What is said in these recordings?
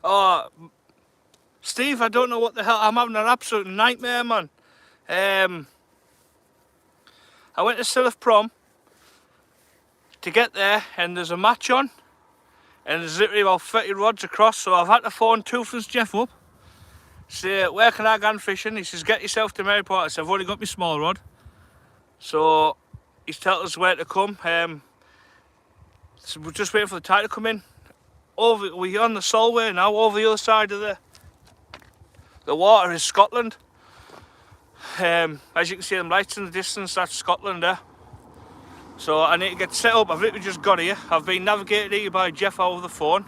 Oh, Steve, I don't know what the hell. I'm having an absolute nightmare, man. I went to Silloth prom to get there, and there's a match on, and there's literally about 30 rods across. So I've had to phone Toothless Geoff up. Say, where can I go fishing? He says, get yourself to Maryport. I said, I've only got my small rod. So he's telling us where to come. So we're just waiting for the tide to come in. We're on the Solway now. Over the other side of the water is Scotland. As you can see, them lights in the distance, that's Scotland there. So I need to get set up. I've literally just got here. I've been navigated here by Geoff over the phone.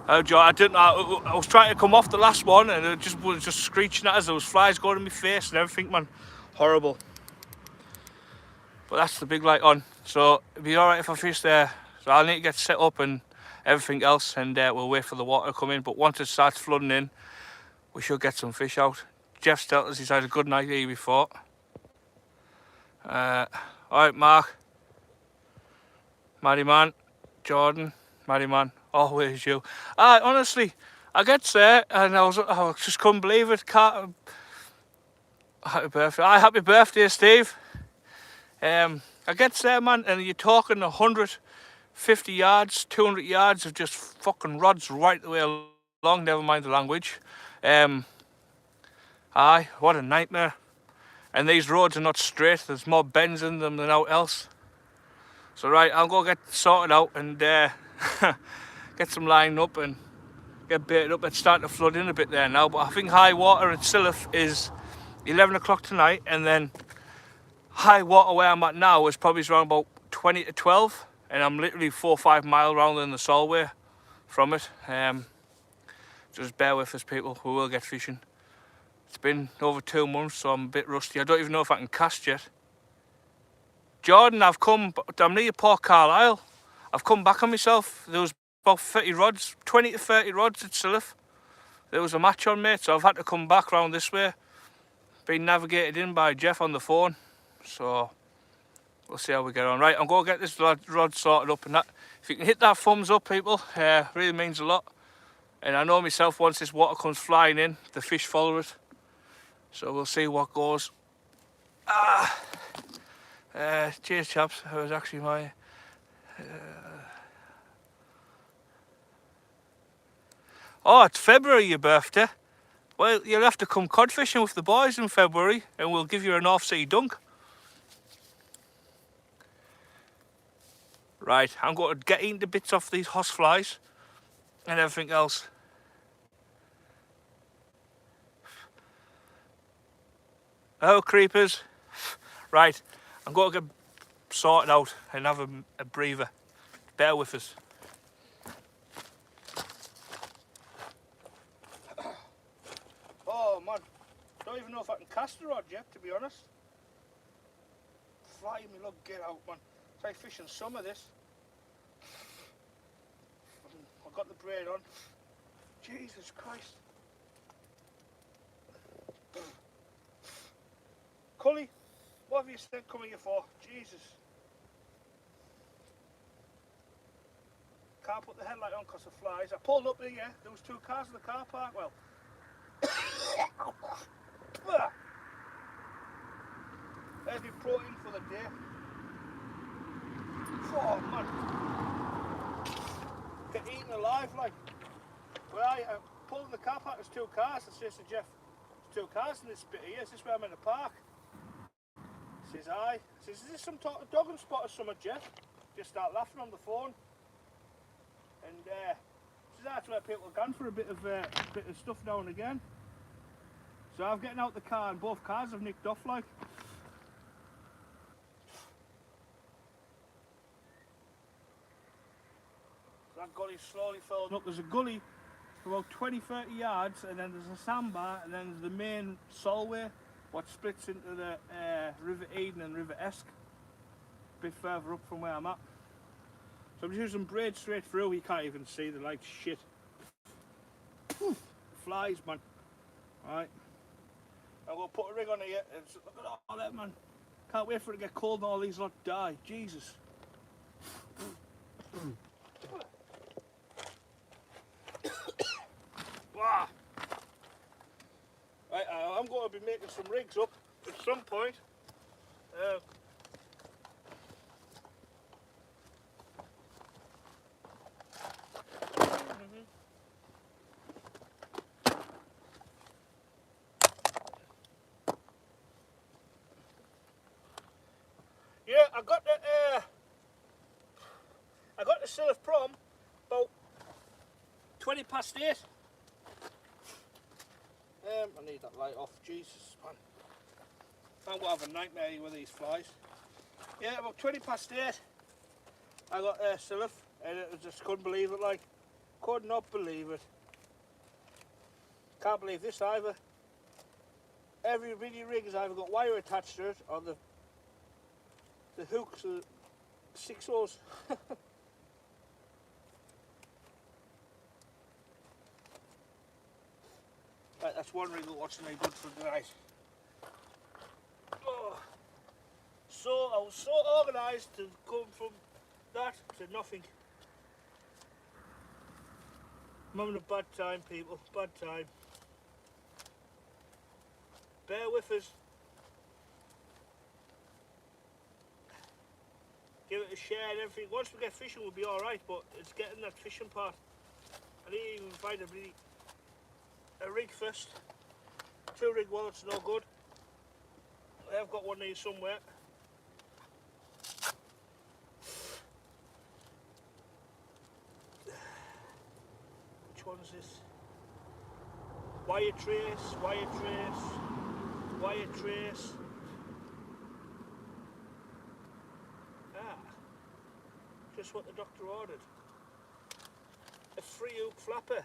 I was trying to come off the last one, and it was just screeching at us. There was flies going in my face and everything, man. Horrible. But that's the big light on. So it'll be alright if I fish there. So I'll need to get set up and everything else, and we'll wait for the water to come in. But once it starts flooding in, we should get some fish out. Geoff's told us he's had a good night here before. Alright, Mark. Maddy man. Jordan. Maddy man. Always you. Honestly, I get there and I just couldn't believe it. Happy birthday. Happy birthday, Steve. I get there, man, and you're talking 150 yards, 200 yards of just fucking rods right the way along, never mind the language. What a nightmare. And these roads are not straight, there's more bends in them than out else. So right, I'll go get sorted out and get some line up and get baited up. It's starting to flood in a bit there now, but I think high water at Silloth is 11 o'clock tonight, and then high water where I'm at now is probably around about 20 to 12, and I'm literally 4 or 5 miles round in the Solway from it. Just bear with us, people, we will get fishing. It's been over 2 months, so I'm a bit rusty. I don't even know if I can cast yet. Jordan, I'm near Port Carlisle. I've come back on myself. There was about 30 rods, 20 to 30 rods at Silloth. There was a match on, mate, so I've had to come back round this way. Been navigated in by Geoff on the phone, so we'll see how we get on. Right, I'm going to get this rod sorted up, and that. If you can hit that thumbs up, people, really means a lot. And I know myself, once this water comes flying in, the fish follow it. So we'll see what goes. Cheers, chaps. It was actually my... Oh, it's February, your birthday. Well, you'll have to come cod fishing with the boys in February, and we'll give you an off-sea dunk. Right, I'm going to get eating the bits off these horseflies and everything else. Oh, creepers. Right, I'm going to get sorted out and have a breather. Bear with us. Oh man, don't even know if I can cast a rod yet, to be honest. Flying me, look, get out, man. Try fishing some of this. I've got the braid on. Jesus Christ. Cully, what have you still coming here for? Jesus. Can't put the headlight on because of flies. I pulled up there, yeah. There was 2 cars in the car park. Well, there's your protein for the day. Oh man, get eaten alive like. Well, I pulled in the car park. There's 2 cars. I says to Geoff, "There's 2 cars in this bit here. Is this where I'm in the park?" He says, "Aye." I says, "Is this some sort of dogging spot or something, Geoff?" Just start laughing on the phone. And that's where people are going for a bit of stuff now and again. So I'm getting out the car, and both cars have nicked off like. So that gully's slowly filling up. There's a gully for about 20-30 yards, and then there's a sandbar, and then there's the main Solway, what splits into the River Eden and River Esk, a bit further up from where I'm at. So I'm using braid straight through. You can't even see, they're like shit. Flies, man. Alright. I'm going to put a rig on here. Look at all that, man. Can't wait for it to get cold and all these lot die. Jesus. be making some rigs up at some point. Yeah, I got the silloth prom about 20 past 8. I need that light off, Jesus man. I'm gonna have a nightmare with these flies. Yeah, about 20 past 8 I got silloth, and I just couldn't believe it, like, could not believe it. Can't believe this either. Every really rig has either got wire attached to it or the hooks are 6-0s. Right, that's one rig that watching me good for the night. Oh. So I was so organised to come from that to nothing. I'm having a bad time, people, bad time. Bear with us. Give it a share and everything. Once we get fishing we'll be alright, but it's getting that fishing part. I need to even find a rig first. 2 rig wallets no good. I have got one here somewhere. Which one is this? Wire trace, wire trace, wire trace. Just what the doctor ordered. A 3-hook flapper.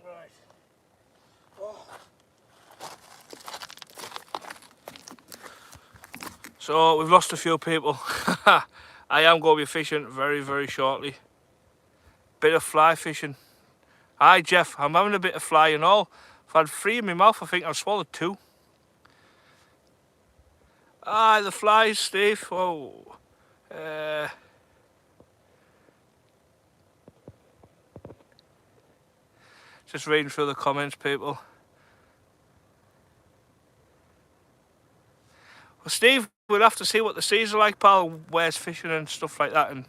Right. Oh. So we've lost a few people. I am going to be fishing very, very shortly. Bit of fly fishing. Hi Geoff, I'm having a bit of fly and all. I've had 3 in my mouth, I think I've swallowed 2. Ah, the flies, Steve. Oh. Just reading through the comments, people. Well, Steve, we'll have to see what the seas are like, pal. Where's fishing and stuff like that, and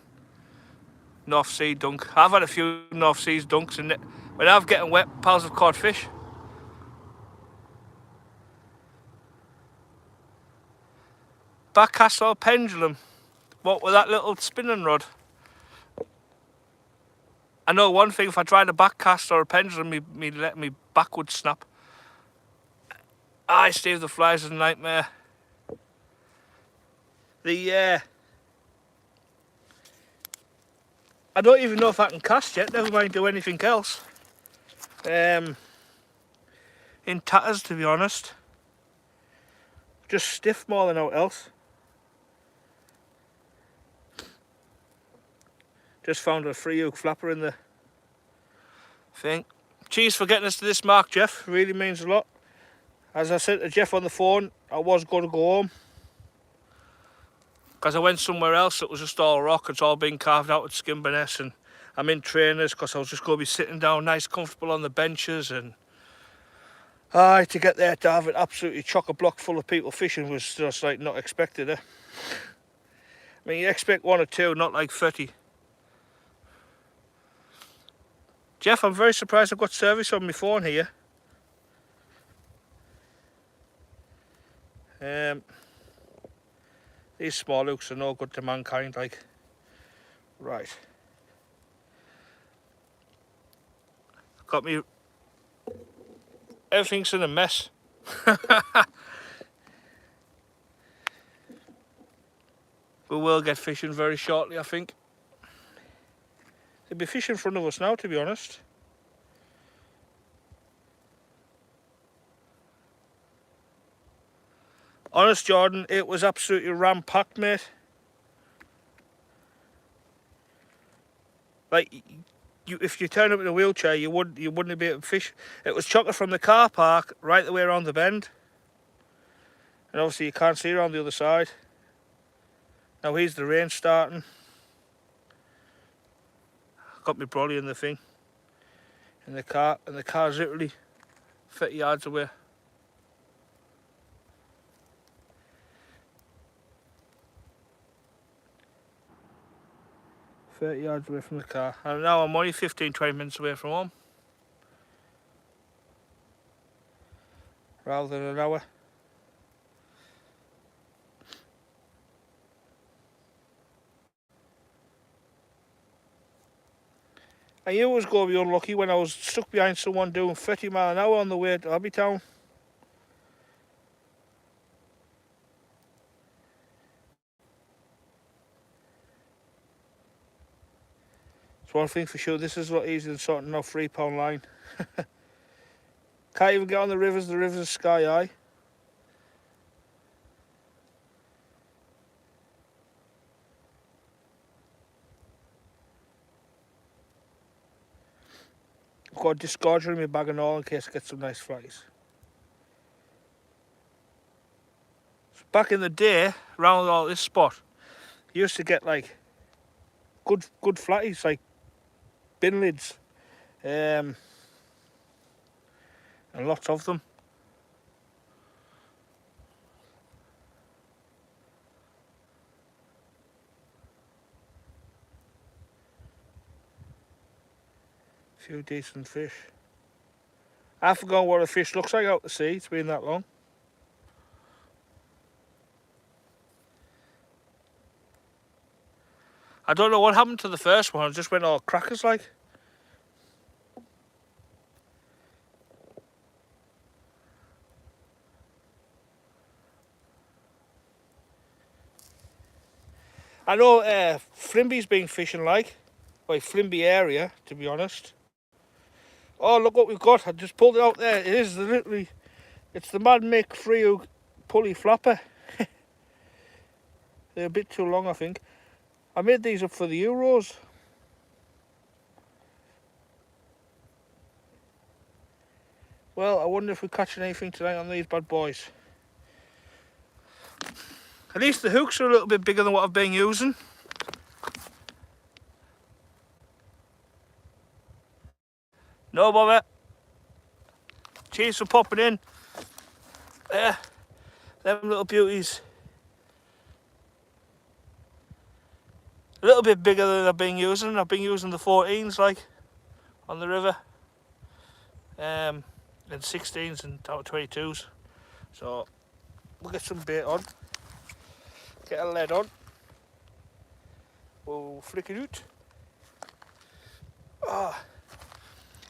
North Sea dunk. I've had a few North Seas dunks, and when I'm getting wet, pals have caught fish. Backcast or pendulum? What with that little spinning rod? I know one thing, if I tried a backcast or a pendulum, me back would snap. Aye, Steve, the flies is a nightmare. I don't even know if I can cast yet, never mind do anything else. In tatters, to be honest. Just stiff more than out else. Just found a 3-hook flapper in the thing. Cheers for getting us to this mark, Geoff. Really means a lot. As I said to Geoff on the phone, I was going to go home. Because I went somewhere else that was just all rock. It's all been carved out at Bowness, and I'm in trainers because I was just going to be sitting down nice, comfortable on the benches. And to get there to have it absolutely chock-a-block full of people fishing was just like not expected. I mean, you expect 1 or 2, not like 30. Geoff, I'm very surprised I've got service on my phone here. These small hooks are no good to mankind, like. Right. Got me. Everything's in a mess. We will get fishing very shortly, I think. There'll be fish in front of us now, to be honest. Honest, Jordan, it was absolutely ram-packed, mate. Like, if you turn up in a wheelchair, you wouldn't be able to fish. It was chocker from the car park right the way around the bend. And obviously you can't see around the other side. Now here's the rain starting. Got my brolly in the thing. In the car, and the car's literally 30 yards away. Yards away from the car, and now I'm only 15-20 minutes away from home rather than an hour. I knew I was going to be unlucky when I was stuck behind someone doing 30 mile an hour on the way to Abbeytown. It's one thing for sure, this is a lot easier than sorting out £3 line. Can't even get on the rivers are sky high. I've got a discorder in my bag and all in case I get some nice flies. So back in the day, around all this spot, you used to get like good flatties, like bin lids, and lots of them. Few decent fish. I've forgotten what a fish looks like out to sea, it's been that long. I don't know what happened to the first one, it just went all crackers like. I know Flimby's been fishing like Flimby area, to be honest. Oh, look what we've got. I just pulled it out there. It is literally, it's the Mad Mick Freehook pulley flapper. They're a bit too long, I think. I made these up for the Euros. Well, I wonder if we're catching anything tonight on these bad boys. At least the hooks are a little bit bigger than what I've been using. No bother. Cheers for popping in. There, them little beauties. A little bit bigger than I've been using. I've been using the 14s like on the river, and 16s and 22s. So we'll get some bait on, get a lead on. We'll flick it out. Oh.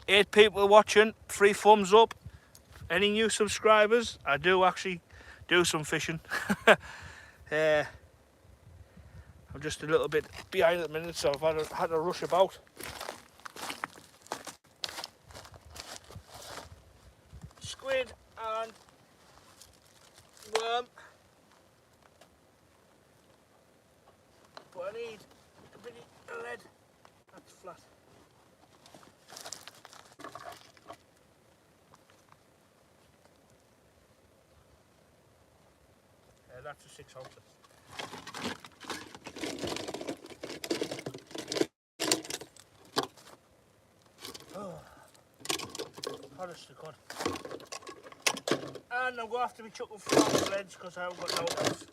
8 people watching, 3 thumbs up. Any new subscribers? I do actually do some fishing. I'm just a little bit behind at the minute, so I've had to rush about. Squid and worm. But I need a bit of lead. That's flat. That's a 6 ounce. Oh, honest to God. And I'm going to have to be chucking 4 leads because I haven't got no else.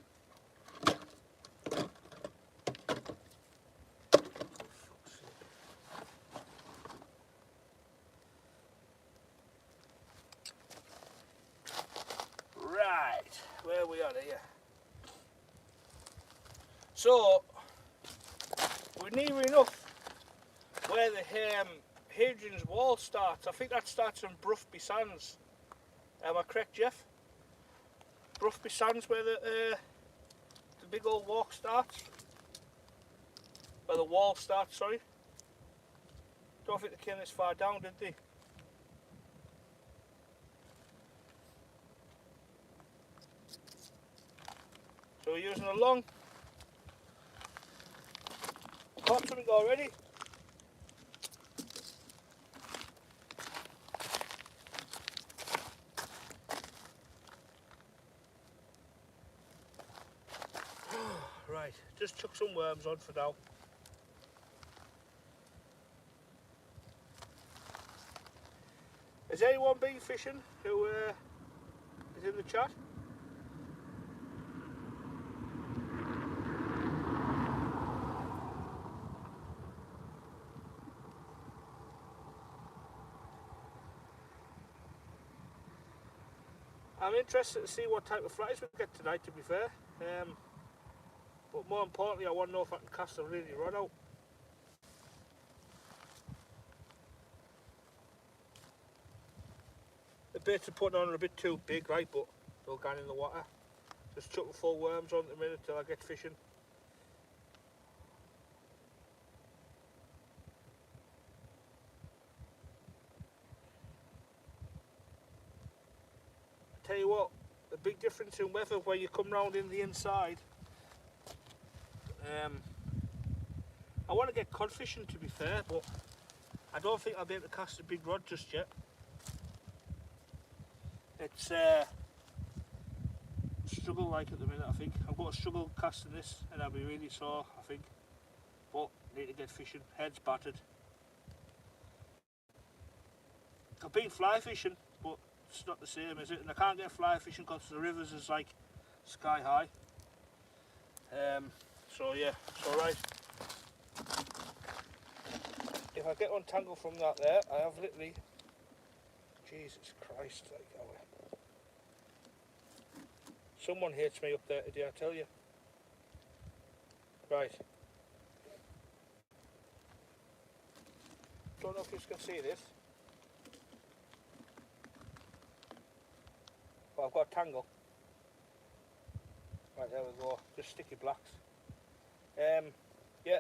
Right, where we are here. So, we're near enough where the Hadrian's Wall starts. I think that starts in Bruffby Sands. Am I correct, Geoff? Bruffby Sands where the big old walk starts? Where the wall starts, sorry. Don't think they came this far down, did they? So we're using a long. Caught something already. Right, just chuck some worms on for now. Has anyone been fishing who is in the chat? I'm interested to see what type of flies we get tonight, to be fair. But more importantly, I want to know if I can cast a really rod out. The baits are putting on are a bit too big, right, but they'll go in the water. Just chucking full worms on at the minute till I get fishing. I tell you what, the big difference in weather where you come round in the inside. I want to get cod fishing, to be fair, but I don't think I'll be able to cast a big rod just yet. It's struggle like at the minute, I think. I've got to struggle casting this and I'll be really sore, I think. But need to get fishing, head's battered. I've been fly fishing, but it's not the same, is it? And I can't get fly fishing because the rivers is like sky high. So yeah, it's alright. If I get untangled from that there, I have literally, Jesus Christ, like, someone hates me up there today, I tell you. Right. Don't know if you can see this. But I've got a tangle. Right, there we go. Just sticky blacks. Yeah.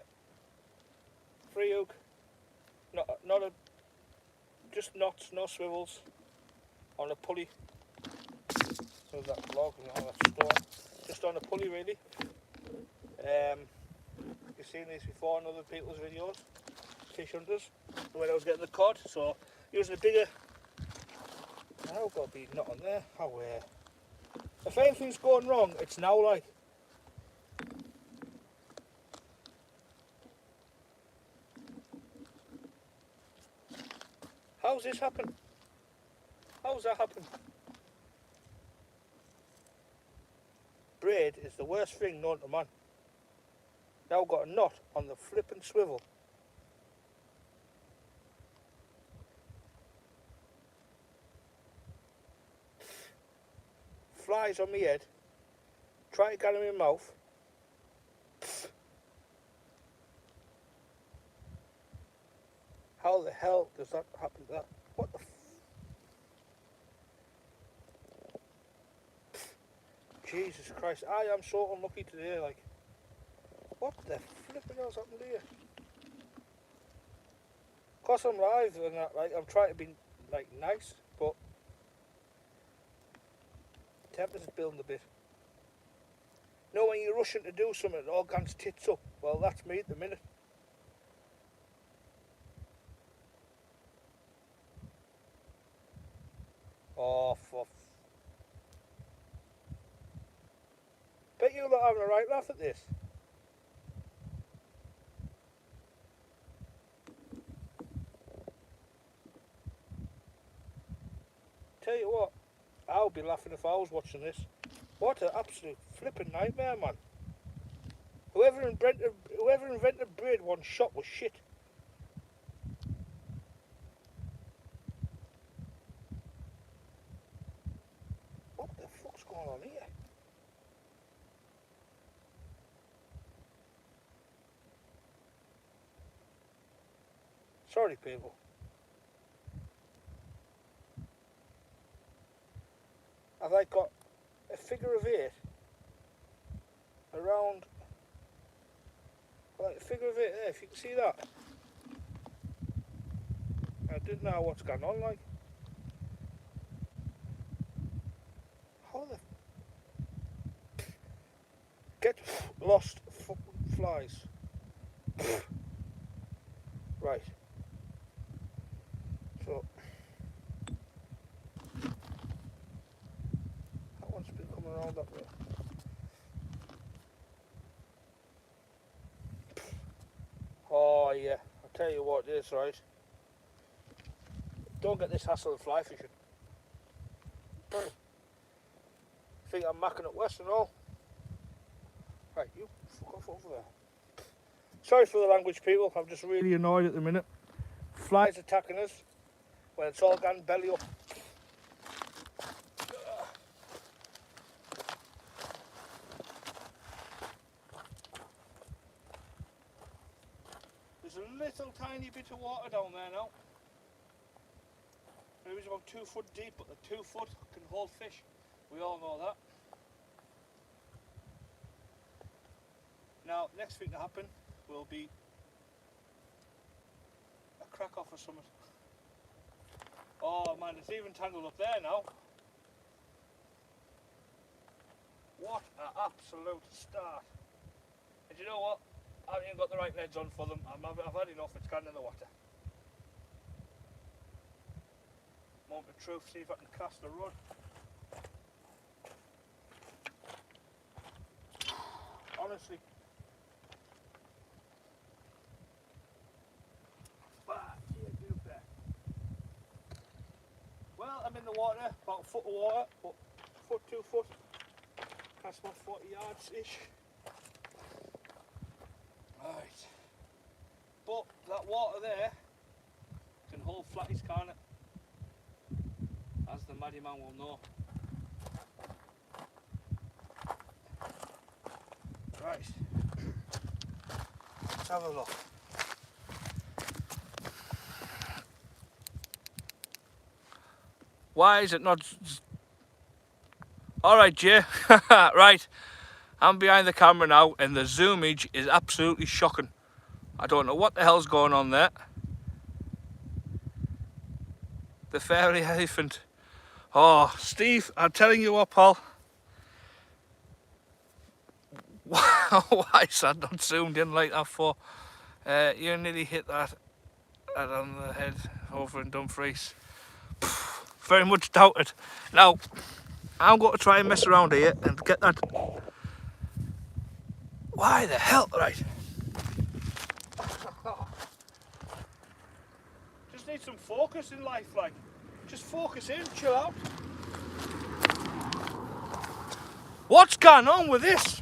Free hook. Not a, just knots, no swivels. On a pulley. There's that log and all that stone. Just on a pulley, really. You've seen these before in other people's videos. Fish hunters. When I was getting the cod, so using a bigger. Oh, got to be not on there. How if anything's going wrong, it's now like. How's this happen? How's that happen? Braid is the worst thing known to man. Now got a knot on the flipping swivel. Flies on my head. Try to get them in my mouth. How the hell does that happen to that? What the Jesus Christ, I am so unlucky today, like. What the flipping hell's happened here? Of course I'm live and that, like, I'm trying to be, like, nice, but the temperature's building a bit. You know when you're rushing to do something, it all goes tits up. Well, that's me at the minute. Oh, for... Bet you're not having a right laugh at this. Tell you what, I'll be laughing if I was watching this. What an absolute flipping nightmare, man. Whoever invented braid one shot was shit. What the fuck's going on here? Sorry, people. Have I got a figure of 8 around, like a figure of 8 there, if you can see that? I didn't know what's going on, like. How the... Get lost, flies. Right. So... that one's been coming around that way. Oh yeah, I'll tell you what it is, right? Don't get this hassle of fly fishing. Think I'm macking it worse and all. Right, you fuck off over there. Sorry for the language, people. I'm just really annoyed at the minute. Flies attacking us when it's all gone belly up. There's a little tiny bit of water down there now. It was about 2 foot deep, but the 2 foot can hold fish. We all know that. Now, next thing to happen will be a crack off or something. Oh man, it's even tangled up there now. What an absolute start. And you know what? I haven't even got the right leads on for them. I've had enough, it's gone in the water. Moment of truth, see if I can cast the rod. Honestly. Well, I'm in the water, about a foot of water, but foot, 2 foot. That's about 40 yards-ish. Right. But that water there can hold flatties, can't it? As the Maddy man will know. Right. Let's have a look. Why is it not... Alright, Jay. Right. I'm behind the camera now and the zoomage is absolutely shocking. I don't know what the hell's going on there. The fairy elephant. Oh, Steve, I'm telling you what, pal. Why is that not zoomed in like that for? You nearly hit that on the head over in Dumfries. Very much doubted. Now, I'm going to try and mess around here and get that. Why the hell, right? Just need some focus in life, like. Just focus in, chill out. What's going on with this?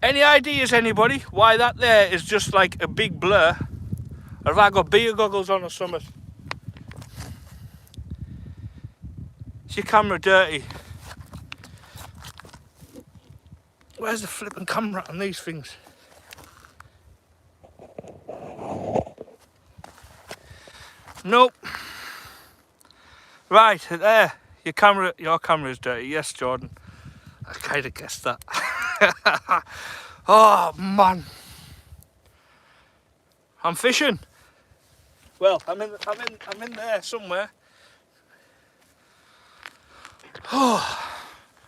Any ideas, anybody, why that there is just like a big blur? Or have I got beer goggles on or something? Is your camera dirty? Where's the flipping camera on these things? Nope. Right, there. Your camera is dirty. Yes, Jordan. I kind of guessed that. Oh man, I'm fishing. Well, I'm in there somewhere. Oh,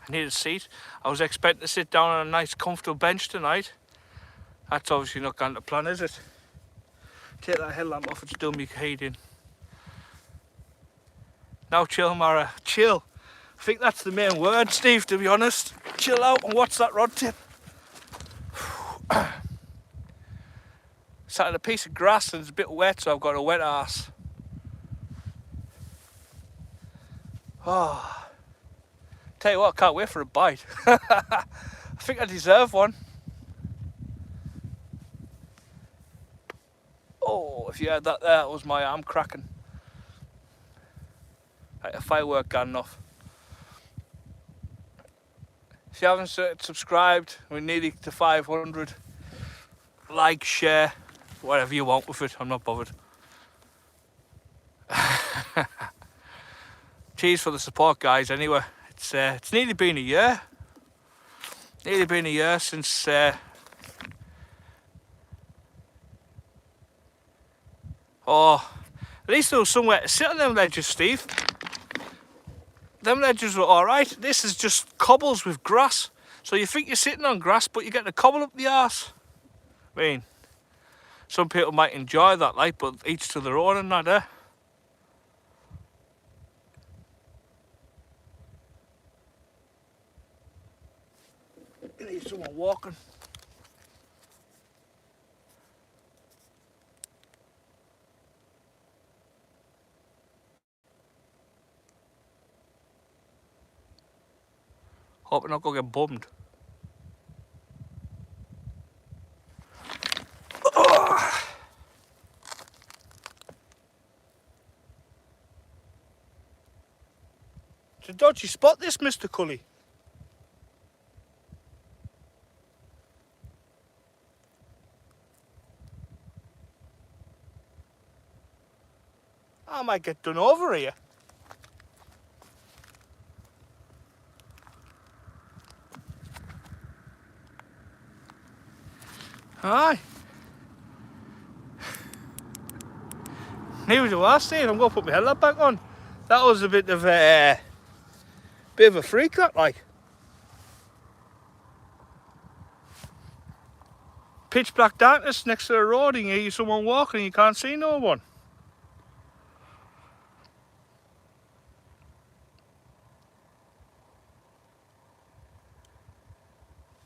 I need a seat. I was expecting to sit down on a nice, comfortable bench tonight. That's obviously not going to plan, is it? Take that headlamp off. It's doing me hating. Now chill, Mara. Chill. I think that's the main word, Steve, to be honest. Chill out and watch that rod tip. Sat on a piece of grass and it's a bit wet, so I've got a wet arse. Oh. Tell you what, I can't wait for a bite. I think I deserve one. Oh, if you heard that there, it was my arm cracking. Like a firework gone off. If you haven't subscribed, we're nearly to 500. Like, share, whatever you want with it. I'm not bothered. Cheers for the support, guys. Anyway, it's nearly been a year. Nearly been a year since. Oh, at least there was somewhere to sit on them ledges, Steve. Them ledges were alright. This is just cobbles with grass. So you think you're sitting on grass, but you're getting a cobble up the arse. I mean, some people might enjoy that, like, but each to their own and that, eh? I need someone walking. Hope I'm not going to get bummed. It's a dodgy spot, this, Mr. Cully. I might get done over here. Aye. Neither do I, Steve. I'm going to put my headlamp back on. That was a bit of a freak, that, like. Pitch black darkness next to the road and you hear someone walking and you can't see no one.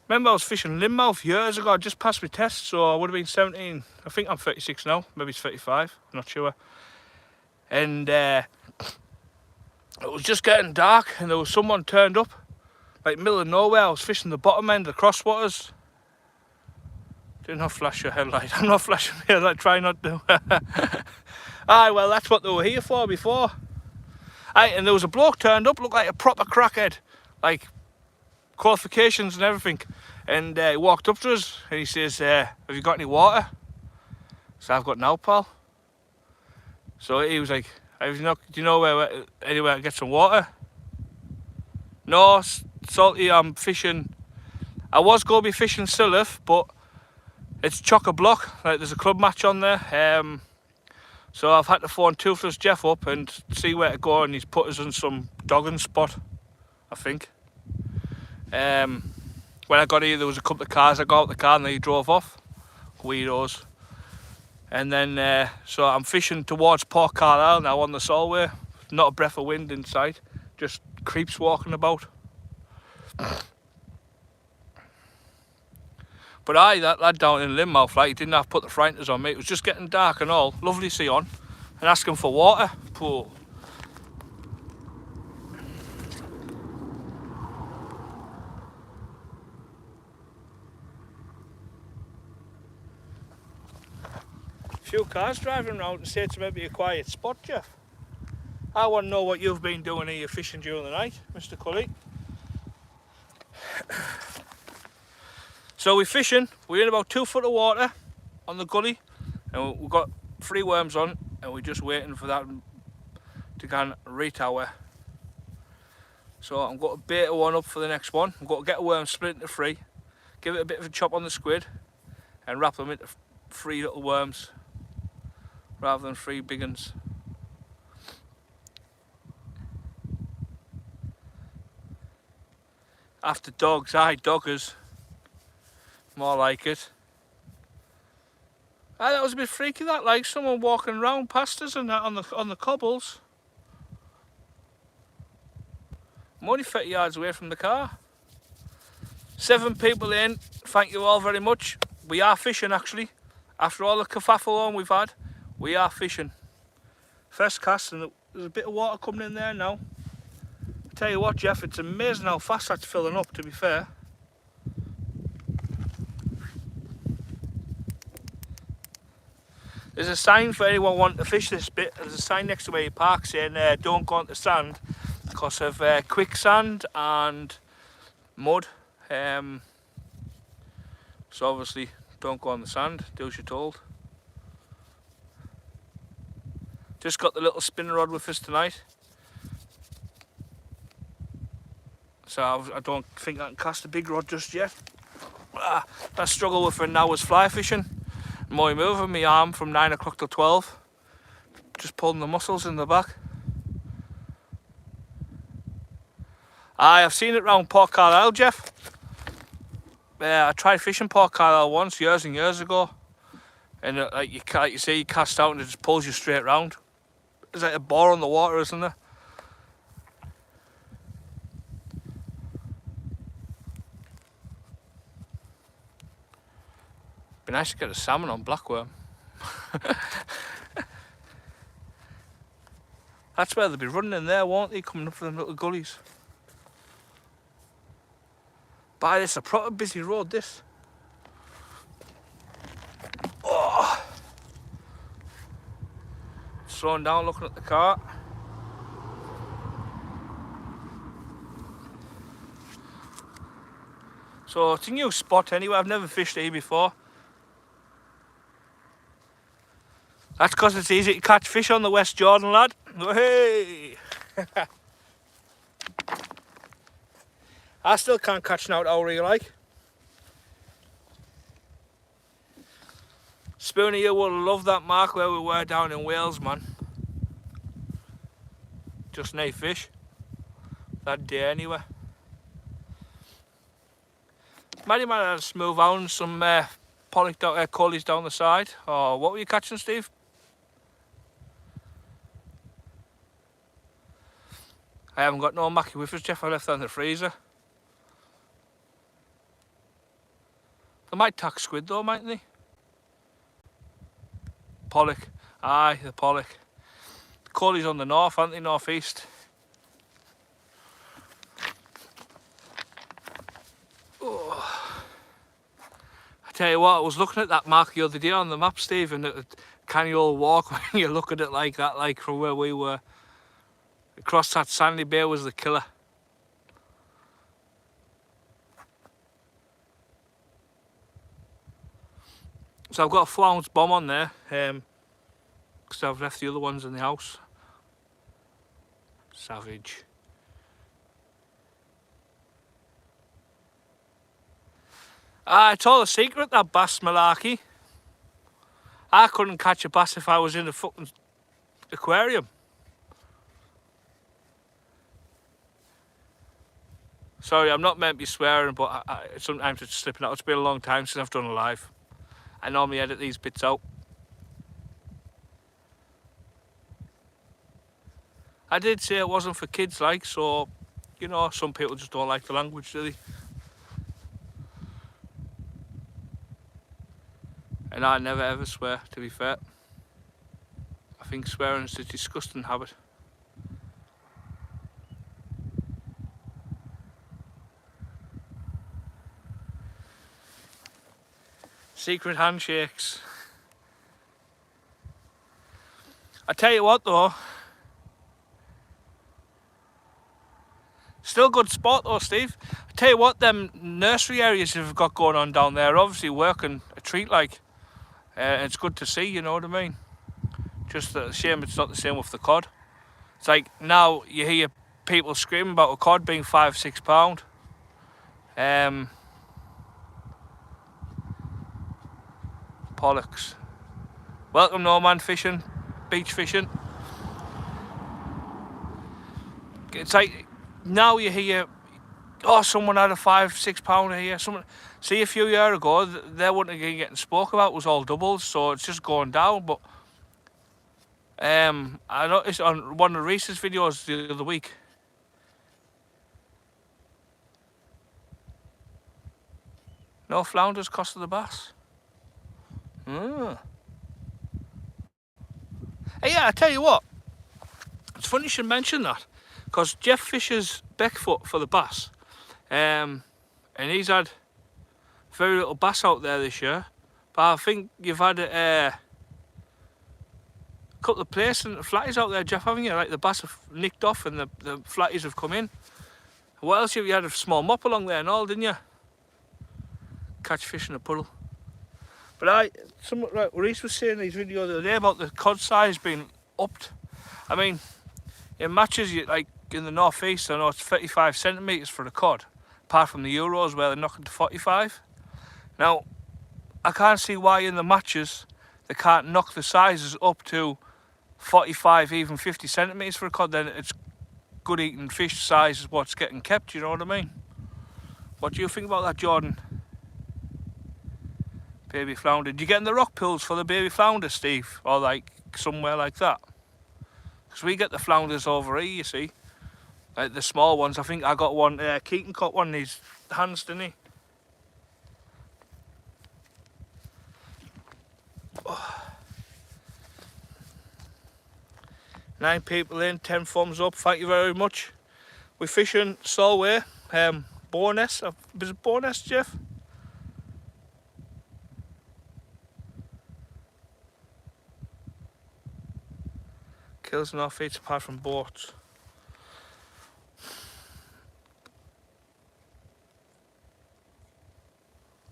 Remember I was fishing Linmouth years ago, I just passed my test, so I would have been 17. I think I'm 36 now, maybe it's 35, I'm not sure. And it was just getting dark and there was someone turned up, like middle of nowhere. I was fishing the bottom end of the crosswaters. Do not flash your headlight. I'm not flashing my headlight, try not to. Aye, well that's what they were here for before. Aye, and there was a bloke turned up, looked like a proper crackhead, like qualifications and everything. And he walked up to us and he says, have you got any water? So I've got now, pal. So he was like, do you know anywhere to get some water? No, salty, I'm fishing. I was going to be fishing silloth, but it's chock-a-block, like there's a club match on there. So I've had to phone Toothless Geoff up and see where to go, and he's put us in some dogging spot, I think. When I got here, there was a couple of cars. I got out the car and they drove off. Weirdos. And then, so I'm fishing towards Port Carlisle now on the Solway. Not a breath of wind in sight, just creeps walking about. But aye, that lad down in Linmouth, like, he didn't have to put the frighteners on me. It was just getting dark and all. Lovely sea on. And asking for water. Pool. Few cars driving around and say it's maybe a quiet spot, Geoff. I want to know what you've been doing here fishing during the night, Mr. Cully. So we're fishing, we're in about 2 foot of water on the gully and we've got 3 worms on and we're just waiting for that to go and retower. So I'm going to bait one up for the next one. I'm going to get a worm split into 3, give it a bit of a chop on the squid and wrap them into 3 little worms rather than 3 big ones. After dogs, aye, doggers. More like it. Aye, that was a bit freaky, that, like someone walking around past us and that on the cobbles. I'm only 30 yards away from the car. 7 people in, thank you all very much. We are fishing actually. After all the kerfuffle we've had, we are fishing. First cast and there's a bit of water coming in there now. I tell you what, Geoff, it's amazing how fast that's filling up, to be fair. There's a sign for anyone wanting to fish this bit. There's a sign next to where you park saying don't go on the sand because of quicksand and mud. So obviously don't go on the sand, do as you're told. Just got the little spinner rod with us tonight. So I don't think I can cast a big rod just yet. I struggle with for now is fly fishing. I'm moving my arm from 9 o'clock till 12. Just pulling the muscles in the back. Aye, I've seen it round Port Carlisle, Geoff. I tried fishing Port Carlisle once, years and years ago. And like you say, you cast out and it just pulls you straight round. There's like a bar on the water, isn't there? Be nice to get a salmon on blackworm. That's where they'll be running in there, won't they? Coming up from them little gullies. By this, a proper busy road, this. Oh. Slowing down, looking at the car. So it's a new spot anyway, I've never fished here before. That's because it's easy to catch fish on the West Jordan, lad. Oh, hey! I still can't catch an out owlie like. Spoonie here would love that mark where we were down in Wales, man. Just no fish. That day anyway. Might have to move on some collies down the side. Oh, what were you catching, Steve? I haven't got no mackie whiffers, Geoff. I left that in the freezer. They might tack squid though, mightn't they? Pollock. Aye, the pollock. The collies on the north, aren't they? Northeast. Oh. I tell you what, I was looking at that mark the other day on the map, Steve, and it canny old walk when you look at it like that, like from where we were. Across that sandy bay was the killer. So I've got a 4-ounce bomb on there, because I've left the other ones in the house. Savage. It's all a secret, that bass malarkey. I couldn't catch a bass if I was in a fucking aquarium. Sorry, I'm not meant to be swearing, but sometimes it's slipping out. It's been a long time since I've done a live. I normally edit these bits out. I did say it wasn't for kids, like, so, you know, some people just don't like the language, do they? And I never ever swear, to be fair. I think swearing is a disgusting habit. Secret handshakes. I tell you what though, still good spot though, Steve. I tell you what, them nursery areas you've got going on down there obviously working a treat like. It's good to see, you know what I mean? Just a shame it's not the same with the cod. It's like now you hear people screaming about a cod being £5–6. Pollocks. Welcome Norman fishing, beach fishing. It's like now you hear, oh, someone had a £5–6 here. Someone, see, a few years ago, they wouldn't have been getting spoke about, was all doubles, so it's just going down. But I noticed on one of Reese's videos the other week. No flounders cost of the bass. Hey, yeah, I tell you what, it's funny you should mention that, because Geoff fishes Beckfoot for the bass, and he's had very little bass out there this year, but I think you've had a couple of placing flatties out there, Geoff, haven't you? Like the bass have nicked off and the flatties have come in. What else have you had? A small mop along there and all, didn't you? Catch fish in a puddle. But like Reese was saying in his video the other day about the cod size being upped. I mean, in matches, like in the northeast, I know it's 35 centimetres for the cod, apart from the Euros where they're knocking to 45. Now, I can't see why in the matches they can't knock the sizes up to 45, even 50 centimetres for a cod. Then it's good eating fish size is what's getting kept, you know what I mean? What do you think about that, Jordan? Baby flounder. Do you get in the rock pools for the baby flounder, Steve? Or like somewhere like that? Because we get the flounders over here, you see. Like the small ones. I think I got one, Keaton caught one in his hands, didn't he? Oh. 9 people in, 10 thumbs up. Thank you very much. We're fishing Solway. Bowness. Was it Bowness, Geoff? Kills and off-feeds apart from boats.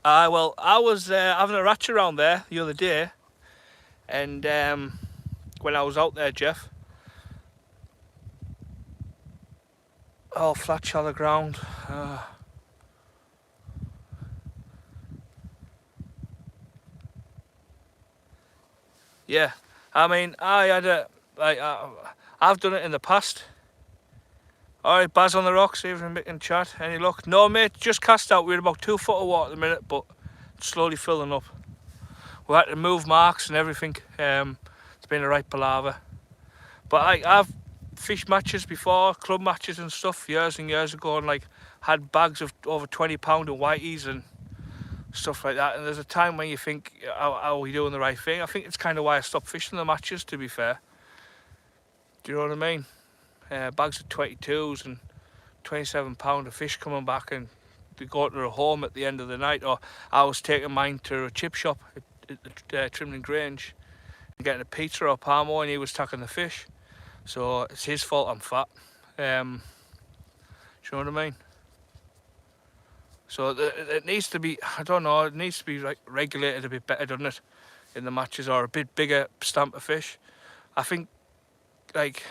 Well, I was having a ratch around there the other day, and when I was out there, Geoff. Oh, flat shallow ground. Yeah, I mean, I've done it in the past. Alright, Baz on the rocks, see if we can chat. Any luck? No, mate, just cast out. We're about 2 foot of water at the minute, but it's slowly filling up. We had to move marks and everything. It's been a right palaver. But I've fished matches before, club matches and stuff, years and years ago, and like had bags of over 20 pound of whiteys and stuff like that. And there's a time when you think, are we doing the right thing? I think it's kind of why I stopped fishing the matches, to be fair. Do you know what I mean? Bags of 22s and 27 pound of fish coming back, and we go to a home at the end of the night. Or I was taking mine to a chip shop at Trimley Grange and getting a pizza or parmo, and he was taking the fish. So it's his fault I'm fat. Do you know what I mean? So it needs to be, I don't know, it needs to be like regulated a bit better, doesn't it? In the matches, or a bit bigger stamp of fish. I think like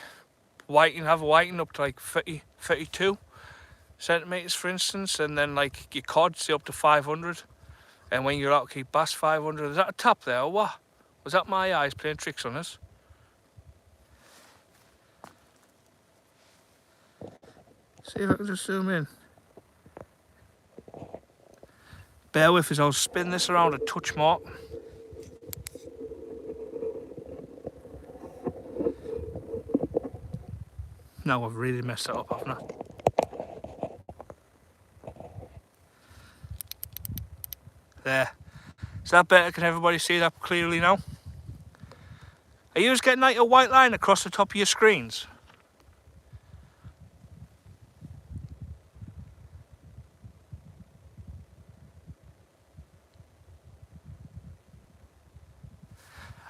have a whiting up to like 30, 32 centimetres, for instance, and then like your cod, say up to 500. And when you're out, keep bass 500. Is that a tap there or what? Was that my eyes playing tricks on us? See if I can just zoom in. Bear with us, I'll spin this around a touch more. Now I've really messed it up, haven't I? There. Is that better? Can everybody see that clearly now? Are you just getting like a white line across the top of your screens?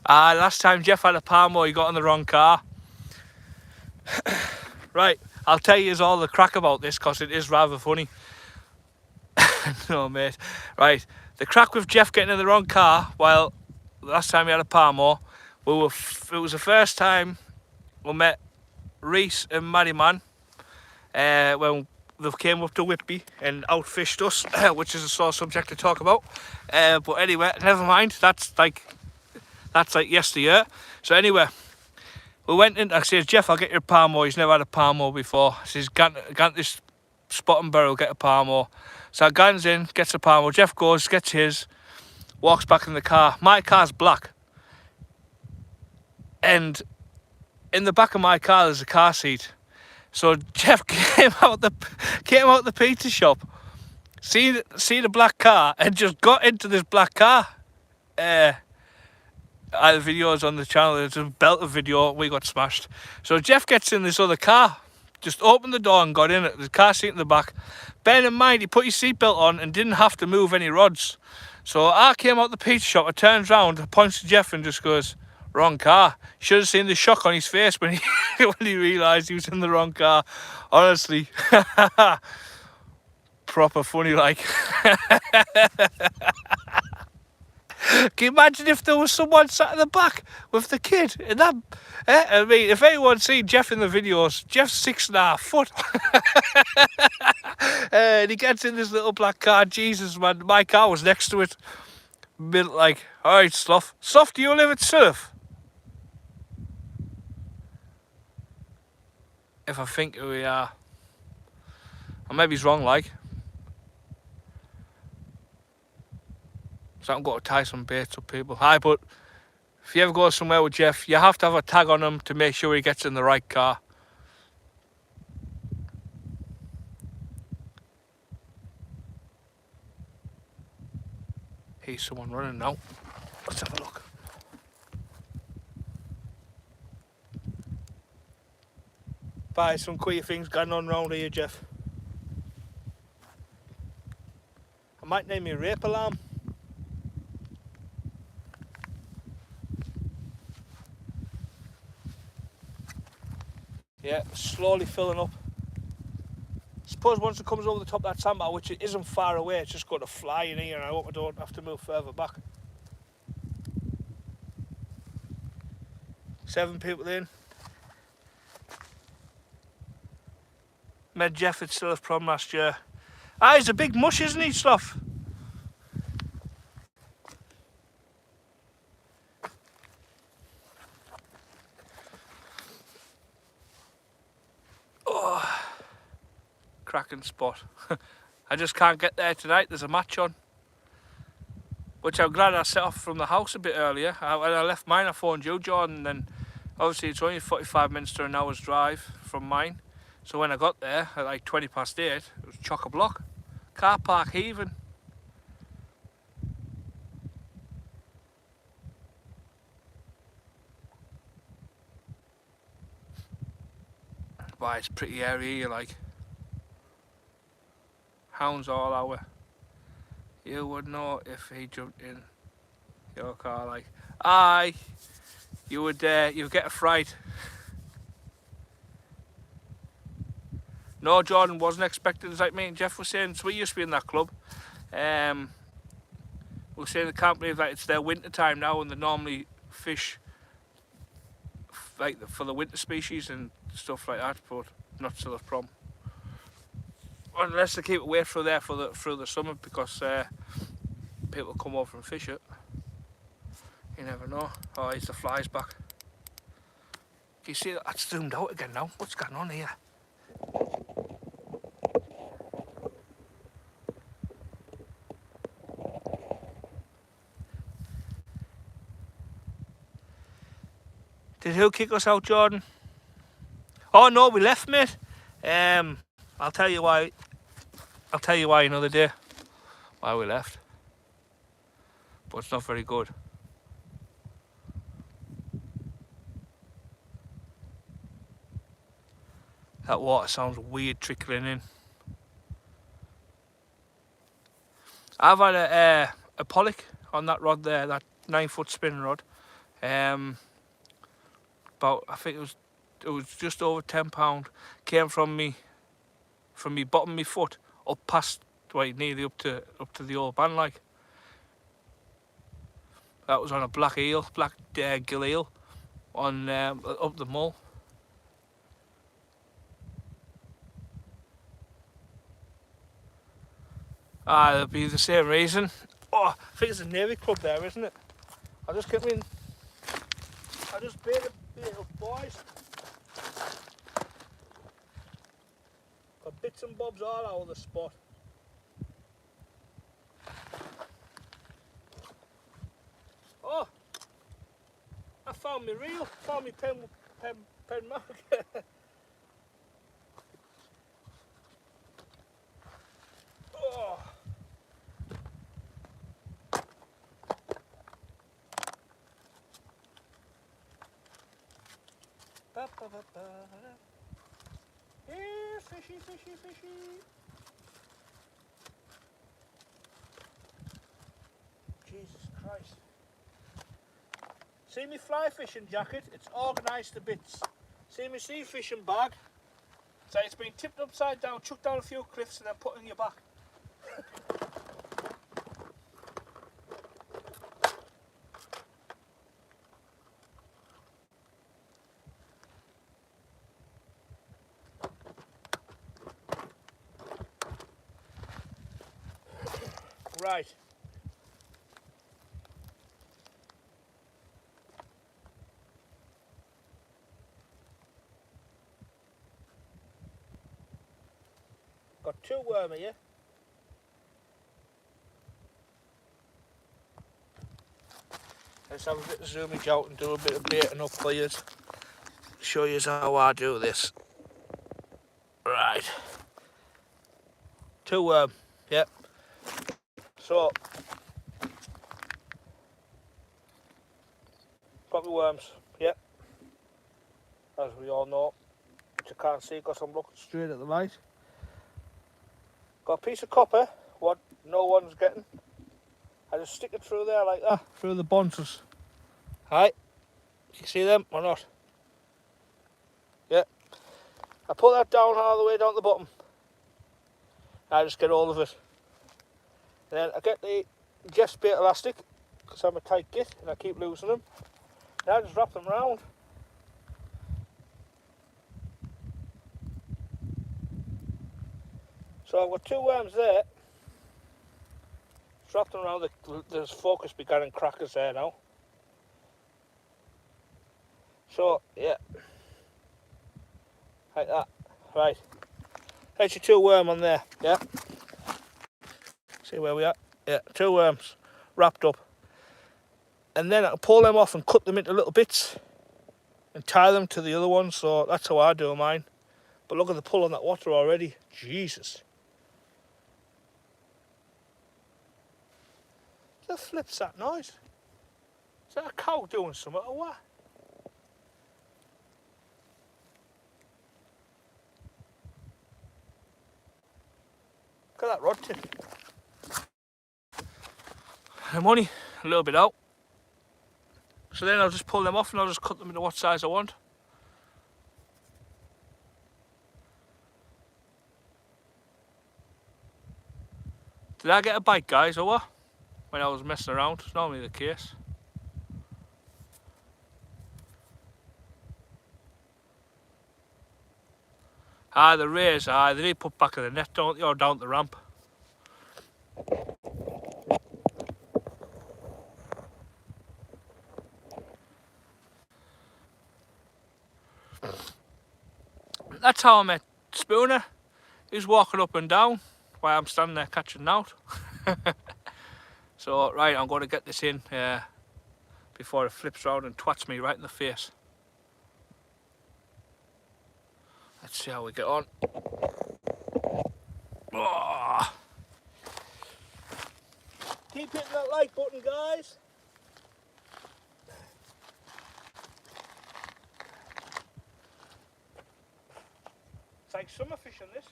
Last time Geoff had a parmo, he got in the wrong car. Right, I'll tell you all the crack about this because it is rather funny. No, mate. Right, the crack with Geoff getting in the wrong car, well, last time he had a parmo, it was the first time we met Reese and Maddie-Man when they came up to Whitby and outfished us, which is a sore subject to talk about. But anyway, never mind, that's like yesteryear. So anyway, we went in. I said, Geoff, I'll get your parmo. He's never had a parmo before. I says, can't this spot and barrel, get a parmo. So I guns in, gets a parmo. Geoff goes, gets his, walks back in the car. My car's black, and in the back of my car there's a car seat. So Geoff came out the pizza shop, see the black car, and just got into this black car. The video's on the channel. It's a belt of video. We got smashed. So Geoff gets in this other car, just opened the door and got in it. There's a car seat in the back. Bear in mind, he put his seatbelt on and didn't have to move any rods. So I came out the pizza shop. I turns round, points to Geoff and just goes, "Wrong car." Should have seen the shock on his face when he when he realised he was in the wrong car. Honestly, proper funny like. Can you imagine if there was someone sat in the back with the kid? And that, I mean, if anyone's seen Geoff in the videos, Geoff's 6.5 foot. And he gets in this little black car. Jesus, man, my car was next to it. Like, alright, Sloth. Sloth, do you live at Silloth? If I think we are. Or maybe he's wrong, like. So I've got to tie some baits up, people. Hi, but if you ever go somewhere with Geoff, you have to have a tag on him to make sure he gets in the right car. Here's someone running now. Let's have a look. Bye, some queer things going on round here, Geoff. might name me rape alarm. Yeah, slowly filling up. Suppose once it comes over the top of that sandbar, which it isn't far away, it's just going to fly in here, and I hope I don't have to move further back. 7 people in. Met Geoff at Silloth prom last year. Ah, he's a big mush, isn't he, Sloth? Oh, cracking spot. I just can't get there tonight. There's a match on, which I'm glad I set off from the house a bit earlier. When I left mine, I phoned you, John, and then obviously it's only 45 minutes to an hour's drive from mine. So when I got there at like 20 past 8, it was chock-a-block. Car park heaving. But it's pretty airy here, like. Hounds all over. You would know if he jumped in your car, like. Aye. You would get a fright. No, Jordan wasn't expecting, it's like me and Geoff were saying, so we used to be in that club. We were saying they can't believe that it's their winter time now and they normally fish like for the winter species and stuff like that, but not Silloth prom. Unless they keep it away through there through the summer, because people come over and fish it. You never know. Oh, here's the flies back. Can you see that? That's zoomed out again now. What's going on here? Did who kick us out, Jordan? Oh no, we left, mate. I'll tell you why. I'll tell you why another day. Why we left. But it's not very good. That water sounds weird trickling in. I've had a pollock on that rod there, that 9-foot spinning rod. About, I think it was just over £10. Came from me bottom of my foot up past, well, nearly up to the old band, like. That was on a black eel, black gill eel, on up the mull. Ah, it'll be the same reason. Oh, I think it's a Navy club there, isn't it? I'll just get in. I'll just bait up, boys. Got bits and bobs all over the spot. Oh, I found me reel. Found me pen marker. Oh. Here, fishy, fishy, fishy. Jesus Christ. See me fly fishing jacket? It's organised to bits. See me sea fishing bag? So it's been tipped upside down, chucked down a few cliffs and then put in your back. Right. Got 2 worm here. Let's have a bit of zoomage out and do a bit of baiting up for you. Show you how I do this. Right. 2 worm, yep. So, got the worms, yep. As we all know, which I can't see because I'm looking straight at the light. Got a piece of copper, what no one's getting just stick it through there like that, through the bonces. Right, you see them or not? Yeah. I pull that down all the way down the bottom. I just get all of it. And then I get the Geoff's bait elastic, because I'm a tight git and I keep losing them. And I just wrap them round. So I've got 2 worms there. Just wrap them around. There's focus beginning crackers there now. So yeah, like that. Right, there's your 2 worm on there. Yeah. See where we are? Yeah, 2 worms wrapped up. And then I can pull them off and cut them into little bits and tie them to the other ones. So that's how I do mine. But look at the pull on that water already. Jesus. The flip's that noise? Is that a cow doing something or what? Look at that rod tip. I'm only a little bit out. So then I'll just pull them off and I'll just cut them into what size I want. Did I get a bite, guys, or what? When I was messing around? It's normally the case. Ah, the rays, they need put back in the net, don't they, or down the ramp. That's how I met Spooner. He's walking up and down while I'm standing there catching out. So, right, I'm going to get this in before it flips round and twats me right in the face. Let's see how we get on. Oh. Keep hitting that like button, guys. It's like summer fishing, this.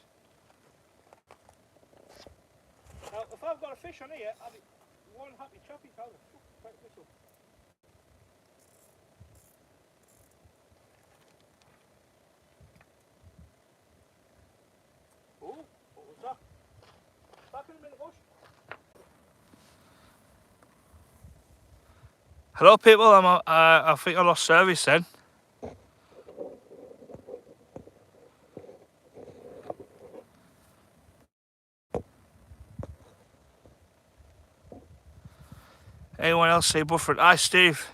Now, if I've got a fish on here, I'll be one happy chappy. How the fuck pick this up? Oh, what was that? Back in a minute, bush. Hello, people. I think I lost service then. Anyone else say Bufford? Hi, Steve.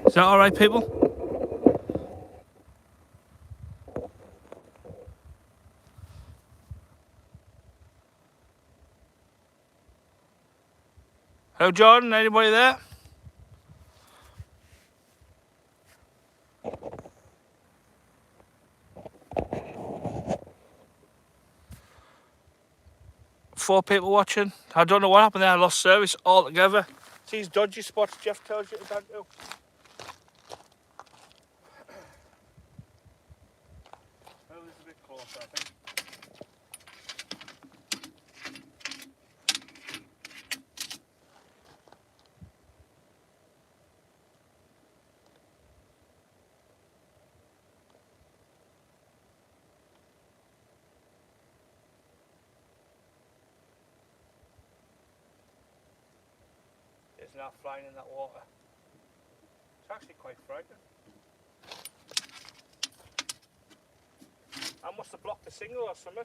Is that all right, people? Hello, Jordan. Anybody there? Four people watching. I don't know what happened there. I lost service altogether. It's these dodgy spots Geoff tells you to go to. Well, this is a bit closer, I think. It's now flying in that water. It's actually quite frightening. I must have blocked the signal or something.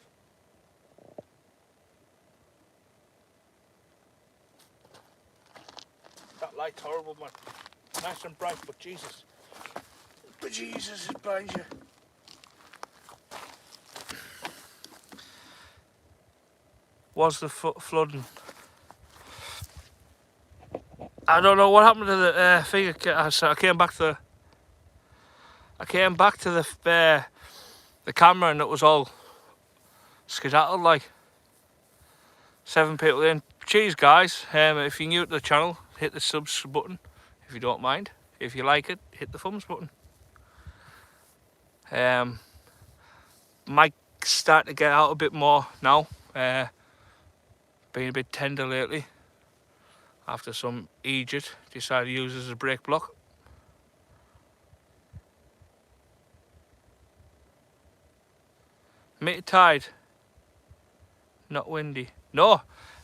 That light's horrible, man. Nice and bright, but Jesus. But Jesus, it blinds you. Was the flooding? I don't know what happened to the thing. I came back to. I came back to the camera and it was all skedaddled like. 7 people in. Cheers guys, if you're new to the channel, hit the subs button if you don't mind. If you like it, hit the thumbs button. Might start to get out a bit more now. Been a bit tender lately after some idiot decided to use it as a brake block. Mid tide, not windy. No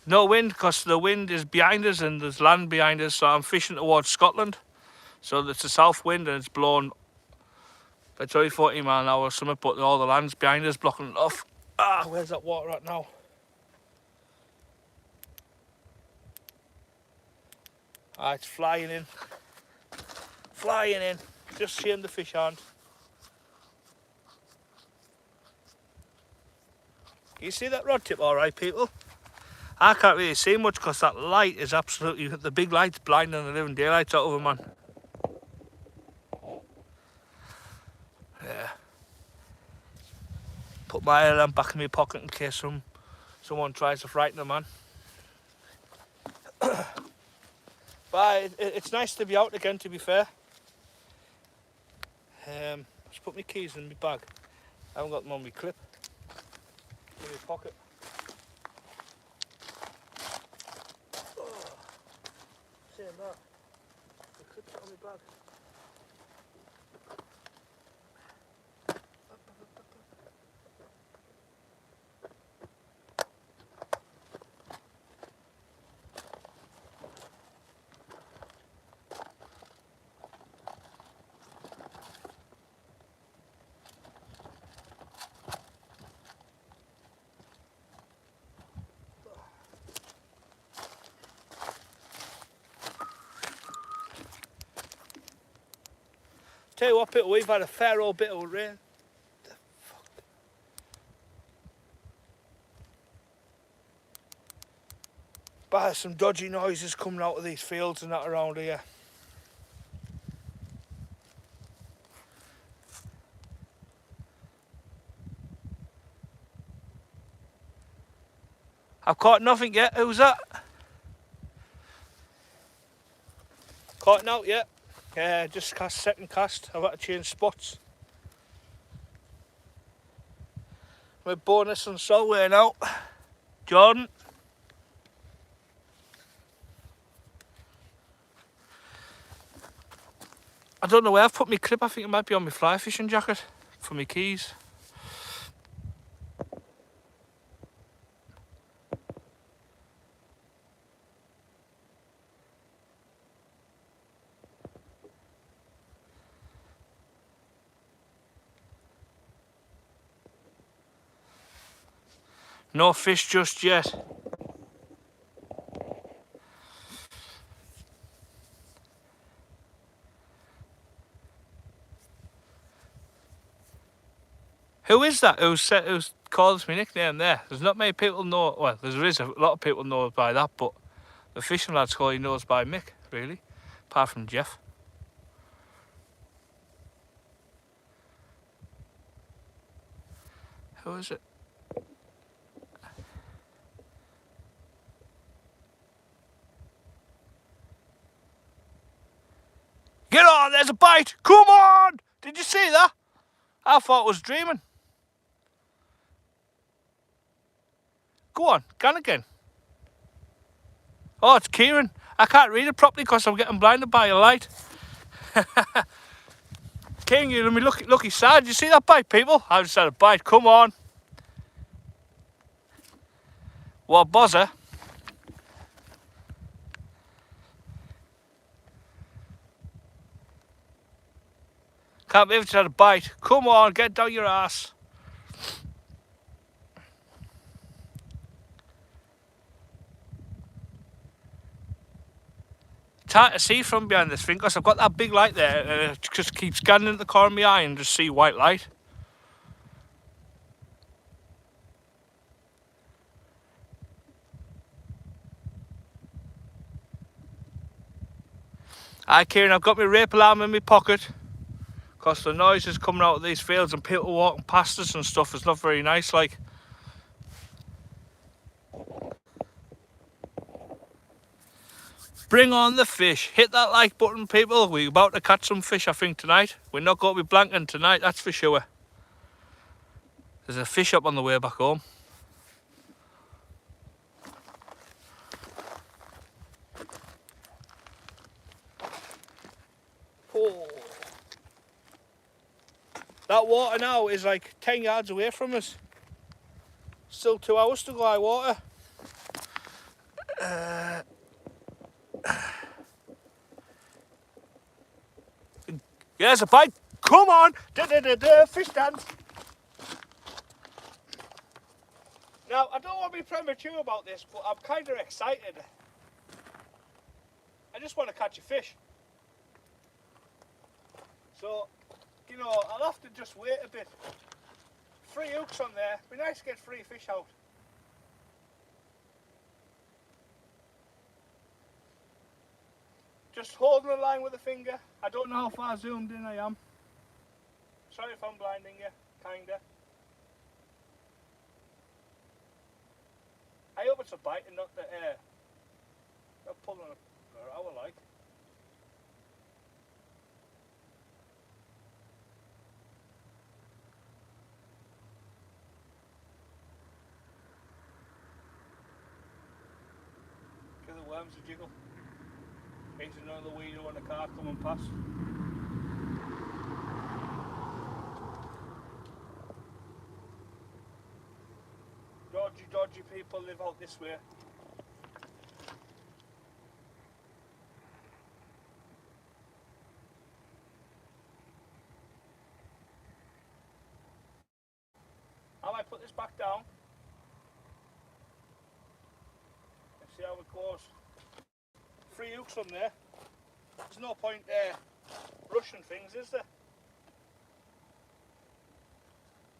wind, because the wind is behind us and there's land behind us, so I'm fishing towards Scotland. So it's a south wind and it's blowing, it's only 40 mile an hour or something, but all the land's behind us blocking it off. Ah, where's that water at now? Ah, it's flying in. Flying in. Just seeing the fish aren't. Can you see that rod tip all right, people? I can't really see much because that light is absolutely, the big light's blinding the living daylights out of it, man. Yeah. Put my lamp back in my pocket in case someone tries to frighten a man. But it's nice to be out again, to be fair. Just put my keys in my bag. I haven't got them on my clip. In my pocket. Saying that, the clip's on my bag. Tell you what, people, we've had a fair old bit of rain. The fuck? But there's some dodgy noises coming out of these fields and that around here. I've caught nothing yet. Who's that? Caught out yet? Yeah, just cast second cast. I've had to change spots. With Bowness and Solway now. Jordan. I don't know where I've put my clip. I think it might be on my fly fishing jacket for my keys. No fish just yet. Who is that? Who's called me nickname there? There's not many people know. Well, there is a lot of people know by that, but the fishing lad's call he knows by Mick, really, apart from Geoff. Who is it? Get on, there's a bite! Come on! Did you see that? I thought I was dreaming. Go on, can again. Oh, it's Kieran. I can't read it properly because I'm getting blinded by a light. King, you let me lucky side. Did you see that bite, people? I just had a bite. Come on. What buzzer? Can't believe it's had a bite. Come on, get down your ass. It's hard to see from behind this thing because I've got that big light there and it just keeps scanning at the corner of my eye and just see white light. Hi Kieran, I've got my rape alarm in my pocket because the noise is coming out of these fields and people walking past us and stuff is not very nice, like. Bring on the fish. Hit that like button, people. We're about to catch some fish, I think, tonight. We're not going to be blanking tonight, that's for sure. There's a fish up on the way back home. Oh. That water now is like 10 yards away from us. Still 2 hours to go high water. There's a bite. Come on. Fish dance. Now, I don't want to be premature about this, but I'm kind of excited. I just want to catch a fish. So, you know, I'll have to just wait a bit. 3 hooks on there. Be nice to get 3 fish out. Just holding the line with a finger. I don't know how far zoomed in I am. Sorry if I'm blinding you, kinda. I hope it's a bite and not the air. I'm pulling a hour like. Give the worms a jiggle. Here's another weirdo on a car coming past. Dodgy people live out this way. I might put this back down. Let's see how it goes. 3 hooks on there. There's no point rushing things, is there?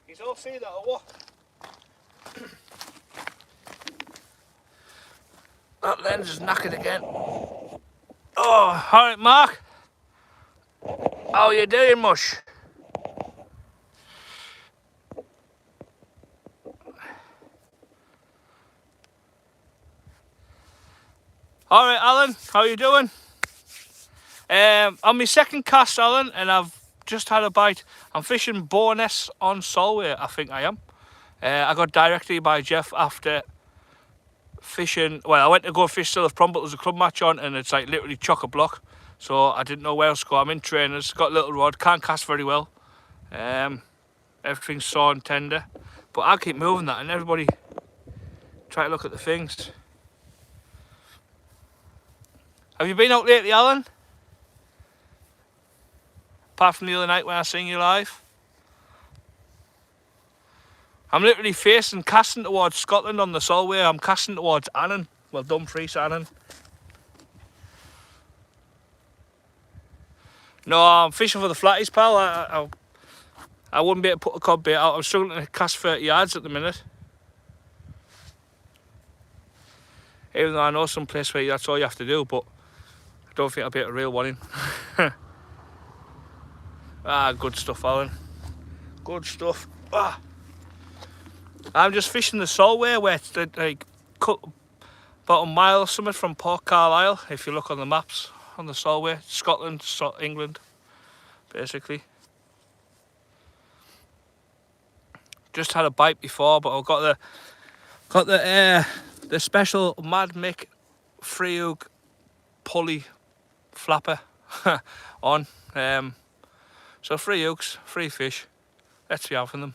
You all see that or what? That lens is knackered again. Oh, alright, Mark. How you doing, mush? Alright, Alan, how you doing? On my second cast, Alan, and I've just had a bite. I'm fishing Bowness on Solway, I think I am. I got directed by Geoff after fishing. Well, I went to go fish silloth prom, but there's a club match on and it's like literally chock-a-block. So I didn't know where else to go. I'm in trainers, got a little rod, can't cast very well. Everything's sore and tender. But I'll keep moving that and everybody try to look at the things. Have you been out lately, Alan? Apart from the other night when I seen you live. I'm literally facing, casting towards Scotland on the Solway. I'm casting towards Annan. Well, Dumfries, Annan. No, I'm fishing for the flatties, pal. I wouldn't be able to put a cod bait out. I'm struggling to cast 30 yards at the minute. Even though I know some place where that's all you have to do, but I don't think I'll be able to reel one in. Good stuff, Alan. Good stuff. I'm just fishing the Solway, where it's like cut about a mile or something from Port Carlisle. If you look on the maps on the Solway, Scotland, England, basically. Just had a bite before, but I've got the special Mad Mick 3 hook pulley flapper on. So 3 hooks, 3 fish. Let's see how from them.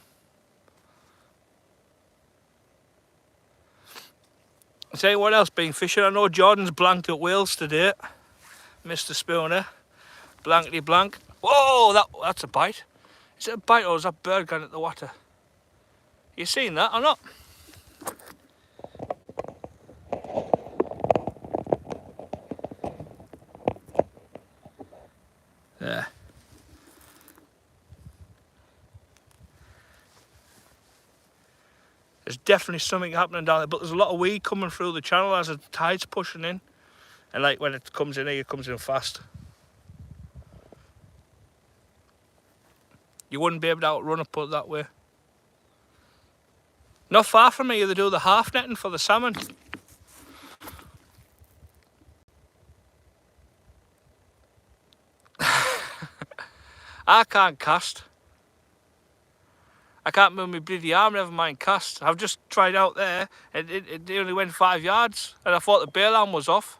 I'll tell you what else been fishing. I know Jordan's blanked at Wales today. Mr. Spooner. Blankety blank. Whoa, that's a bite. Is it a bite or is that bird going at the water? You seen that or not? There. There's definitely something happening down there, but there's a lot of weed coming through the channel as the tide's pushing in. And like when it comes in here, it comes in fast. You wouldn't be able to outrun it, put it that way. Not far from me, they do the half netting for the salmon. I can't cast. I can't move my bloody arm, never mind cast. I've just tried out there, and it only went 5 yards, and I thought the bail arm was off.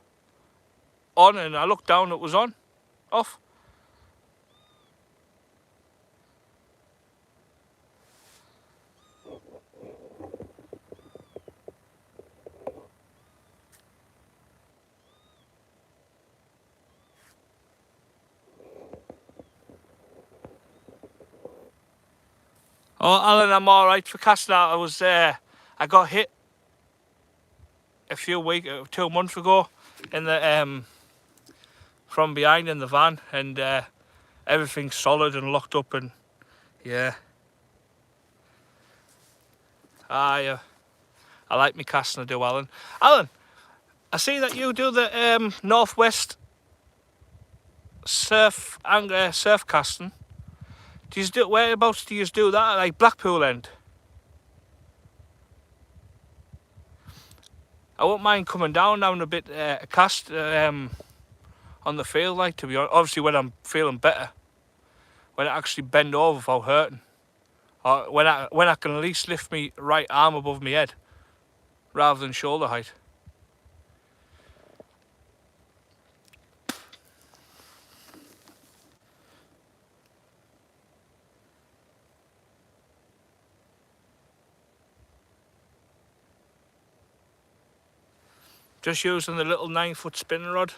On, and I looked down, it was on. Off. Oh, Alan, I'm all right for casting out. I got hit a 2 months ago in the from behind in the van, and everything's solid and locked up, and yeah. I like me casting, I do, Alan. Alan, I see that you do the northwest surf casting. Whereabouts do you do that? Like Blackpool end? I won't mind coming down having a bit cast on the field, like, to be honest. Obviously when I'm feeling better, when I actually bend over without hurting, or when I can at least lift my right arm above my head rather than shoulder height. Just using the little 9-foot spinning rod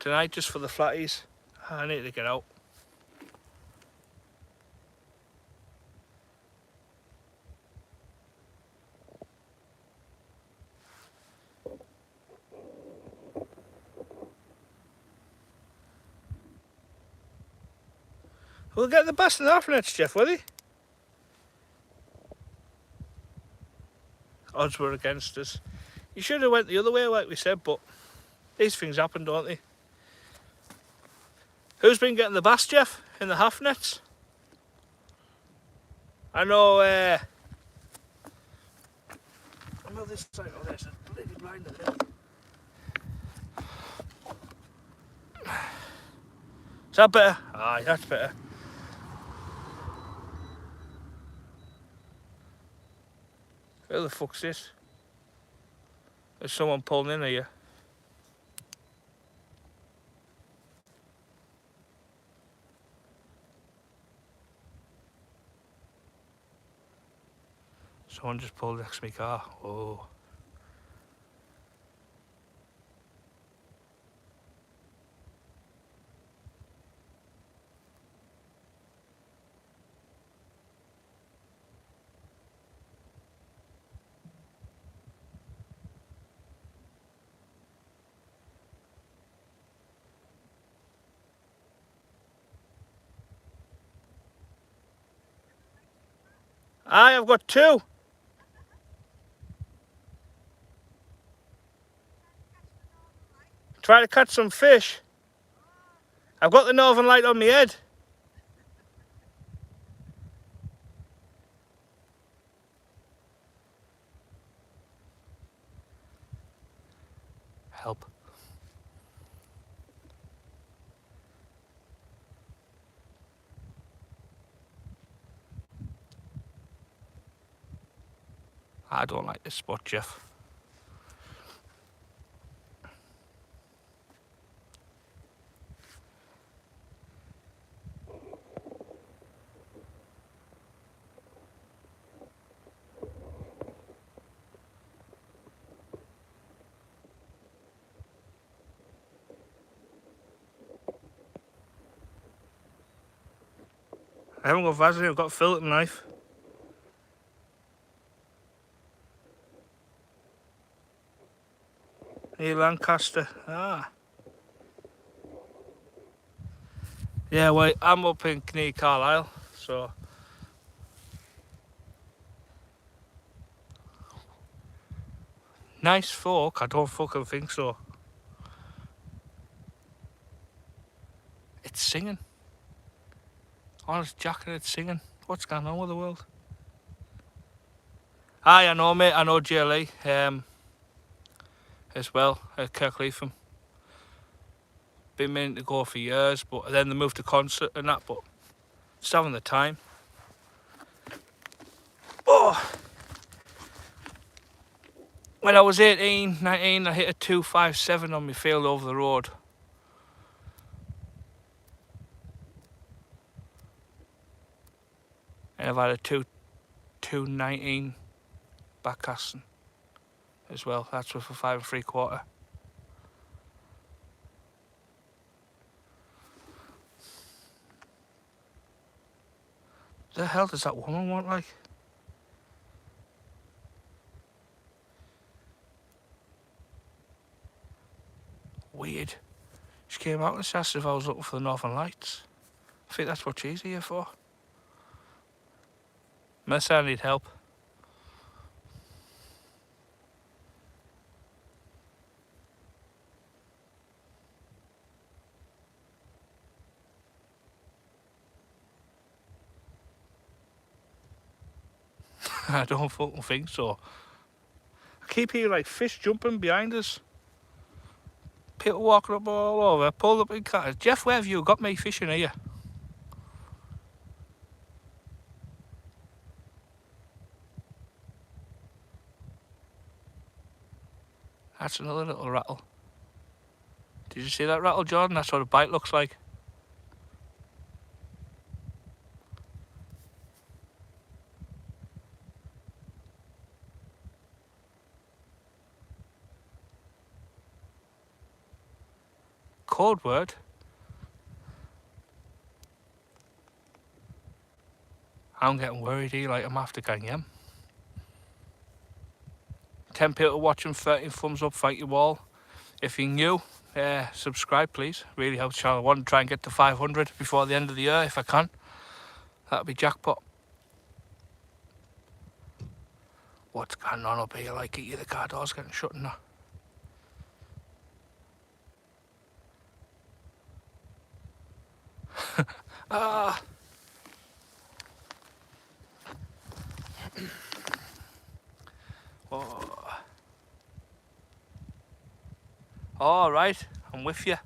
tonight, just for the flatties. I need to get out. We'll get the bass in the half nets, Geoff, will he? Odds were against us. You should have went the other way, like we said, but these things happen, don't they? Who's been getting the bass, Geoff, in the half nets? I know this side. Oh, there's a bloody blinder there. Is that better? Aye, that's better. Who the fuck's this? There's someone pulling in here. Someone just pulled next to my car. Oh. Aye, I've got 2. Try to catch some fish. I've got the northern light on my head. Help. I don't like this spot, Geoff. I haven't got Vaseline, I've got a fillet knife. Near Lancaster. Ah. Yeah, well, I'm up in near Carlisle, so. Nice fork? I don't fucking think so. It's singing. Honest Jack and it's singing. What's going on with the world? Aye, I know, mate. I know GLE as well at Kirkleatham. Been meaning to go for years, but then they moved to concert and that, but just having the time. Oh! When I was 18, 19, I hit a 257 on my field over the road. And I've had a 219 back casting as well. That's with a 5 3/4. The hell does that woman want, like? Weird. She came out and asked if I was looking for the Northern Lights. I think that's what she's here for. Miss, I need help. I don't fucking think so. I keep hearing like fish jumping behind us. People walking up all over, pulled up in cars. Geoff, where have you got me fishing here? That's another little rattle. Did you see that rattle, Jordan? That's what a bite looks like. Code word. I'm getting worried here, like I'm after gang him. 10 people watching, 13 thumbs up, thank you all. If you're new, subscribe please. Really helps the channel. I want to try and get to 500 before the end of the year if I can. That'll be jackpot. What's going on up here? Like, the car door's getting shut now. Ah. Oh. All right, I'm with you.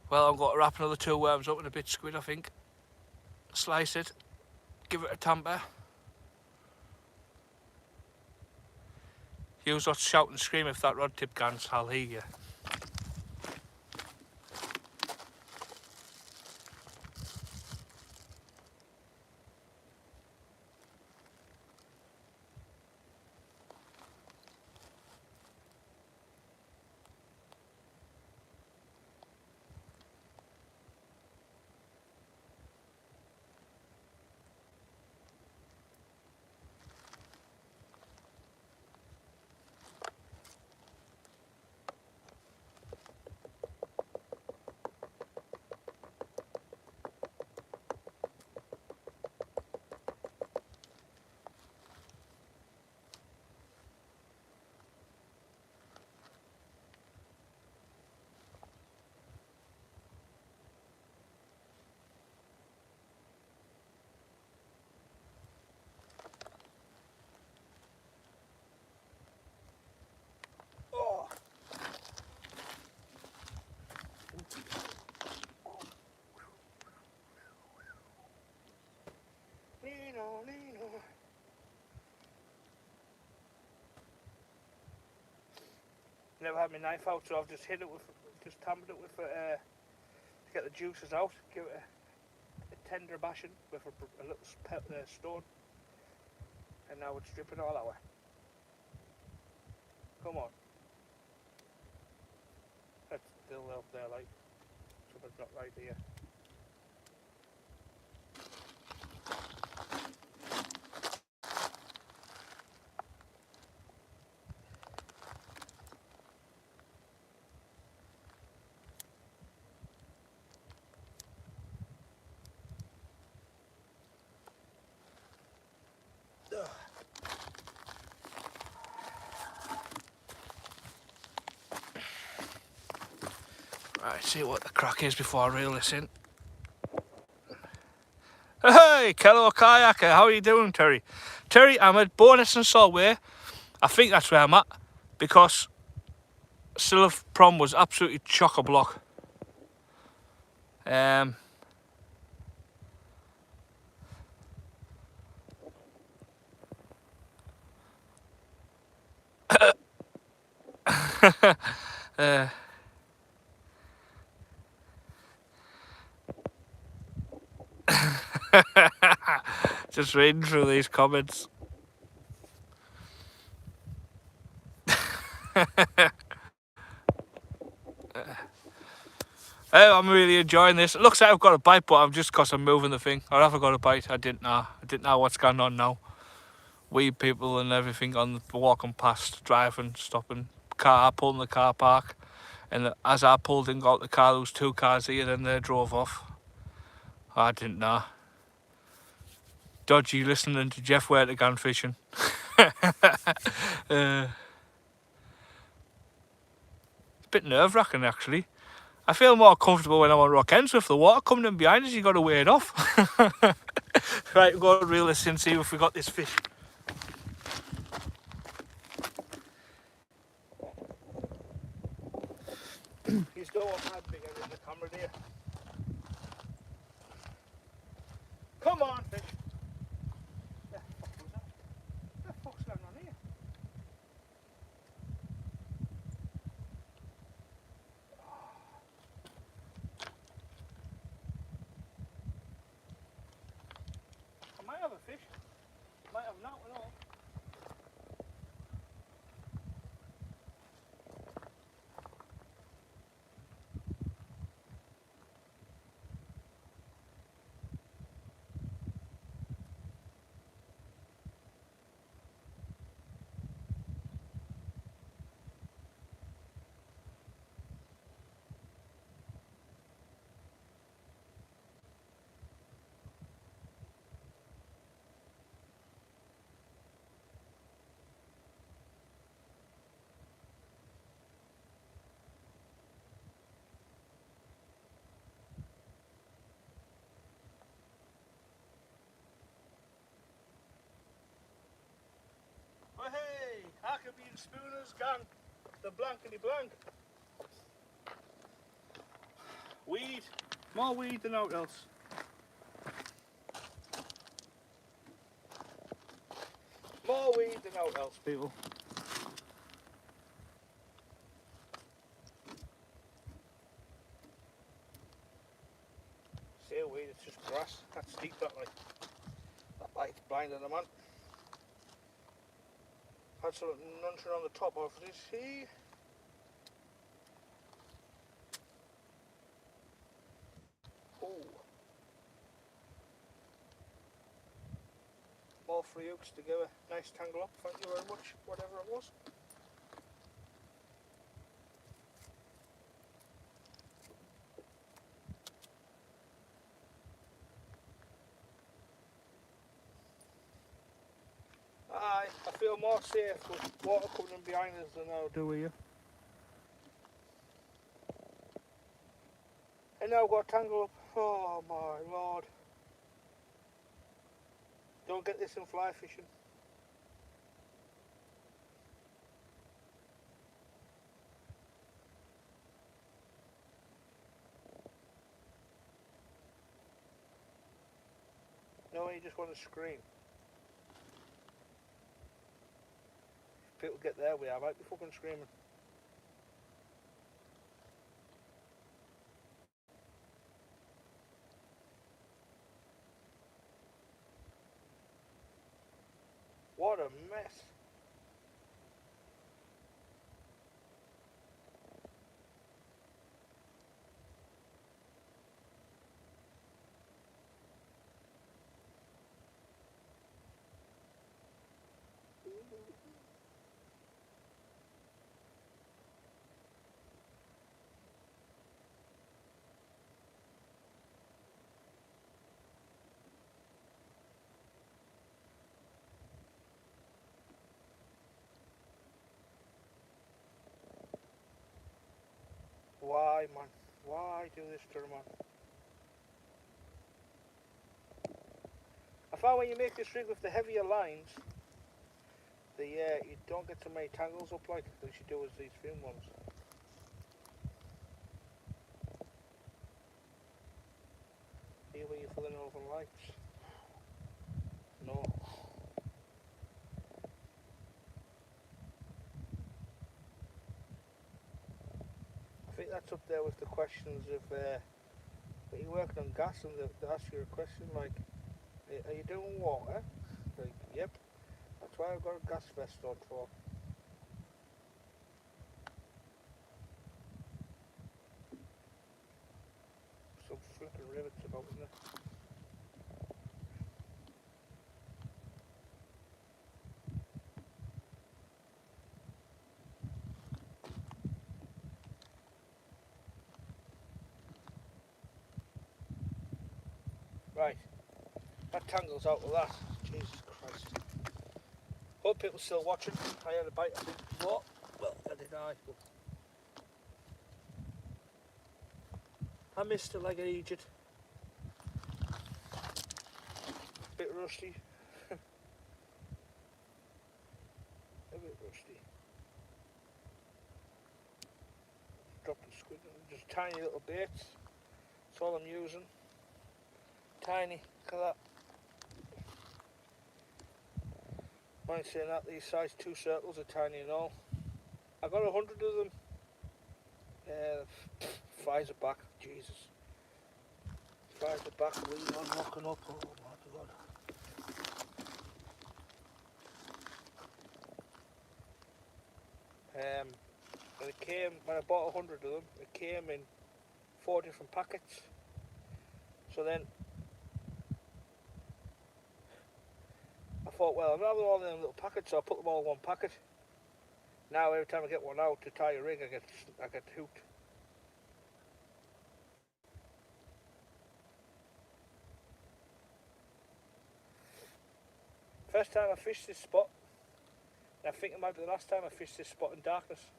Well, I'm going to wrap another 2 worms up with a bit of squid, I think. Slice it, give it a tamper. Use that shout and scream if that rod tip gans, I'll hear you. Never had my knife out, so I've just hit it with, just tampered it with, to get the juices out. Give it a tender bashing with a little stone, and now it's dripping all out. Come on. That's still up there, like something's not right here. Right, see what the crack is before I reel this in. Hey, Kello Kayaker, how are you doing, Terry? Terry, I'm at Bowness and Solway. I think that's where I'm at, because silloth prom was absolutely chock-a-block. uh, just reading through these comments. I'm really enjoying this. It looks like I've got a bite, but I'm just because I'm moving the thing. Or have I got a bite? I didn't know. I didn't know what's going on now. Weed people and everything on the walking past, driving, stopping, car, pulling the car park. And as I pulled in, got the car, there was 2 cars here, and they drove off. I didn't know. Dodgy listening to Geoff where to go fishing. It's a bit nerve-wracking, actually. I feel more comfortable when I'm on rock ends with the water coming in behind us. You got to wade off. Right, we'll go and reel this in, see if we got this fish. You still want that bigger in the camera there. Come on, fish. The fuck was that? What the fuck's going on here? I might have a fish. Might have not at all. Oh hey, Huckabee and Spooner's gang, the blankety blank. Weed, more weed than out else. More weed than out else, people. See weed, it's just grass. That's steep, that like. That light's blinding the man. Had some nunching on the top of this here. Ooh. More 3 hooks to give a nice tangle up, thank you very much, whatever it was. Aye, I feel more safe with water coming in behind us than I do with you. And now I've got a tangle up. Oh my lord. Don't get this in fly fishing. No, you just want to scream. If people get there, I might be fucking screaming. What a mess. Why, man? Why do this to them, man? I found when you make this rig with the heavier lines, you don't get so many tangles up like as you do as these thin ones. Here where you're filling over lights. No. I think that's up there with the questions of when you're working on gas and they ask you a question like, are you doing water? Like, yep. That's why I've got a gas vest on for. Some flipping rivets about, isn't it? Right. That tangles out of that. Jesus Christ. Hope people still watching. I had a bite of it before. Well, I did I. But I missed it like an Egypt. Bit rusty. A bit rusty. Dropping squid. Just tiny little baits. That's all I'm using. Tiny. Look at that. Mind saying that these size 2 circles are tiny and all. I got 100 of them. Flies are back. Jesus. Flies are back. Wheels on locking up. Oh my God. And it came, when I bought 100 of them, it came in 4 different packets. So then I thought, well, I'm not having all them little packets, so I put them all in one packet. Now every time I get one out to tie a rig, I get hooked. First time I fished this spot, and I think it might be the last time I fished this spot in darkness.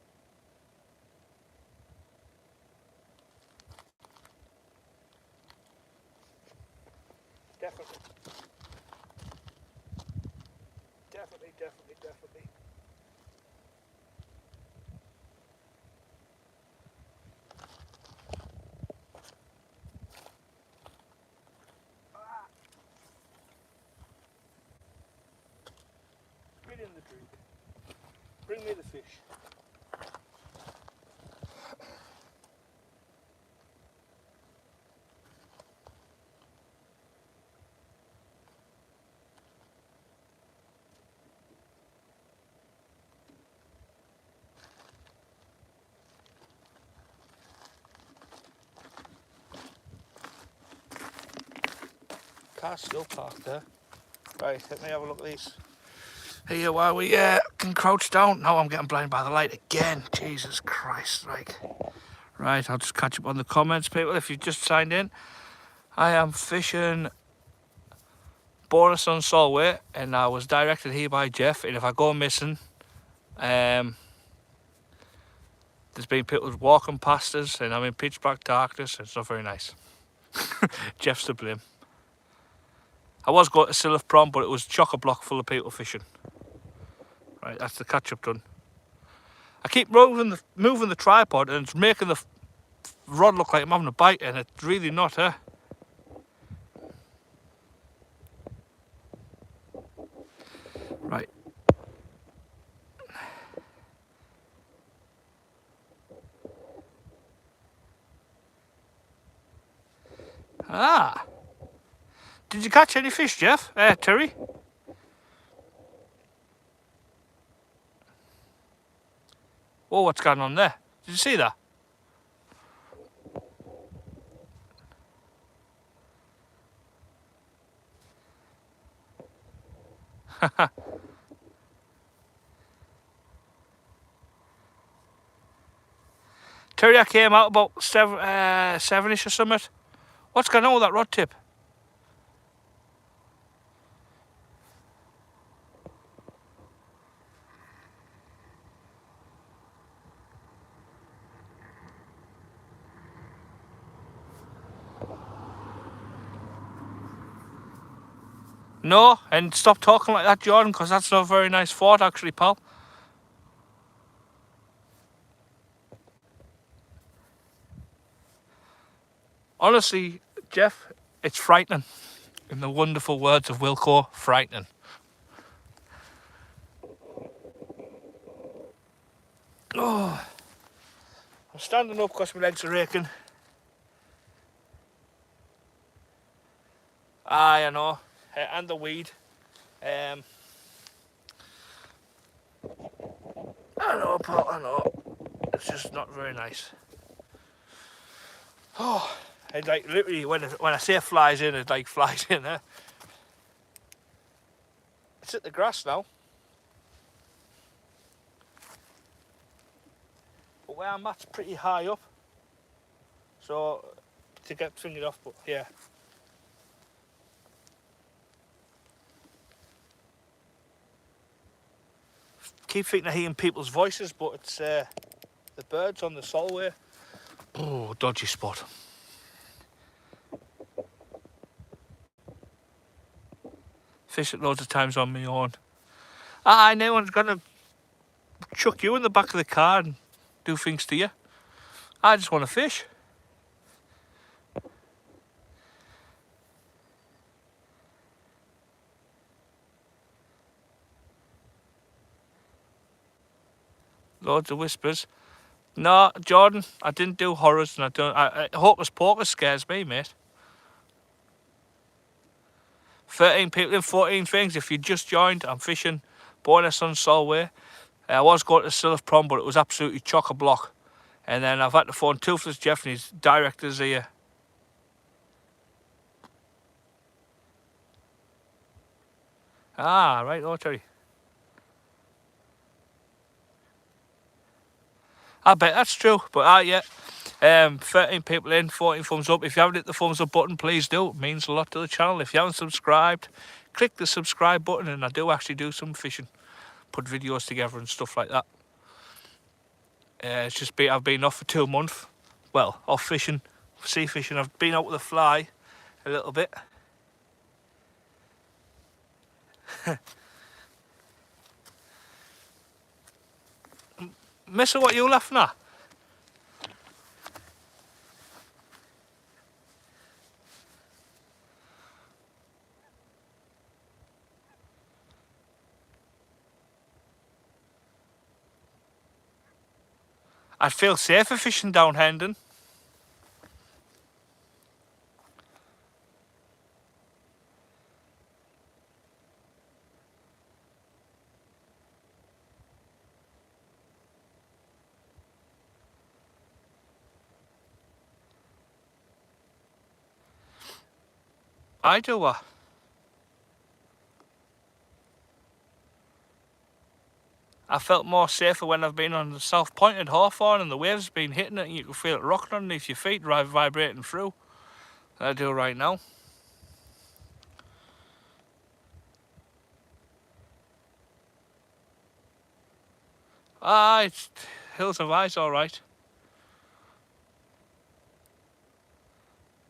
Definitely. Definitely. Spit in the drink. Bring me the fish. Car's still parked there. Right, let me have a look at these. Here, while we can crouch down. Now I'm getting blinded by the light again. Jesus Christ, right, I'll just catch up on the comments, people. If you've just signed in, I am fishing Bowness on Solway, and I was directed here by Geoff. And if I go missing, there's been people walking past us, and I'm in pitch black darkness. And it's not very nice. Geoff's to blame. I was going to silloth prom, but it was chock-a-block full of people fishing. Right, that's the catch-up done. I keep moving the tripod, and it's making the rod look like I'm having a bite, and it's really not, huh? Right. Ah. Did you catch any fish, Geoff? Terry? Oh, what's going on there? Did you see that? Terry, I came out about 7-ish or something. What's going on with that rod tip? No, and stop talking like that, Jordan, because that's not a very nice thought, actually, pal. Honestly, Geoff, it's frightening. In the wonderful words of Wilco, frightening. Oh, I'm standing up because my legs are aching. Aye, I know. And the weed. I know, pal, I know. It's just not very nice. Oh, and like literally, when I say flies in, it like flies in, eh? It's at the grass now. But where I'm at's pretty high up. So, to get fingered off, but yeah. Keep thinking of hearing people's voices, but it's the birds on the solway. Oh, dodgy spot. Fish it loads of times on my own. I no one's gonna chuck you in the back of the car and do things to you. I just want to fish. Loads of whispers. No, Jordan, I didn't do horrors, and I hocus pocus scares me, mate. 13 people in 14 things. If you just joined, I'm fishing Bowness on Solway. I was going to Silloth prom, but it was absolutely chock-a-block. And then I've had to phone Toothless Geoff and his director's here. Ah, right, oh, Terry. I bet that's true, but yeah. 13 people in, 14 thumbs up. If you haven't hit the thumbs up button, please do. It means a lot to the channel. If you haven't subscribed, click the subscribe button, and I do actually do some fishing. Put videos together and stuff like that. It's just I've been off for 2 months. Well, off fishing, sea fishing. I've been out with a fly a little bit. Mister, what you laughing at? I'd feel safer fishing down Hendon. I do what? I felt more safer when I've been on the South Point at Hawthorne and the waves been hitting it and you can feel it rocking underneath your feet, vibrating through. Than I do right now. It's Hills of Ice, alright.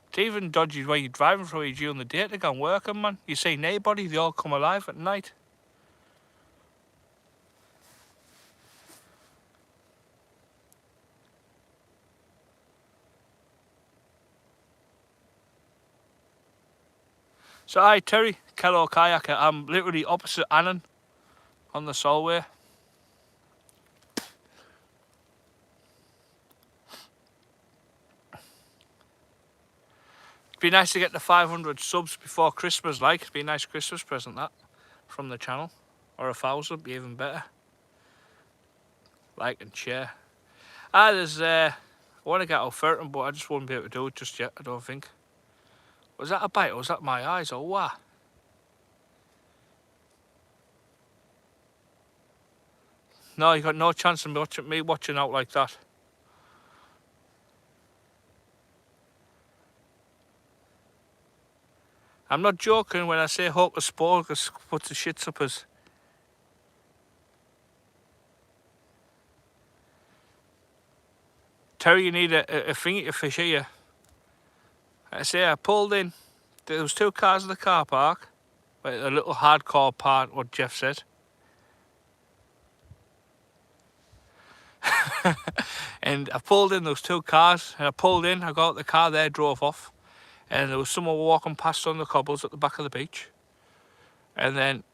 It's even dodgy where you're driving through during the day to go and working, man. You see nobody, they all come alive at night. So hi Terry, Kello Kayaker. I'm literally opposite Annan on the Solway. It'd be nice to get the 500 subs before Christmas, like. It'd be a nice Christmas present, that, from the channel. Or 1,000, be even better. Like and share. I want to get out Ferton, but I just won't be able to do it just yet, I don't think. Was that a bite or was that my eyes or what? No, you got no chance of me watching out like that. I'm not joking when I say hocus pocus puts the shits up as. Terry, you need a thingy to fish here. I say I pulled in. There was 2 cars in the car park. Like a little hardcore part, what Geoff said. And I pulled in, those two cars, and I pulled in, I got out the car there, drove off, and there was someone walking past on the cobbles at the back of the beach. And then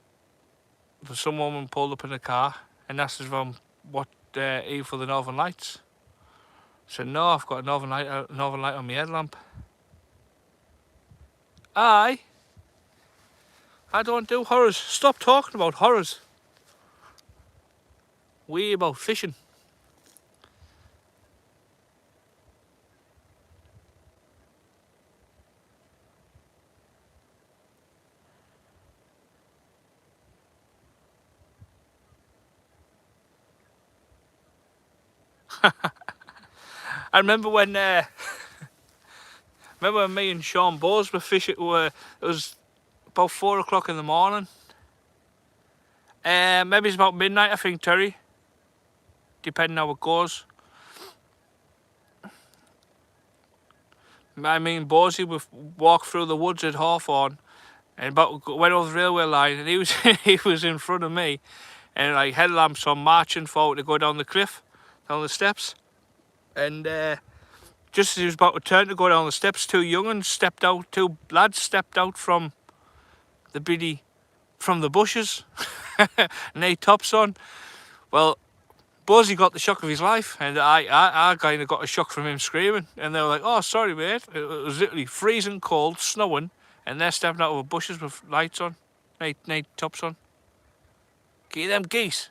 some woman pulled up in the car and asked us if I'm here for the Northern Lights. I said, no, I've got a Northern Light on my headlamp. I don't do horrors. Stop talking about horrors. We about fishing. I remember when me and Sean Bowes were fishing. It was about 4 o'clock in the morning. Maybe it's about midnight, I think, Terry. Depending how it goes. I mean, Bowsy would walk through the woods at Hawthorne and went over the railway line, and he was he was in front of me, and like headlamps on, marching forward to go down the cliff, down the steps, and just as he was about to turn to go down the steps, two lads stepped out from the bushes, and they tops on. Well, Buzzy got the shock of his life, and I kind of got a shock from him screaming, and they were like, oh, sorry mate, it was literally freezing cold, snowing, and they're stepping out of the bushes with lights on, night tops on. Get them geese.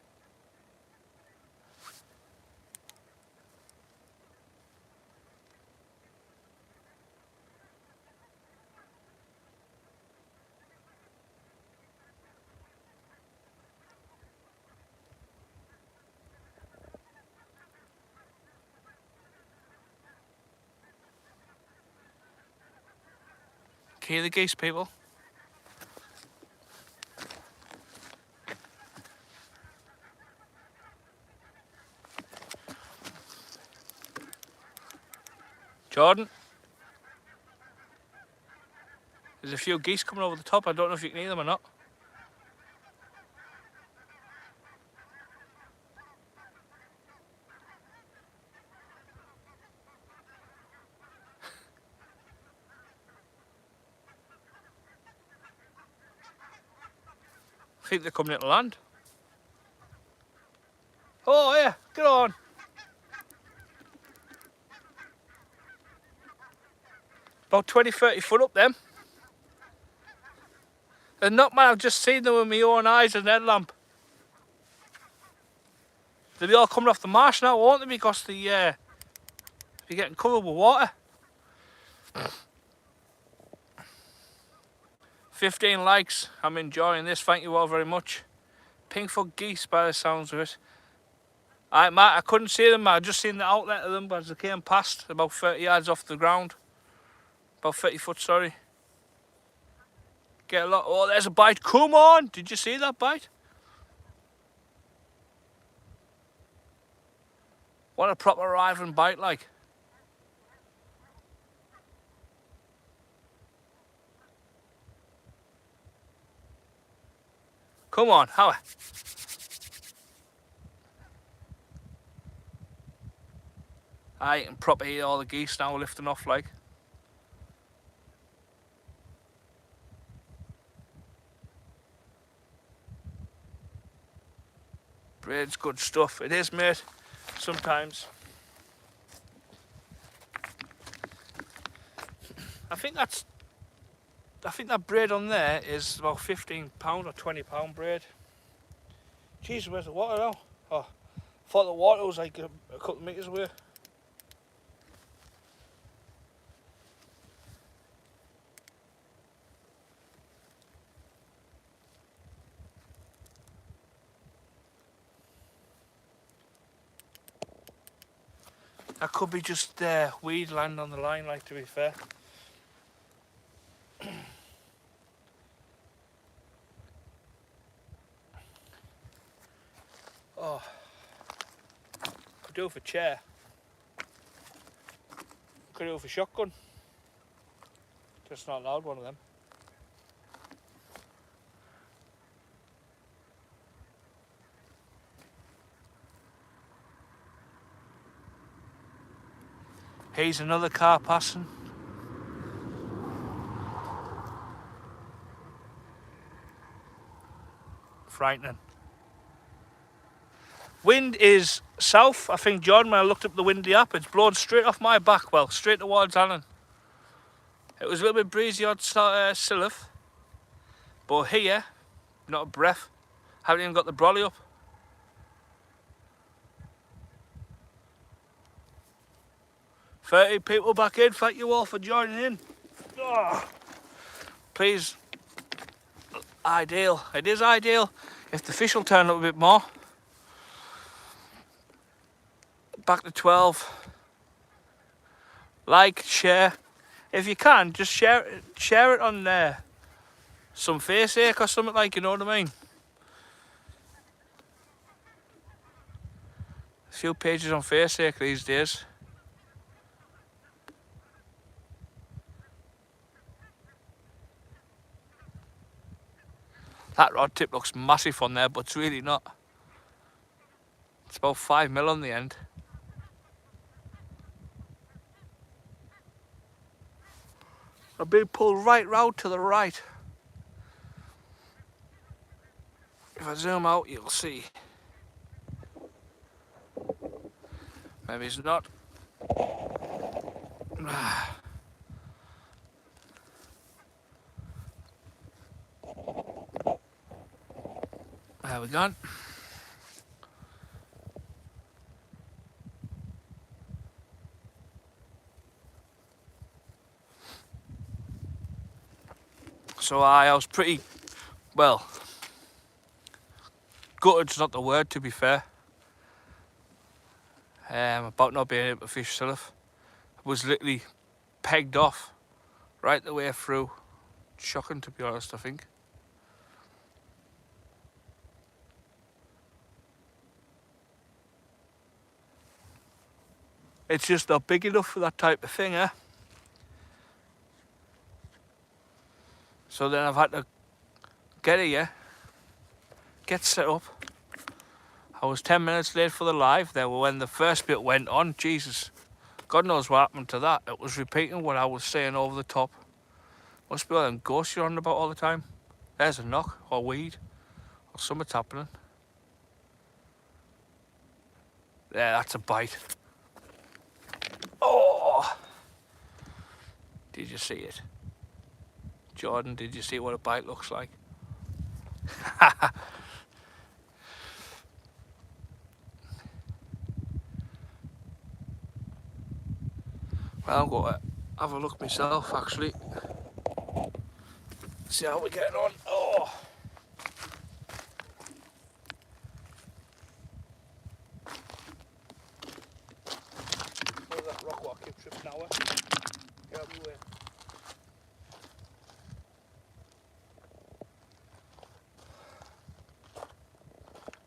Hear the geese, people. Jordan, there's a few geese coming over the top. I don't know if you can hear them or not. I think they're coming into land. Oh yeah, get on. About 20-30 foot up them. They're not, man, I've just seen them with my own eyes and headlamp. They'll be all coming off the marsh now, won't they? Because they're getting covered with water. 15 likes. I'm enjoying this. Thank you all very much. Pink-foot geese by the sounds of it. Alright, Matt, I couldn't see them. I just seen the outlet of them as they came past, about 30 yards off the ground. About 30 foot, sorry. Get a lot. Oh, there's a bite. Come on! Did you see that bite? What a proper arriving bite, like. Come on, how? I can proper hear all the geese now lifting off, like. Braid's good stuff. It is, mate. Sometimes. I think that braid on there is about £15 or £20 braid. Jeez, where's the water now? Oh, I thought the water was like a couple of metres away. That could be just weed land on the line, like, to be fair. Oh, could do for chair. Could do for shotgun. Just not allowed one of them. Here's another car passing. Frightening. Wind is south. I think, Jordan, when I looked up the windy app, it's blowing straight off my back, well, straight towards Allen. It was a little bit breezy on Silloth, but here, not a breath. Haven't even got the brolly up. "30 people back in. Thank you all for joining in." Oh, please, ideal. It is ideal if the fish will turn up a bit more. Back to 12. Like, share. If you can, just share it on there. Some faceache or something, like, you know what I mean? A few pages on faceache these days. That rod tip looks massive on there, but it's really not. It's about 5mm on the end. I've been pulled right round to the right. If I zoom out, you'll see. Maybe it's not. There we go. So I was pretty, well, gutted's not the word, to be fair. About not being able to fish silloth. I was literally pegged off right the way through. Shocking, to be honest, I think. It's just not big enough for that type of thing, eh? So then I've had to get here, get set up. I was 10 minutes late for the live there when the first bit went on. Jesus, God knows what happened to that. It was repeating what I was saying over the top. Must be all them ghosts you're on about all the time. There's a knock, or weed, or something's happening. There, that's a bite. Oh! Did you see it? Jordan, did you see what a bite looks like? Well, I'm going to have a look myself, actually. See how we're getting on. Oh! Where's that rock what I keep tripping now? Get out of the way.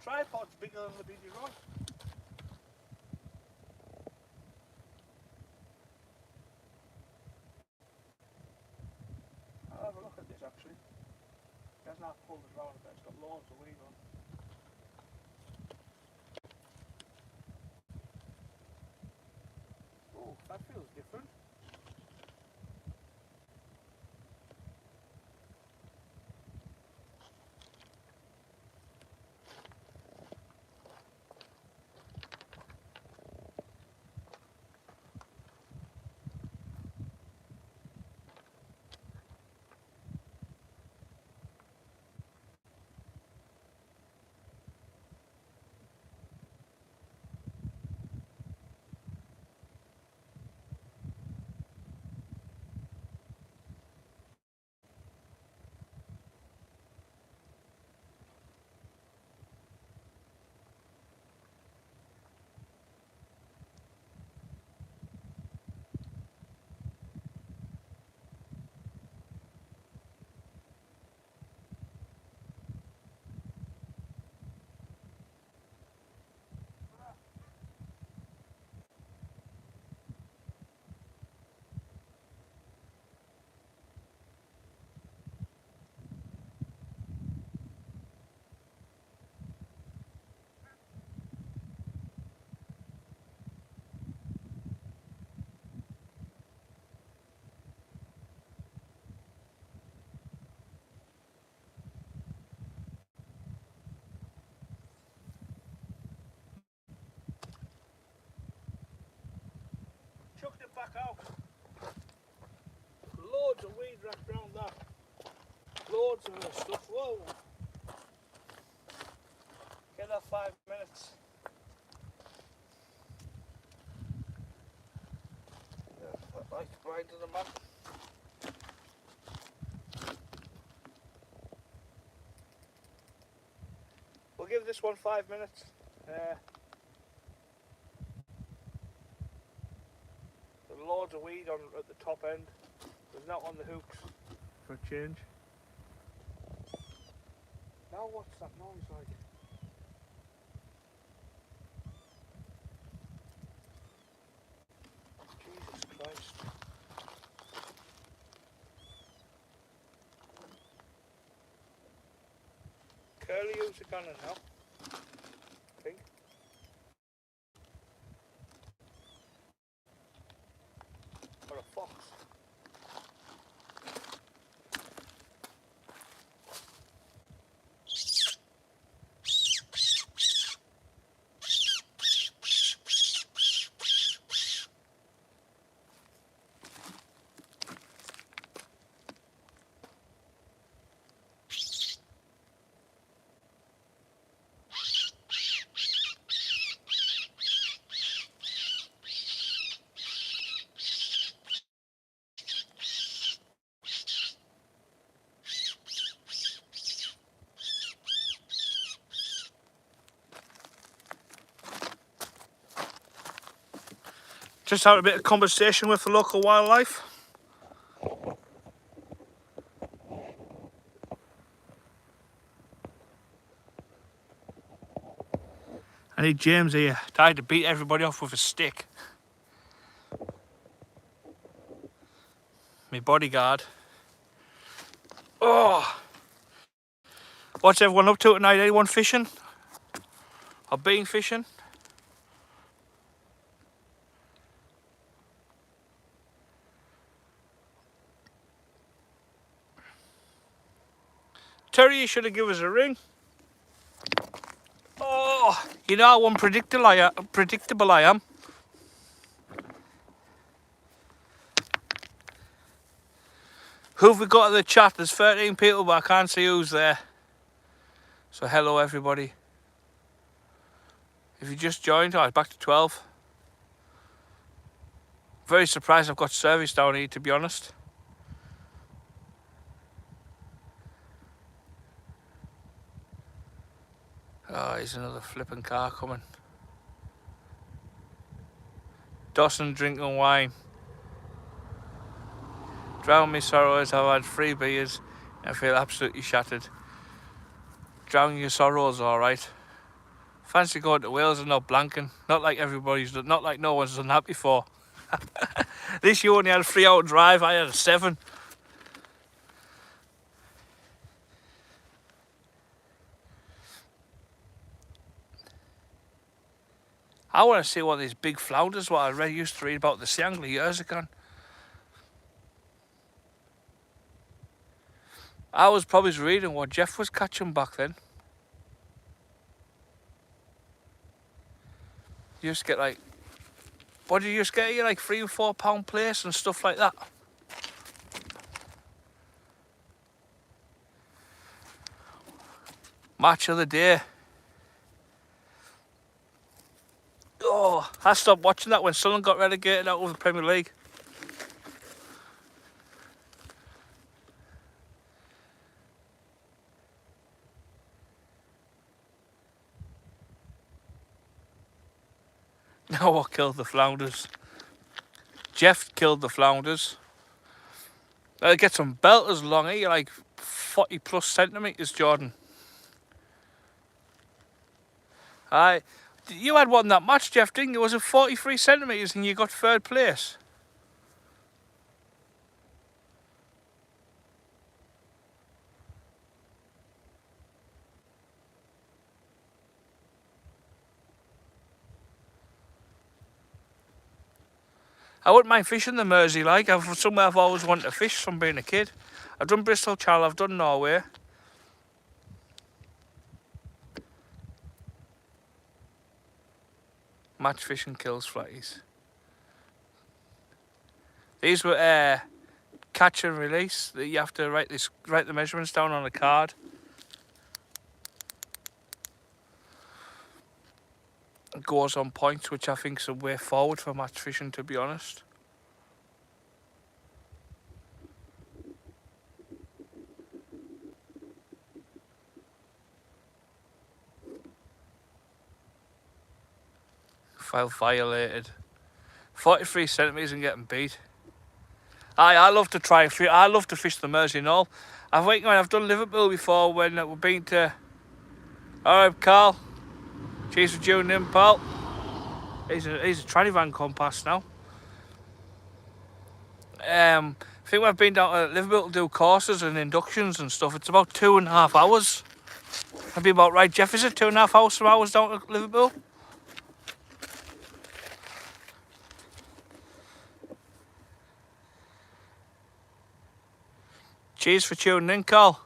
Tripod's bigger than the BD rod. I'll have a look at this, actually. It hasn't half pulled it round a bit. It's got loads of weed on. Oh, that feels different. chucked it back out. Loads of weed wrapped around that. Loads of this stuff. Whoa. Get that 5 minutes. Yeah, that light's bright to the man. We'll give this one 5 minutes. There's loads of weed on at the top end. There's not on the hooks for a change. Now what's that noise like? Jesus Christ. Curly U's are gone now, I think. Or a fox. Just had a bit of conversation with the local wildlife. I need James here. Tried to beat everybody off with a stick. My bodyguard. Oh! What's everyone up to tonight? Anyone fishing? Or been fishing? Terry, you should have given us a ring. Oh, you know how unpredictable I am. Who have we got in the chat? There's 13 people, but I can't see who's there. So hello everybody. If you just joined, I was back to 12. Very surprised I've got service down here, to be honest. Oh, here's another flipping car coming. Dawson drinking wine. Drown me sorrows, I've had 3 beers and feel absolutely shattered. Drown your sorrows, alright. Fancy going to Wales and not blanking. Not like not like no one's done that before. At least you only had a 3-hour drive, I had a 7. I want to see what these big flounders what I used to read about the Siangla years ago. I was probably reading what Geoff was catching back then. You used to get like, what did you used to get? You like 3 and 4 pound plaice and stuff like that. Match of the day. Oh, I stopped watching that when Sunderland got relegated out of the Premier League. Now what killed the flounders? Geoff killed the flounders. They'll get some belters long here, like 40 plus centimetres, Jordan. You had one that match, Geoff, didn't you? Was it 43 centimetres and you got 3rd place? I wouldn't mind fishing the Mersey, like. Somewhere I've always wanted to fish from being a kid. I've done Bristol Channel, I've done Norway. Match fishing kills flatties. These were catch and release. You have to write the measurements down on a card. It goes on points, which I think is a way forward for match fishing, to be honest. File violated. 43 centimetres and getting beat. I love to try and fish. I love to fish the Mersey Knoll. I've done Liverpool before when we've been to. Alright, Carl. Cheers for tuning in, pal. He's a tranny van compass now. I think we've been down to Liverpool to do courses and inductions and stuff. It's about 2.5 hours. That'd be about right, Geoff. Is it 2.5 hours from hours down to Liverpool? Cheers for tuning in, Carl.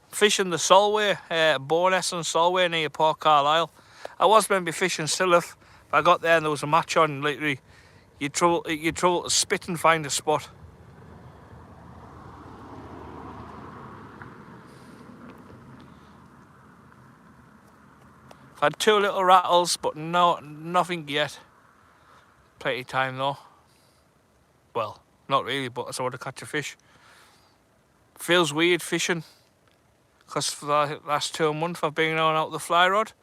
Fishing the solway, Bowness and solway near Port Carlisle. I was meant to be fishing silloth, but I got there and there was a match on. Literally, you trouble to spit and find a spot. I've had 2 little rattles, but nothing yet. Plenty of time though. Well, not really, but I want to catch a fish. Feels weird fishing, because for the last 2 months I've been on out the fly rod,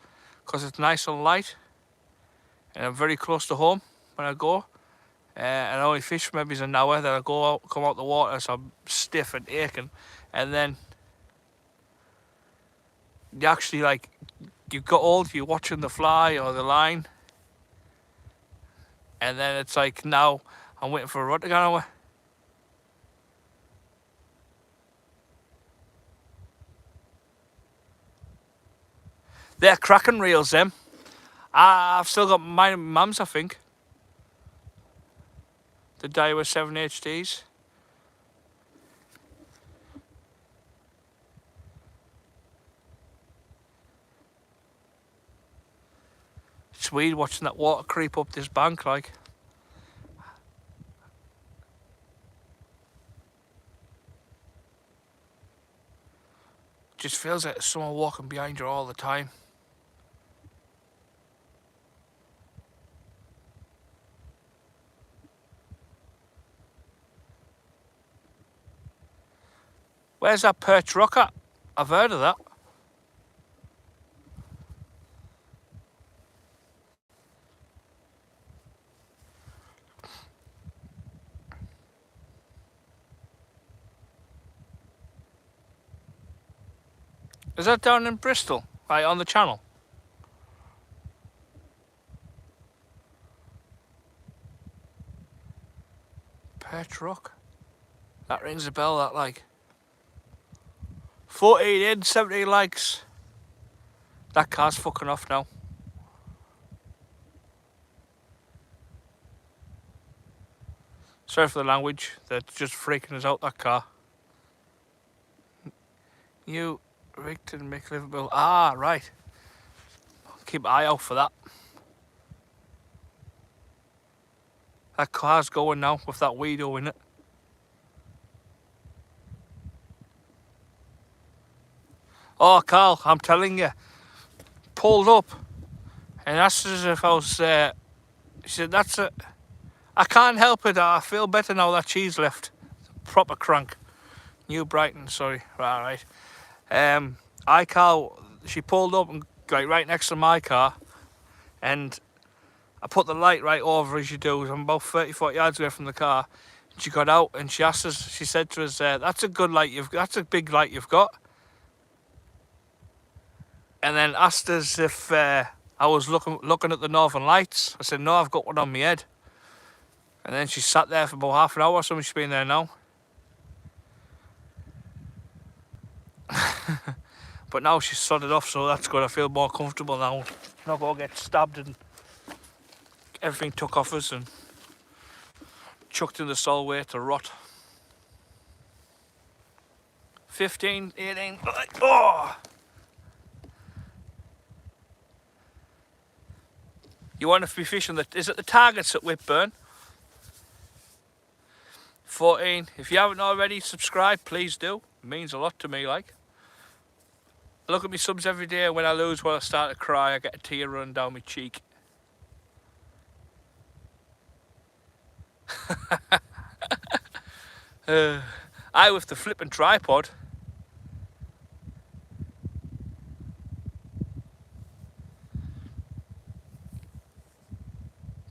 because it's nice and light, and I'm very close to home when I go. And I only fish for maybe an hour, then I come out the water, so I'm stiff and aching, and then you actually you've got old, you're watching the fly or the line, and then it's like now I'm waiting for a rod to go away. They're cracking reels, them. I've still got mine and mum's, I think. The Daiwa 7 HDs. It's weird watching that water creep up this bank, like. Just feels like there's someone walking behind you all the time. Where's that perch rock at? I've heard of that. Is that down in Bristol? Right, on the channel? Perch rock? That rings a bell, that like. 14 in, 17 likes. That car's fucking off now. Sorry for the language, they're just freaking us out, that car. You rigged and make Liverpool. Ah, right. Keep an eye out for that. That car's going now with that weedo in it. Oh, Carl, I'm telling you, pulled up and asked as if I was, she said, that's it. I can't help it, I feel better now that she's left. Proper crank. New Brighton, sorry, right. Carl, she pulled up and right next to my car, and I put the light right over as you do. I'm about 30-40 yards away from the car. She got out and she asked us, she said to us, that's a good light that's a big light you've got. And then asked us if I was looking at the Northern Lights. I said, no, I've got one on my head. And then she sat there for about half an hour or something. She's been there now. But now she's sodded off, so that's good. I feel more comfortable now. Not going to get stabbed and everything took off us and chucked in the solway to rot. 15, 18, oh! You want to be fishing is it the targets at Whitburn? 14. If you haven't already, subscribe, please do. It means a lot to me, like. I look at my subs every day, and when I lose one, I start to cry. I get a tear running down my cheek. I with the flipping tripod.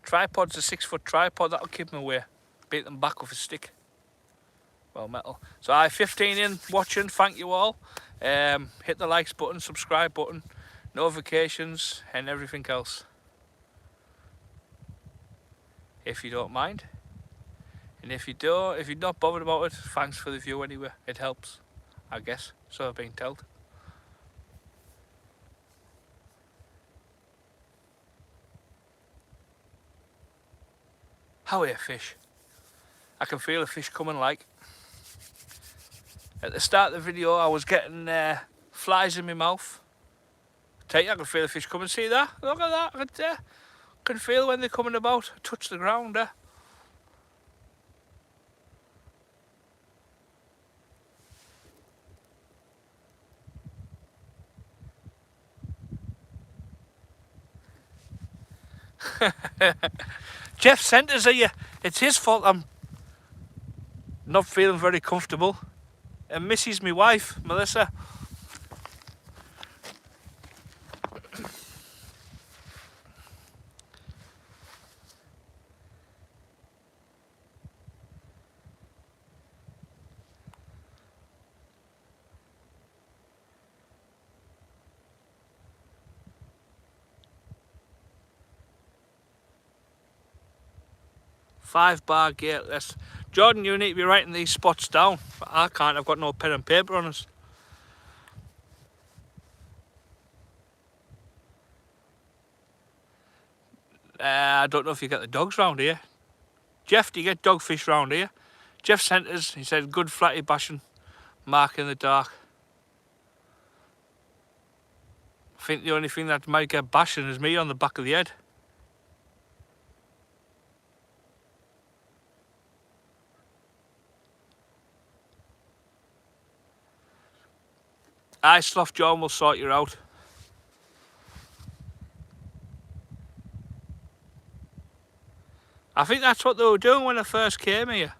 Tripod's a 6-foot tripod, that'll keep them away. Beat them back with a stick. Well, metal. So I 15 in watching, thank you all. Hit the likes button, subscribe button, notifications and everything else. If you don't mind. And if you don't, if you're not bothered about it, thanks for the view anyway. It helps, I guess. So I've been told. How are you, fish? I can feel a fish coming, like. At the start of the video, I was getting flies in my mouth. Tell you, I can feel a fish coming. See that? Look at that. I can feel when they're coming about. I touch the ground there. Geoff sent us here. It's his fault I'm not feeling very comfortable. And Missy's my wife, Melissa. Five-bar gate list. Jordan, you need to be writing these spots down. But I can't, I've got no pen and paper on us. I don't know if you get the dogs round here. Geoff, do you get dogfish round here? Geoff sent us, he said, good flatty bashing, mark in the dark. I think the only thing that might get bashing is me on the back of the head. Aye, Sloth John will sort you out. I think that's what they were doing when I first came here.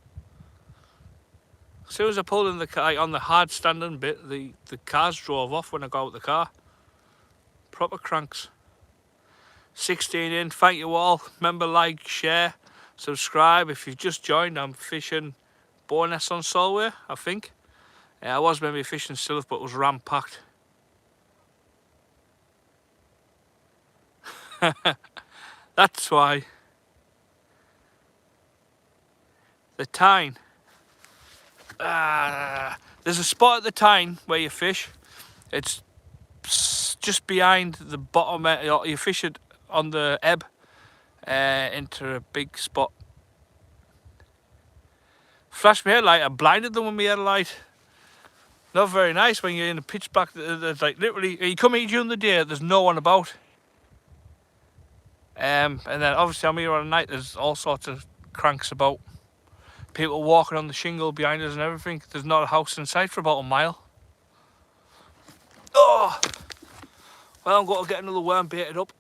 As soon as I pulled in the car, on the hard standing bit, the cars drove off when I got out the car. Proper cranks. 16 in, thank you all. Remember, like, share, subscribe. If you've just joined, I'm fishing Bowness on Solway, I think. I was maybe fishing silloth, but it was ram-packed. That's why. The Tyne. There's a spot at the Tyne where you fish. It's just behind the bottom. You fish it on the ebb into a big spot. Flashed my headlight. I blinded them with my headlight. Not very nice when you're in a pitch black. There's like literally, you come here during the day, there's no one about. And then obviously I'm here on the night, there's all sorts of cranks about. People walking on the shingle behind us and everything. There's not a house in sight for about a mile. Oh! Well, I'm going to get another worm baited up.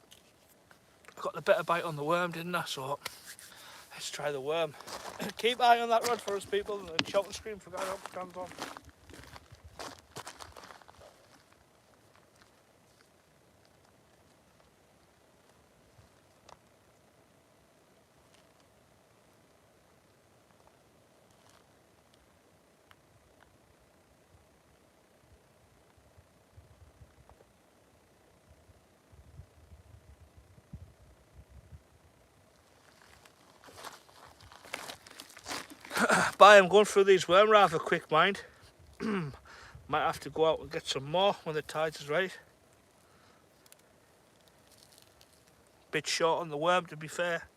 I got the better bite on the worm, didn't I? So let's try the worm. Keep eye on that rod for us, people. And shout and scream for God help comes on. Bye, I'm going through these worm rather quick, mind. Might have to go out and get some more when the tide is right. Bit short on the worm, to be fair.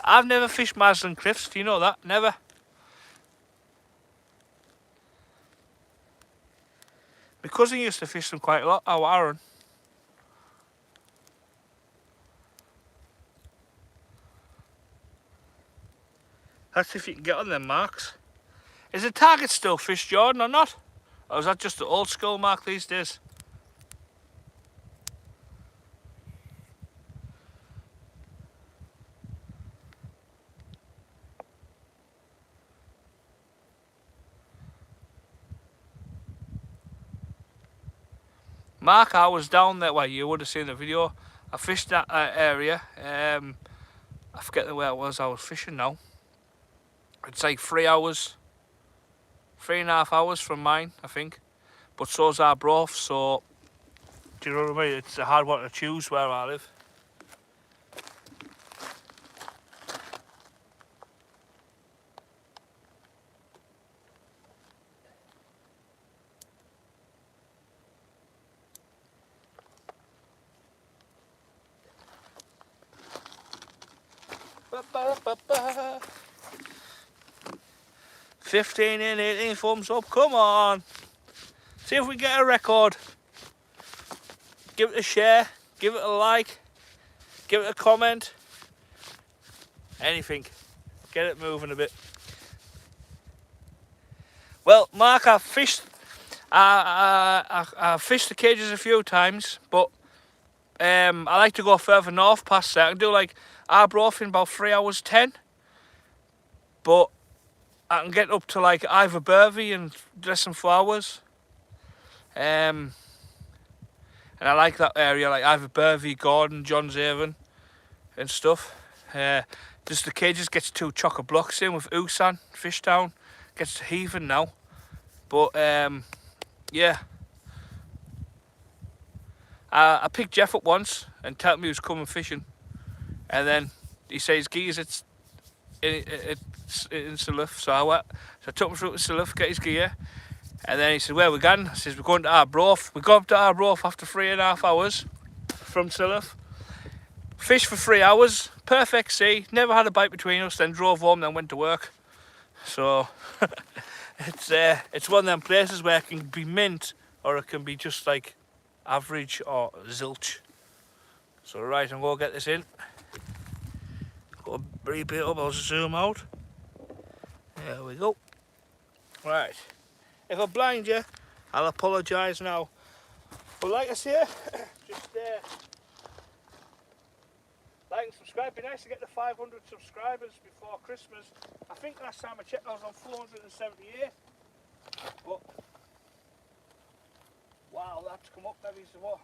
I've never fished Maslin Cliffs, do you know that? Never. My cousin used to fish them quite a lot, Aaron. That's if you can get on them marks. Is the target still fish, Jordan, or not? Or is that just the old school mark these days? Mark, I was down there, well, you would have seen the video. I fished that area. I forget where it was I was fishing now. It's like 3 hours, 3.5 hours from mine, I think. But so's Arbroath, so do you know what I mean? It's a hard one to choose where I live. Ba, ba, ba, ba. 15 and 18 thumbs up, come on. See if we get a record. Give it a share, give it a like, give it a comment. Anything. Get it moving a bit. Well, Mark, I've fished the cages a few times, but I like to go further north past there. I can do like Arbroath in about 3 hours 10, but I can get up to like Iverbervie in less than 4 hours. And I like that area, like Iverbervie, Gordon, John's Haven and stuff. Just the cages gets too chock-a-block, same with Usan, Fishtown, gets to heaving now. But yeah. I picked Geoff up once and told me he was coming fishing, and then he says gears it's in silloth, so I took him through to silloth, get his gear, and then he said, where we going? I says, we're going to Arbroath. We got up to Arbroath after 3.5 hours from silloth, fished for 3 hours, perfect sea, never had a bite between us, then drove home, then went to work. So it's one of them places where it can be mint or it can be just like average or zilch. So right, I'm going to get this in. Got to repeat it up, I'll zoom out. There we go. Right, if I blind you, I'll apologise now. But like I say, just like and subscribe. It'd be nice to get the 500 subscribers before Christmas. I think last time I checked I was on 478. But wow, that's come up maybe so what?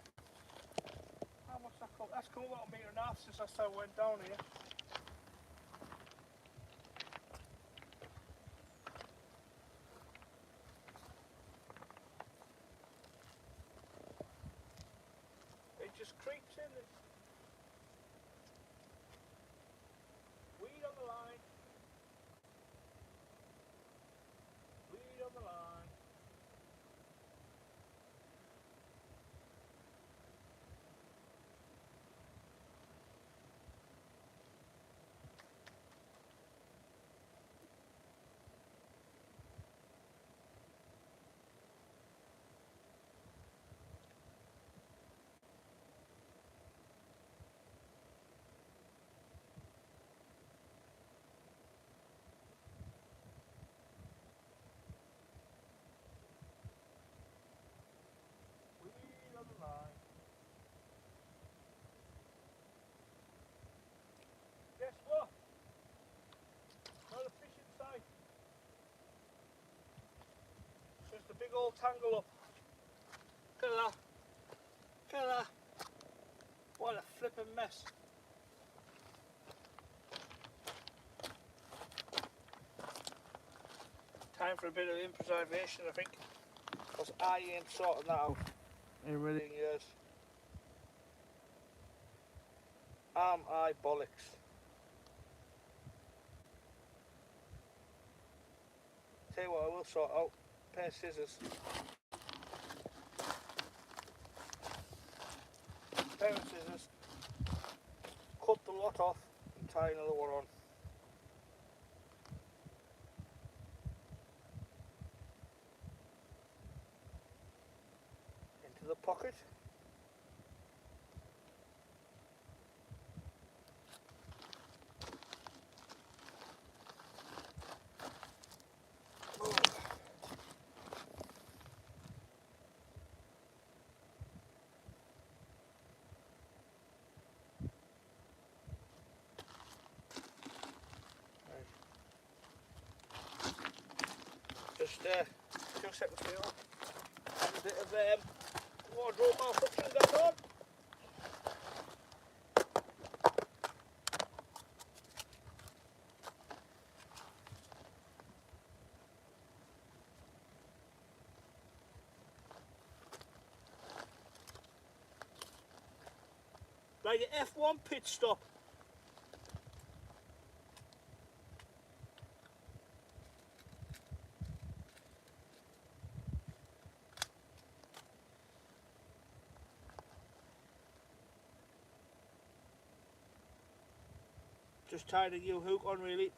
How much that come? That's come up about 1.5 meters since last time I went down here. It just creeps in. Weed on the line. Weed on the line. Guess what? Not a fish in sight. Just a big old tangle up. Look at that. Look at that. What a flipping mess. Time for a bit of improvisation, I think. Because I ain't sorting that out in a million years. Am I bollocks? Tell you what, I will sort out. Pair of scissors. Pair of scissors. Cut the lot off and tie another one on. pocket. Just 2 seconds for you. And a bit of wardrobe malfunction going on. Right, your F1 pit stop. Just tied a new hook on really.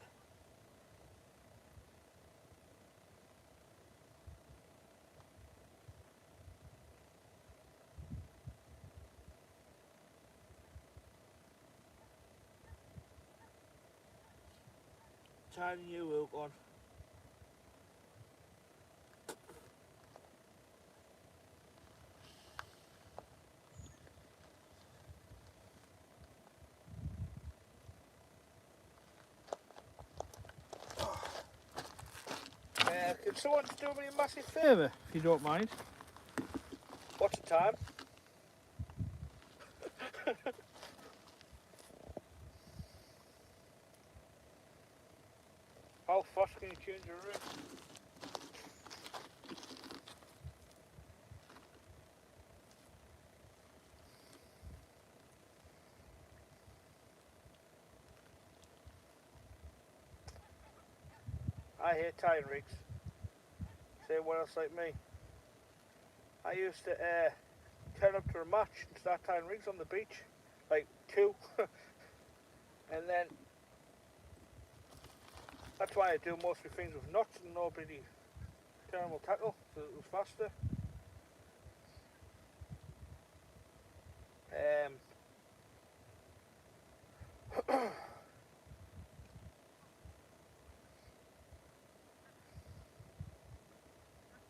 Tied a new hook on. Can someone do me a massive favour, if you don't mind? What's the time? How fast can you change your route? I hate tying rigs. Say what else like me. I used to turn up to a match and start tying rigs on the beach, like 2, and then that's why I do most of the things with knots and nobody thermal tackle, so it was faster.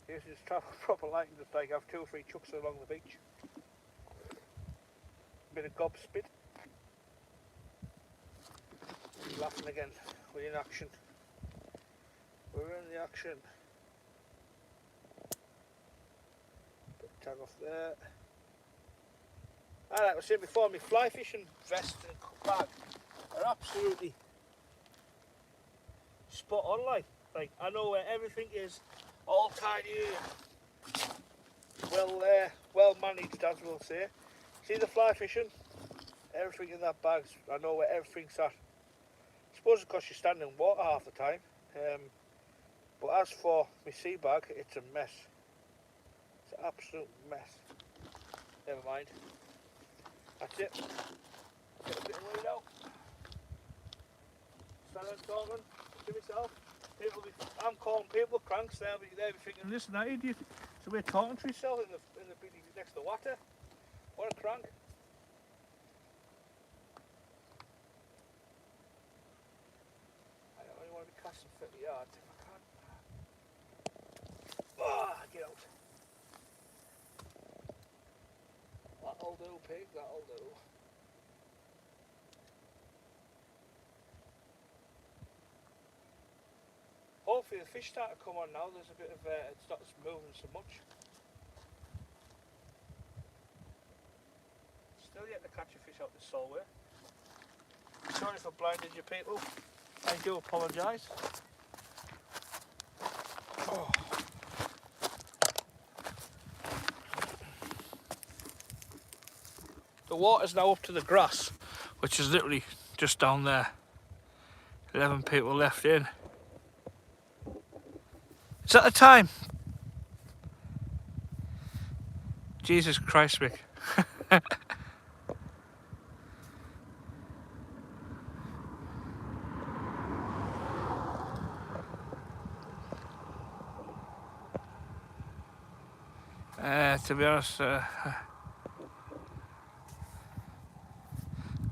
Used to just travel proper light and just like have 2 or 3 chucks along the beach. Bit of gob spit. Laughing again. We're in action. We're in the action. Bit of tag off there. Like I was saying before, my fly fishing vest and bag are absolutely spot on. Like I know where everything is, all tidy, well managed, as we'll say. See the fly fishing, everything in that bag, I know where everything's at. I suppose it's because you're standing in water half the time, but as for my sea bag, it's a mess. It's an absolute mess. Never mind. That's it. Get a bit of weight out. Standing talking to myself. I'm calling people cranks. They'll be thinking, listen, that idiot. So we're talking to yourself in the next to water. What a crank. I only want to be casting 50 yards if I can. Get out. That'll do, pig, that'll do. Hopefully the fish start to come on now. There's a bit of it's not moving so much. Still yet to catch a fish out the solway. Sorry if I blinded you people. I do apologise. Oh. The water's now up to the grass, which is literally just down there. 11 people left in. Is that the time? Jesus Christ, Mick. To be honest,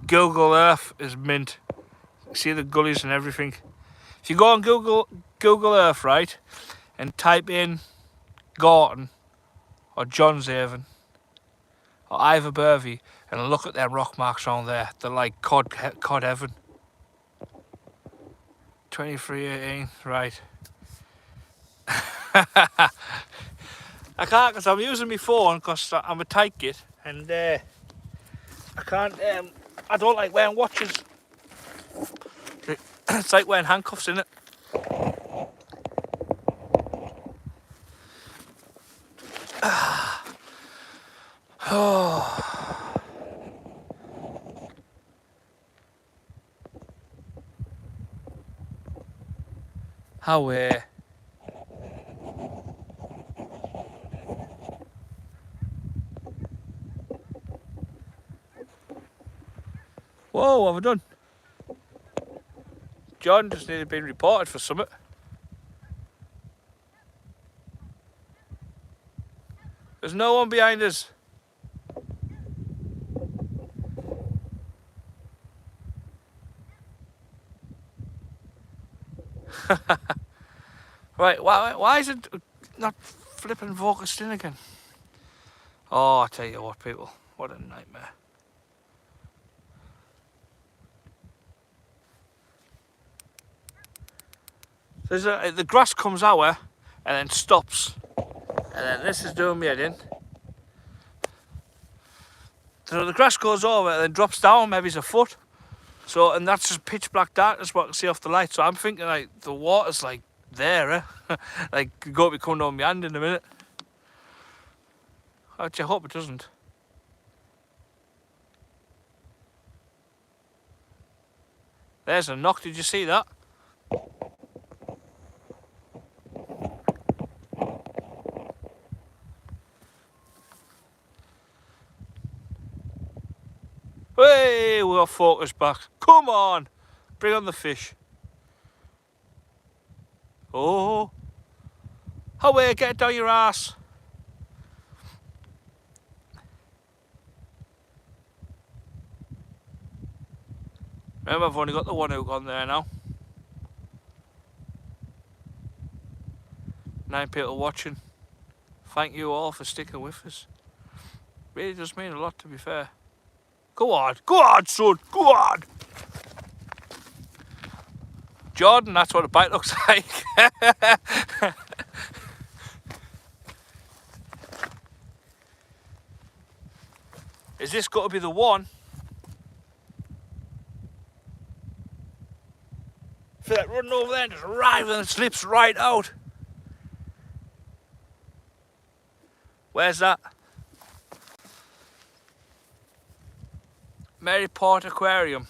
Google Earth is mint. See the gullies and everything. If you go on Google Earth, right, and type in Gorton or Johnshaven or Iverbervie and look at them rock marks on there, they're like cod heaven. 2318, right. I can't because I'm using my phone because I'm a tight git and I can't, I don't like wearing watches. It's like wearing handcuffs, isn't it? Oh. How whoa, what have I done? John just nearly been reported for something. There's no one behind us. Right, why is it not flipping focused in again? Oh, I tell you what, people, what a nightmare. The grass comes out and then stops. And then this is doing me head in. So the grass goes over and then drops down, maybe it's a foot. So, and that's just pitch black darkness what I can see off the light. So I'm thinking like the water's like there, like could go be coming down my hand in a minute. I hope it doesn't. There's a knock, did you see that? Hey, we got focus back. Come on, bring on the fish. Oh, away, get it down your ass. Remember, I've only got the one hook on there now. 9 people watching. Thank you all for sticking with us. Really does mean a lot, to be fair. Go on, son, go on. Jordan, that's what a bite looks like. Is this got to be the one? For that running over there and just right and it slips right out. Where's that? Maryport Aquarium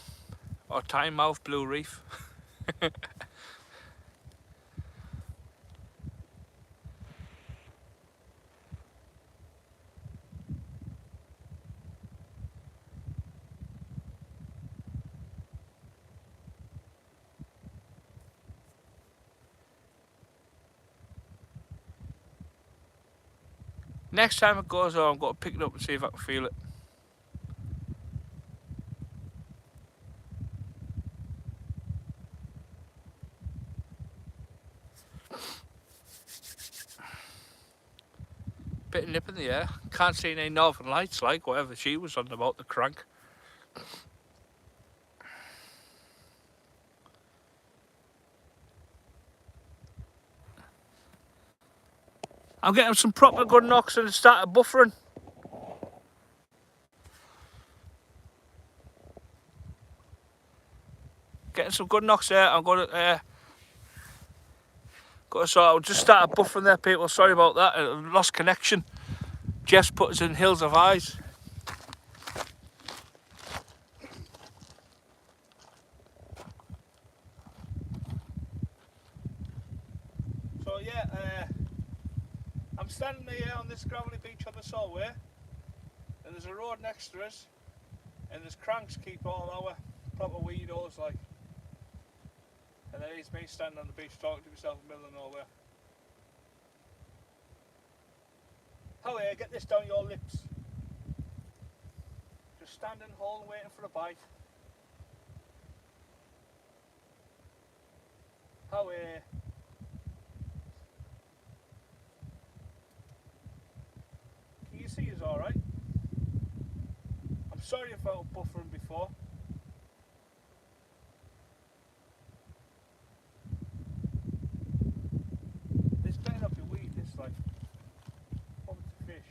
or Tynemouth Blue Reef. Next time it goes on, I'm going to pick it up and see if I can feel it. Bit of nip in the air. Can't see any northern lights like whatever she was on about the crank. I'm getting some proper good knocks and it started buffering. Getting some good knocks there. I'm going to I'll just start buffering there, people. Sorry about that. I lost connection. Geoff's put us in hills of eyes. So yeah, I'm standing here on this gravelly beach on the solway, and there's a road next to us, and there's cranks keep all our proper weirdos like. And then it's me standing on the beach talking to myself in the middle of nowhere. How are you? Get this down your lips. Just standing, holding, waiting for a bite. How are you? Can you see us alright? I'm sorry if I was buffering before. This better not be weed, this like. Probably to fish.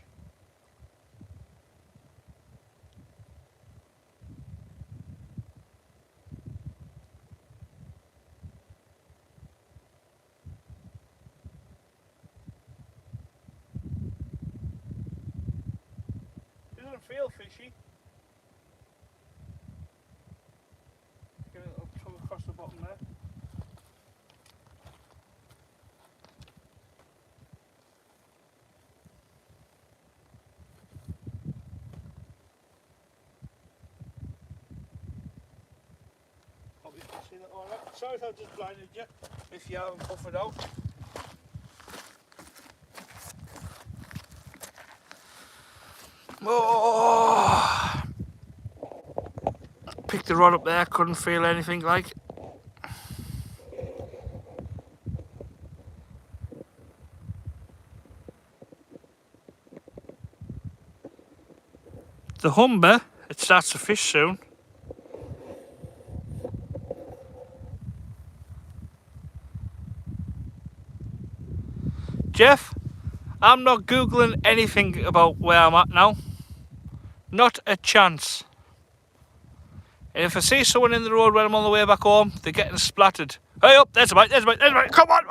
Doesn't feel fishy. Get a little tug across the bottom there. Hope you can see that alright. Sorry if I just blinded you, if you haven't buffered out. Oh! Picked the rod up there, couldn't feel anything like. The Humber, it starts to fish soon. Geoff, I'm not Googling anything about where I'm at now. Not a chance. And if I see someone in the road when I'm on the way back home, they're getting splattered. Hey up, there's a bite, there's a bite, there's a bite, come on!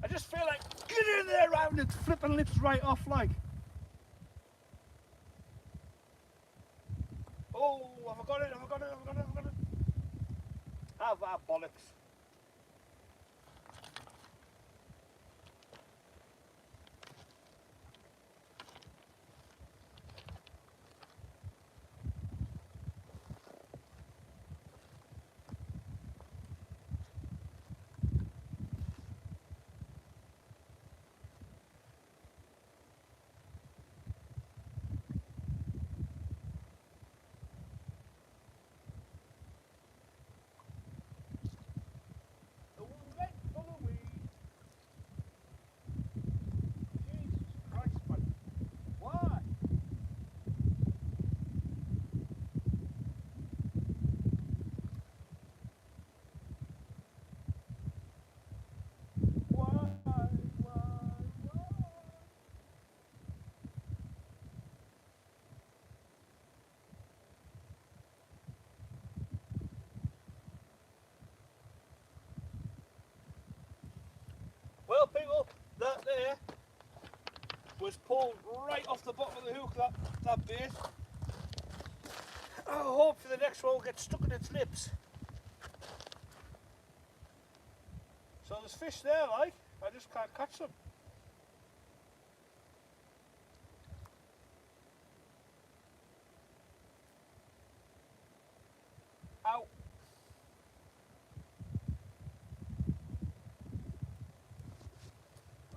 I just feel like, get in there round it, flipping lips right off like. Oh, have I got it, have I got it, have I got it, have I got it? Have that bollocks. Well, people, that there was pulled right off the bottom of the hook, that bait. I hope for the next one will get stuck in its lips. So there's fish there, like, I just can't catch them. Ow.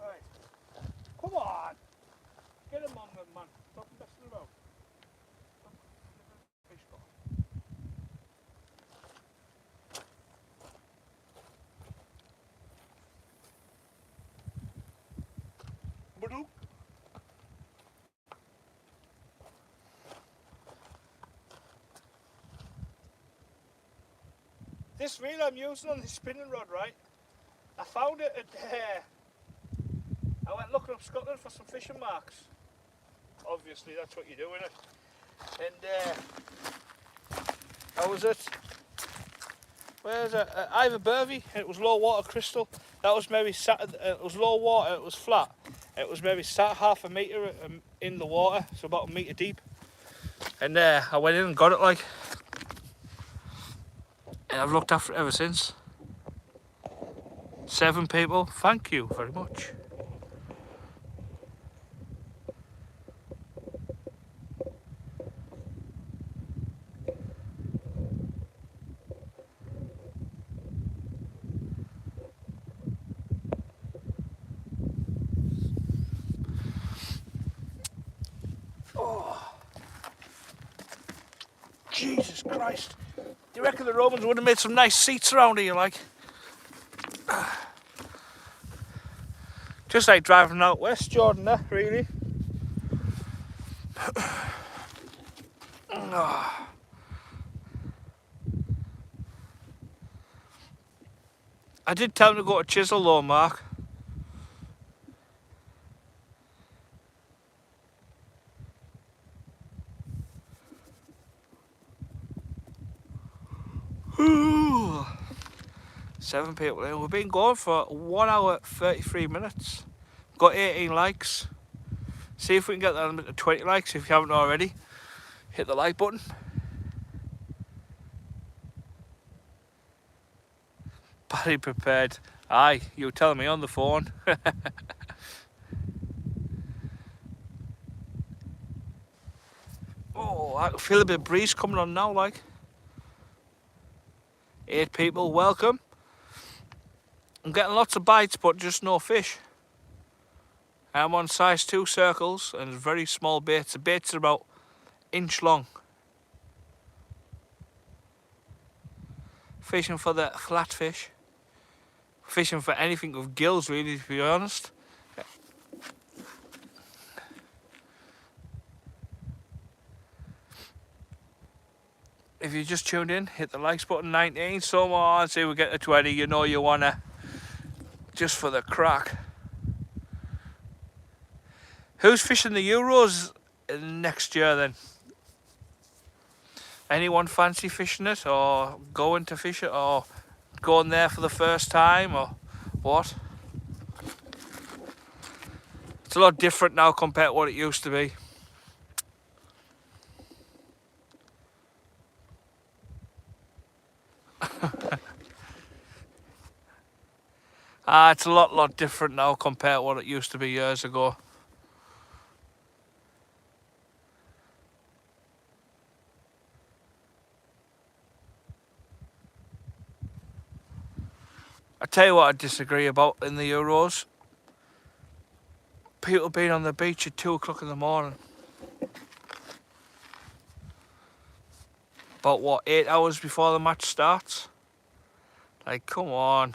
Right. Come on. Get him on them, man. Stop messing about. Fish go. Badoo. This reel I'm using on the spinning rod, right? I found it at I went looking up Scotland for some fishing marks. Obviously, that's what you do, innit? And I was at, where is it? Iverbervie. It was low water crystal. That was maybe sat. It was low water. It was flat. It was maybe sat half a metre in the water, so about a metre deep. And I went in and got it, like. And I've looked after it ever since. 7 people. Thank you very much. Jesus Christ. Do you reckon the Romans would have made some nice seats around here, like? Just like driving out west, Jordan, really. I did tell him to go to Chisel though, Mark. Ooh. 7 people in. We've been going for 1 hour 33 minutes. Got 18 likes. See if we can get that to 20 likes if you haven't already. Hit the like button. Barry prepared. Aye, you were telling me on the phone. Oh, I can feel a bit of breeze coming on now, like. 8 people, welcome. I'm getting lots of bites, but just no fish. I'm on size 2 circles and very small baits. The baits are about inch long. Fishing for the flatfish. Fishing for anything with gills, really, to be honest. If you just tuned in, hit the likes button. 19, so on. Say we get to 20, you know you wanna. Just for the crack. Who's fishing the Euros next year then? Anyone fancy fishing it, or going to fish it, or going there for the first time, or what? It's a lot different now compared to what it used to be. It's a lot different now compared to what it used to be years ago. I tell you what I disagree about in the Euros. People being on the beach at 2 o'clock in the morning. About what, 8 hours before the match starts? Like, come on.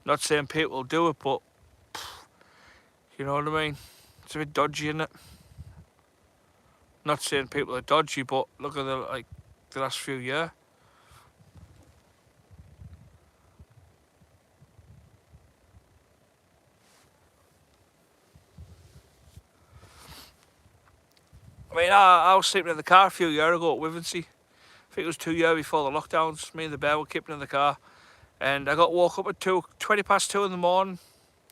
Not saying people do it, but you know what I mean? It's a bit dodgy, isn't it? Not saying people are dodgy, but look at the last few years. I mean, I was sleeping in the car a few years ago at Wivensey. I think it was 2 years before the lockdowns. Me and the bear were keeping in the car. And I got woke up at 20 past 2 in the morning.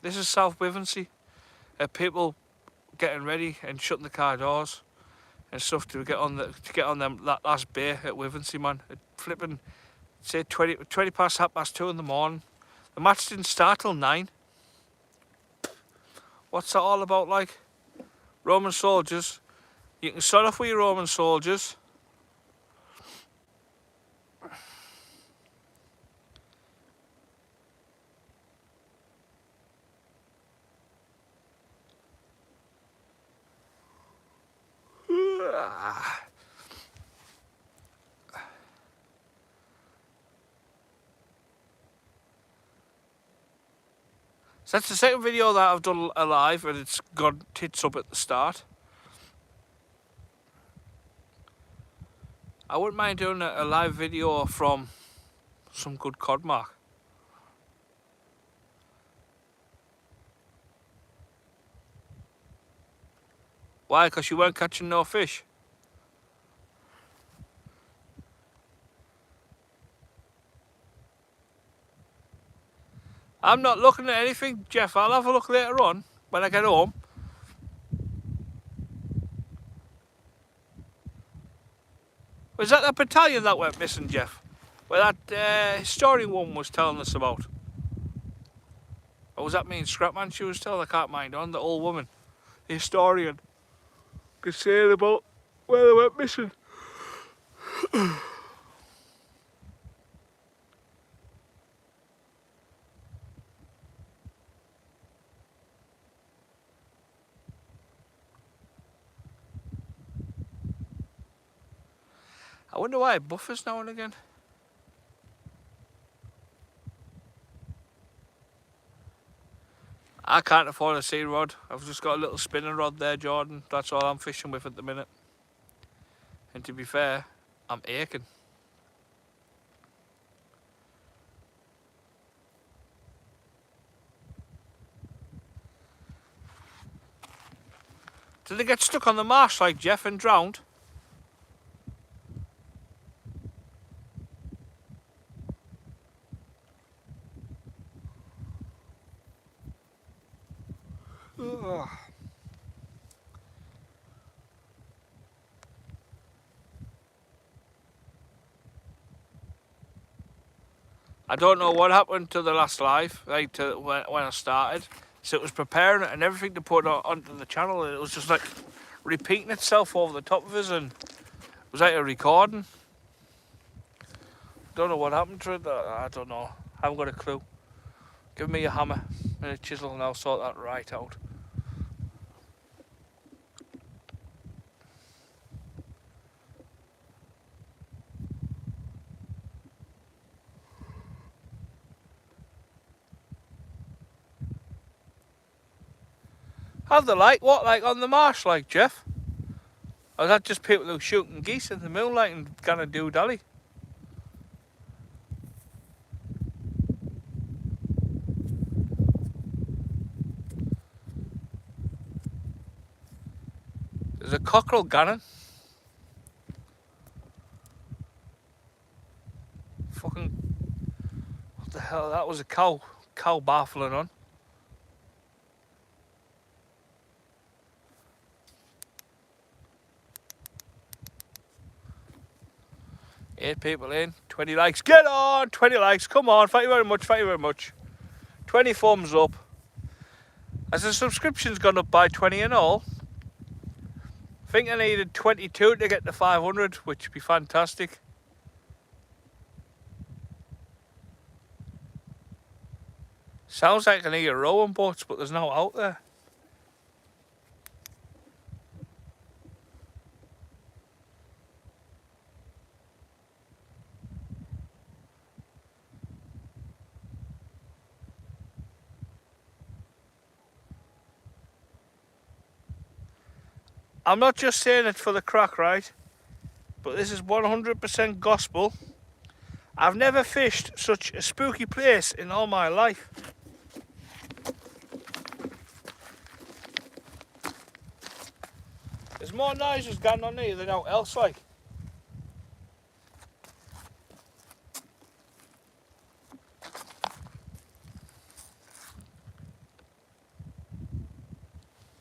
This is South Wivensey. People getting ready and shutting the car doors and stuff to get on that last bay at Wivensey, man. It flipping, say 20 past 2 in the morning. The match didn't start till 9. What's that all about, like? Roman soldiers. You can start off with your Roman soldiers. So that's the second video that I've done alive, and it's got tits up at the start. I wouldn't mind doing a live video from some good cod, Mark. Why? Because you weren't catching no fish? I'm not looking at anything, Geoff. I'll have a look later on when I get home. Was that the battalion that went missing, Geoff? Where that historian woman was telling us about? Or was that me and Scrapman she was telling? I can't mind on, the old woman. The historian. Could say about where they went missing. I wonder why it buffers now and again. I can't afford a sea rod. I've just got a little spinning rod there, Jordan. That's all I'm fishing with at the minute. And to be fair, I'm aching. Did they get stuck on the marsh like Geoff and drowned? Ugh. I don't know what happened to the last live, like to when I started. So it was preparing it and everything to put onto the channel, and it was just like repeating itself over the top of us, and it was like a recording. Don't know what happened to it. I don't know. I haven't got a clue. Give me a hammer and a chisel and I'll sort that right out. Have the light? What, like on the marsh, like Geoff? Or is that just people who shooting geese in the moonlight and kind of do-dally? There's a cockerel gunning. Fucking... What the hell? That was a cow baffling on. Eight people in, 20 likes. Get on! 20 likes, come on. Thank you very much, thank you very much. 20 thumbs up. As the subscription's gone up by 20 and all, I think I needed 22 to get to 500, which would be fantastic. Sounds like I need a rowing boats, but there's no out there. I'm not just saying it for the crack, right? But this is 100% gospel. I've never fished such a spooky place in all my life. There's more noises going on here than out else, like.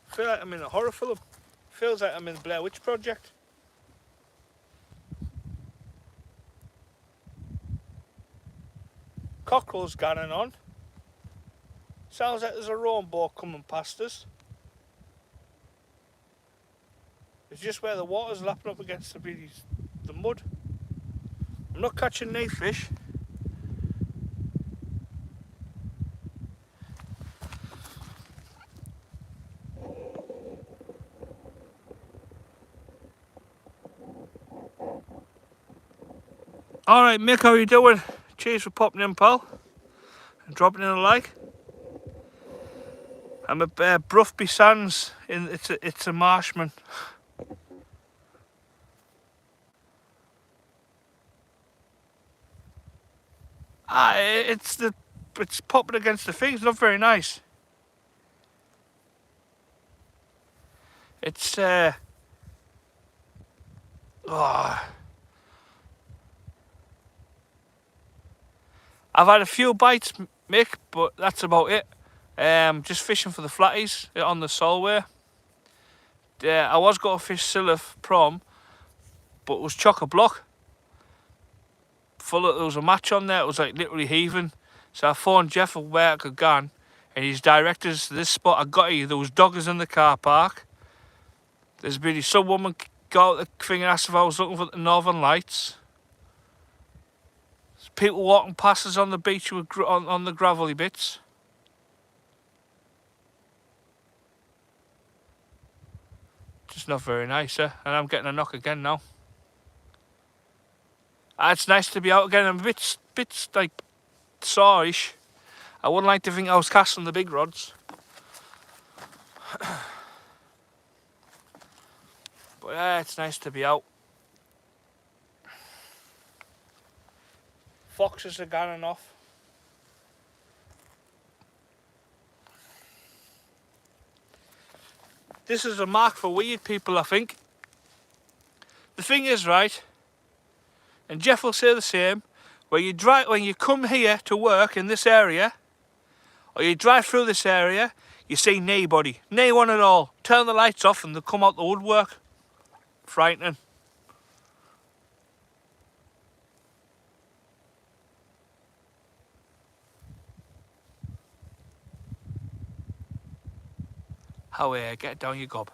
I feel like I'm in a horror film. Feels like I'm in the Blair Witch Project. Cockerels going on. Sounds like there's a rowing boat coming past us. It's just where the water's lapping up against the mud. I'm not catching any fish. Alright Mick, how you doing? Cheers for popping in, pal. And dropping in a like. I'm at Bruffby Sands. It's a marshman. It's popping against the thing. It's not very nice. It's I've had a few bites, Mick, but that's about it. Just fishing for the flatties on the solway. I was going to fish silloth prom, but it was chock-a-block. There was a match on there. It was like literally heaving. So I phoned Geoff of where I could go, and he's directed us to this spot. I got here. There was doggers in the car park. There's been some woman got out the thing and asked if I was looking for the Northern Lights. There's people walking past us on the beach with on the gravelly bits. Just not very nice, and I'm getting a knock again now. It's nice to be out again. I'm a bit like sore-ish. I wouldn't like to think I was casting the big rods. But yeah, it's nice to be out. Foxes are going off. This is a mark for weird people, I think. The thing is, right, and Geoff will say the same, when you come here to work in this area, or you drive through this area, you see nobody, no one at all. Turn the lights off and they'll come out the woodwork. Frightening. How get down, you gob.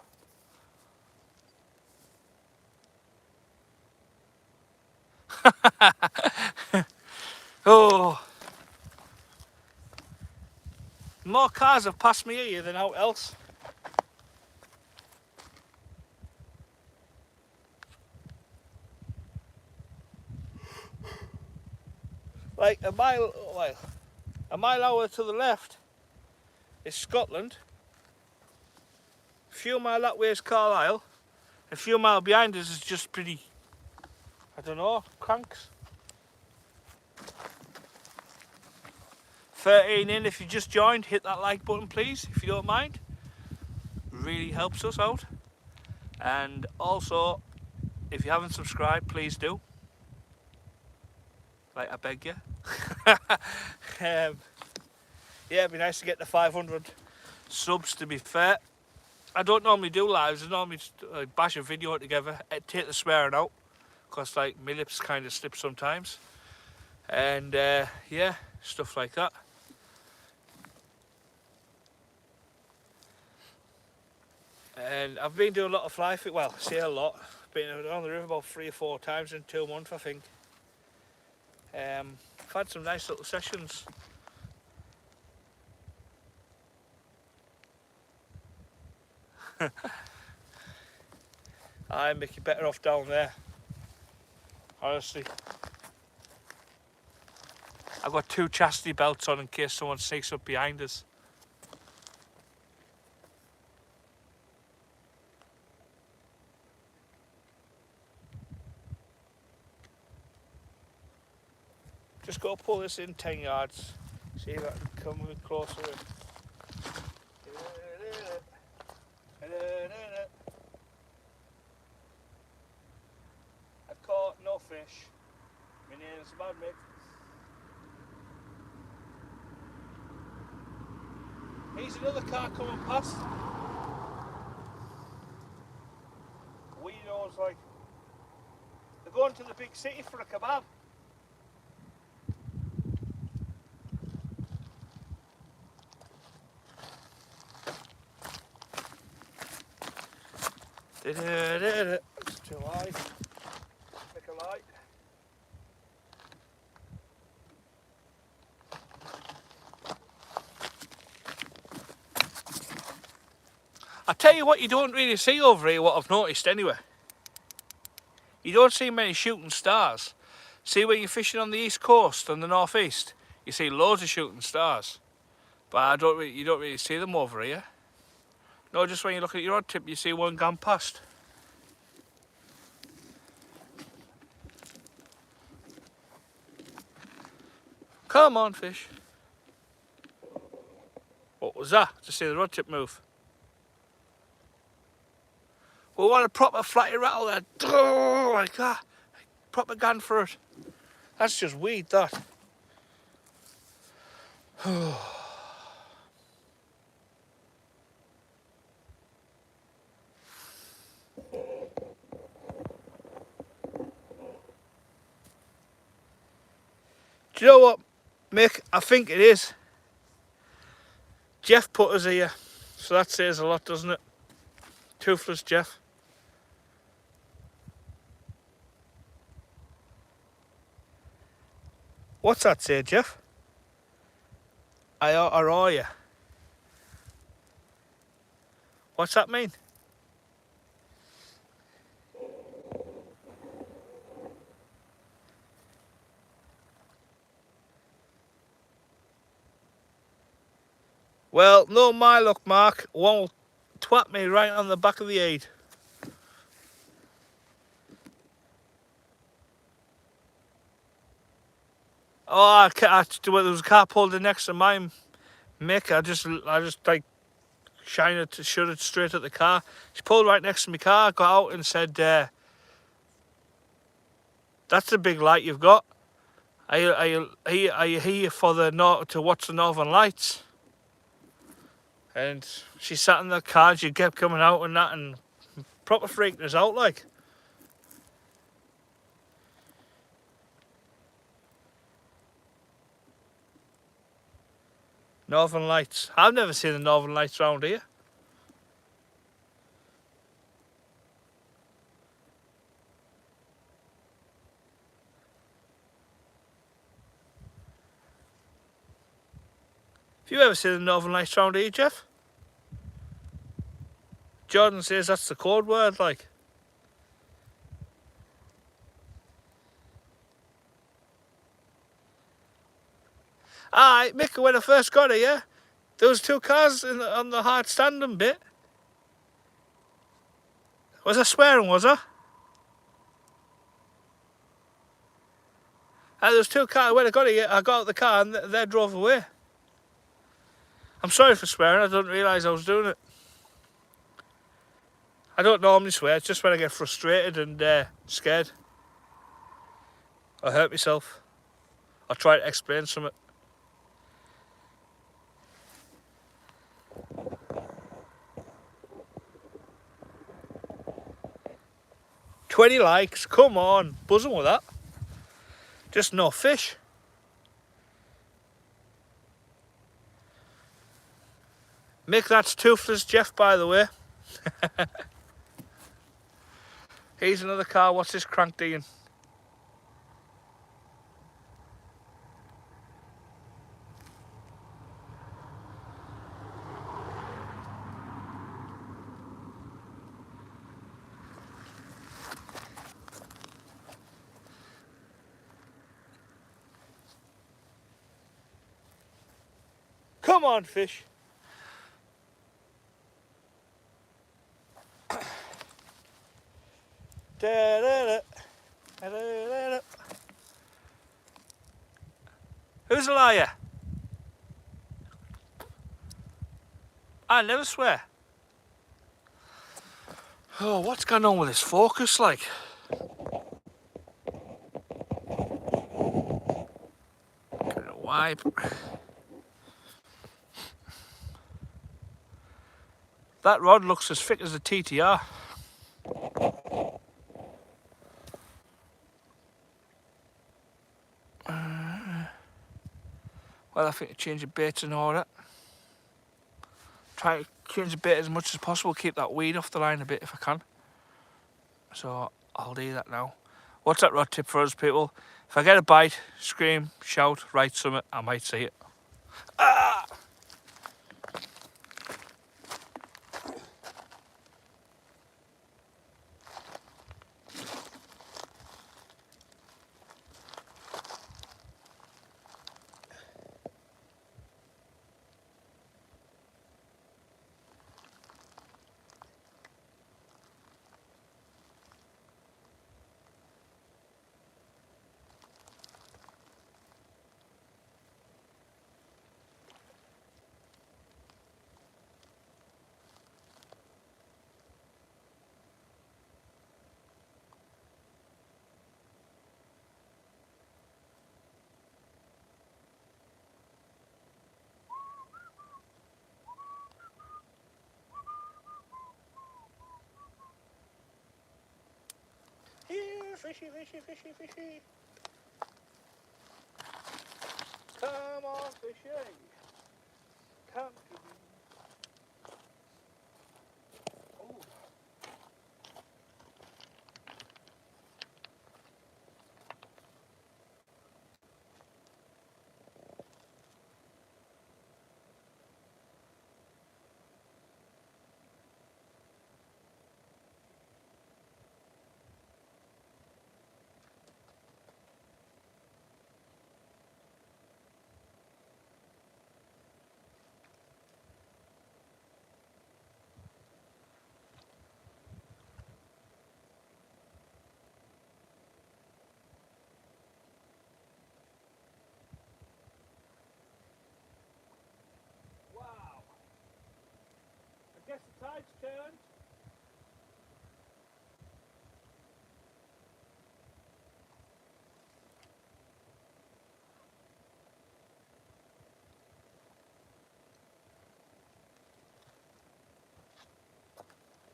Oh, more cars have passed me here than out else. Like a mile hour to the left is Scotland. A few mile that way is Carlisle. A few mile behind us is just pretty, I don't know, cranks. 13 in. If you just joined, hit that like button please, if you don't mind. Really helps us out. And also, if you haven't subscribed, please do. Like, I beg you. Yeah, it'd be nice to get the 500 subs, to be fair. I don't normally do lives. I normally just bash a video together, take the swearing out, because like my lips kind of slip sometimes. And yeah, stuff like that. And I've been doing a lot of fly fishing. Well, I say a lot. Been on the river about 3 or 4 times in 2 months, I think. I've had some nice little sessions. I make you better off down there. Honestly. I've got 2 chastity belts on in case someone sneaks up behind us. Just got to pull this in 10 yards. See if I can come a bit closer in. I've caught no fish. My name's Mad Mick. Here's another car coming past. Weirdos, like. They're going to the big city for a kebab. It's too high. Make a light. I tell you what, you don't really see over here, what I've noticed anyway. You don't see many shooting stars. See when you're fishing on the east coast and the northeast, you see loads of shooting stars. But you don't really see them over here. No, just when you look at your rod tip, you see one gone past. Come on, fish. What was that? Just see the rod tip move. We want a proper flatty rattle there. Like that. Proper gun for it. That's just weed, that. Do you know what, Mick? I think it is. Geoff put us here, so that says a lot, doesn't it? Toothless Geoff. What's that say, Geoff? Or are you? What's that mean? Well, no my luck, Mark. One will twat me right on the back of the head. Oh, there was a car pulled in next to mine, Mick. I just like shut it straight at the car. She pulled right next to my car, got out and said, "That's the big light you've got. Are you here for to watch the Northern Lights?" And she sat in the car. She kept coming out and that, and proper freaking us out like. Northern Lights. I've never seen the Northern Lights round here. Have you ever seen the Northern Lights round here, Geoff? Jordan says that's the code word, like. Aye, Mick, when I first got here, there was 2 cars on the hard standing bit. Was I swearing, was I? There was 2 cars. When I got here, I got out of the car and they drove away. I'm sorry for swearing, I didn't realise I was doing it. I don't normally swear, it's just when I get frustrated and scared. I hurt myself. I'll try to explain something. "20 likes, come on, buzzing with that. Just no fish." Mick, that's Toothless Geoff, by the way. Here's another car, what's this crank doing? Come on, fish. Who's a liar? I never swear. Oh, what's going on with this focus, like? Gonna wipe. That rod looks as thick as a TTR. Well, I think to change the baits and all that. Try to change the bait as much as possible, keep that weed off the line a bit if I can. So I'll do that now. What's that rod tip for us, people? If I get a bite, scream, shout, write something, I might see it. Ah! Here, fishy, fishy, fishy, fishy. Come on, fishy. Come to me. Oh.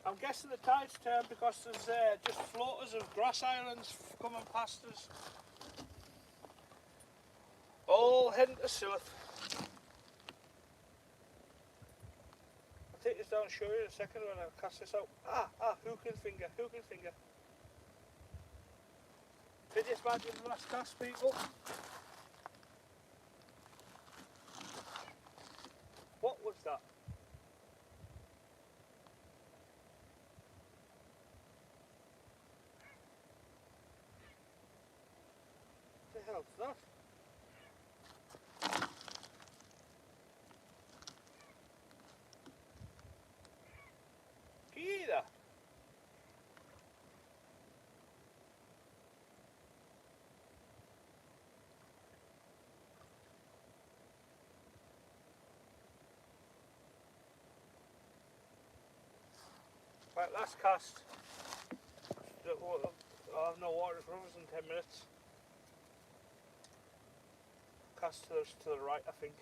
I'm guessing the tide's turned because there's just floaters of grass islands coming past us. All heading to Silloth. I'll take this down and show you in a second when I cast this out. Hooking finger. Did you imagine the last cast, people? What was that? What the hell's that? Can you hear that? Right, last cast. I'll have no water for us in 10 minutes. Cast to the right, I think.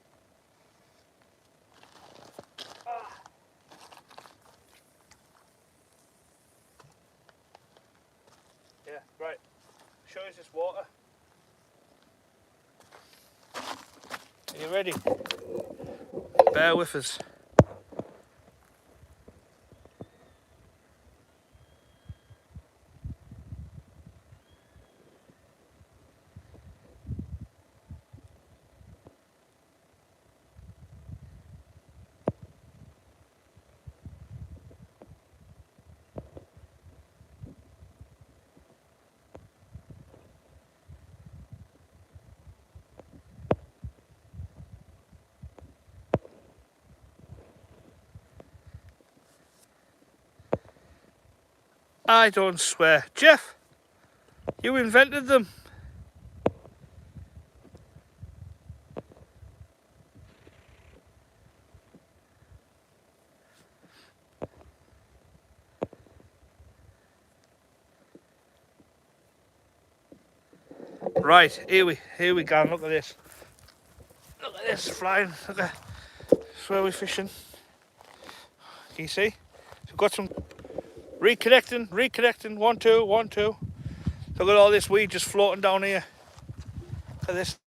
Yeah, right. Show us this water. Are you ready? Bear with us. I don't swear. Geoff, you invented them. Right, here we go. Look at this. Look at this flying. Look at that's where we're fishing. Can you see? So we've got some reconnecting. 1, 2, 1, 2. Look at all this weed just floating down here. Look at this.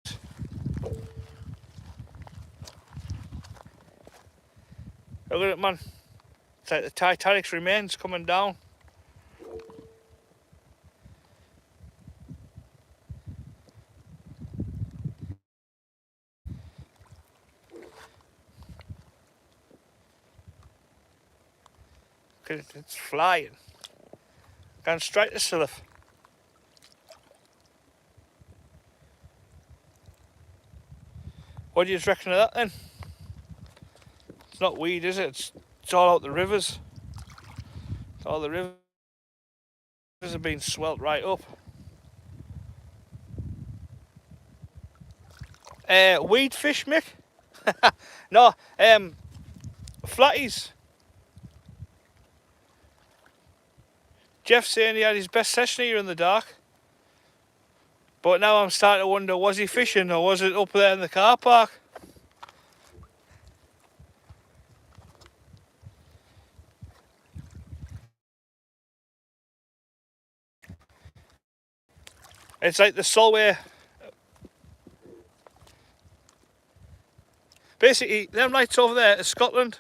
Look at it, man. It's like the Titanic's remains coming down. It's flying. Going straight to silloth. What do you reckon of that then? It's not weed, is it? It's all out the rivers. All the rivers have been swelt right up. Weed fish, Mick? No, flatties. Geoff saying he had his best session here in the dark. But now I'm starting to wonder, was he fishing or was it up there in the car park? It's like the solway. Basically, them lights over there is Scotland.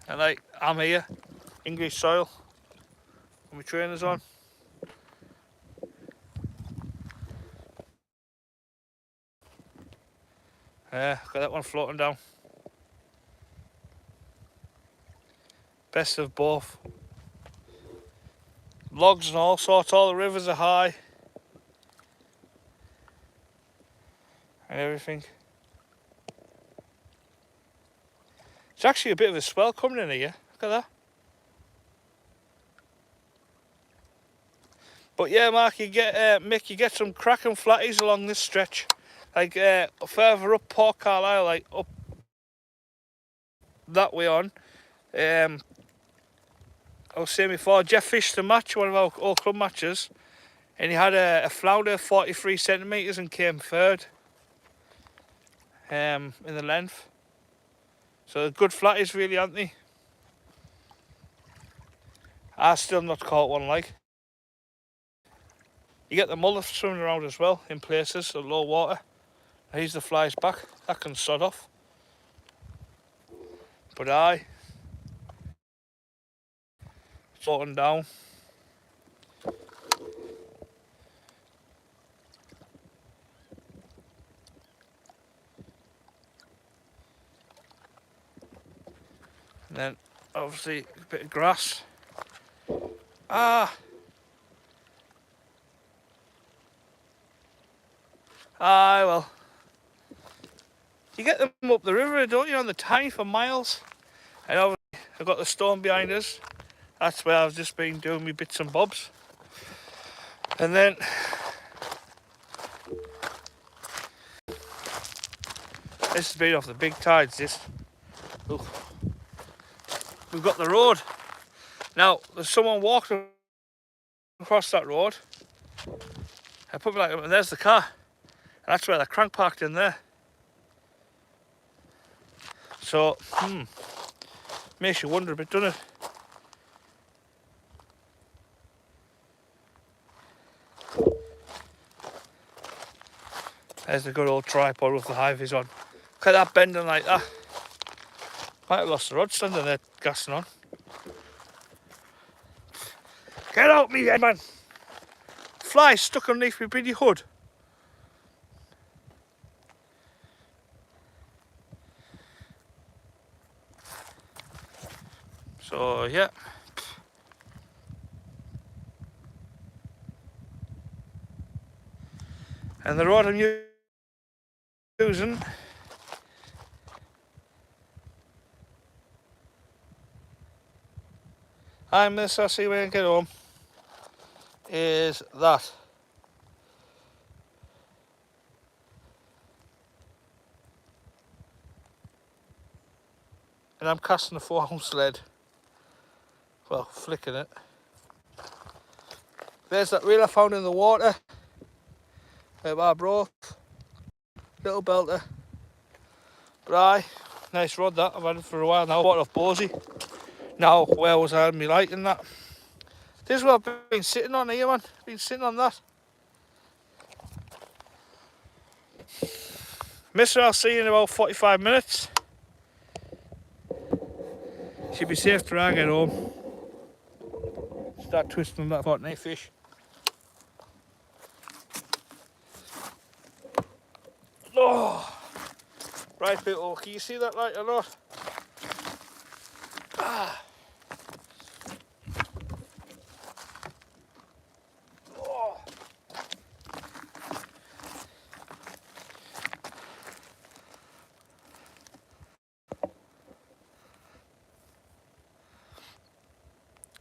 And like, I'm here, English soil, with my trainers on. Yeah, got that one floating down. Best of both. Logs and all sorts, all the rivers are high. And everything. It's actually a bit of a swell coming in here. Look at that. But yeah, Mark, you get Mick, you get some cracking flatties along this stretch. Like further up Port Carlisle, like up that way on. I was saying before, Geoff fished a match, one of our old club matches, and he had a flounder 43 centimetres and came third in the length. So they're good flatties really, aren't they? I've still not caught one like. You get the mullet swimming around as well in places at low water. Here's the flies back. That can sod off. But aye, floating down. And then obviously a bit of grass. Aye, well, you get them up the river, don't you, on the Tyne for miles. And obviously I've got the storm behind us. That's where I've just been doing my bits and bobs. And then this has been off the big tides, this. Ooh. We've got the road. Now, there's someone walking across that road. I put me like, and there's the car. And that's where the crank parked in there. So, makes you wonder a bit, doesn't it? There's the good old tripod with the high vis on. Look at that bending like that. Might have lost the rod standing there gassing on. Get out me head, man! Fly stuck underneath my bloody hood. So yeah. And the rod I'm using I miss, I see when I get home, is that. And I'm casting a 4-ounce lead. Well, flicking it. There's that reel I found in the water. That I broke. Little belter. But aye, nice rod that. I've had it for a while now. Bought it off Bosey. Now, where was I in my light in that? This is what I've been sitting on here, man. Been sitting on that. Mister, I'll see you in about 45 minutes. Should be safe till I get home. Start twisting that fortnight fish. Oh, right, people, can you see that light or not? Ah. Oh.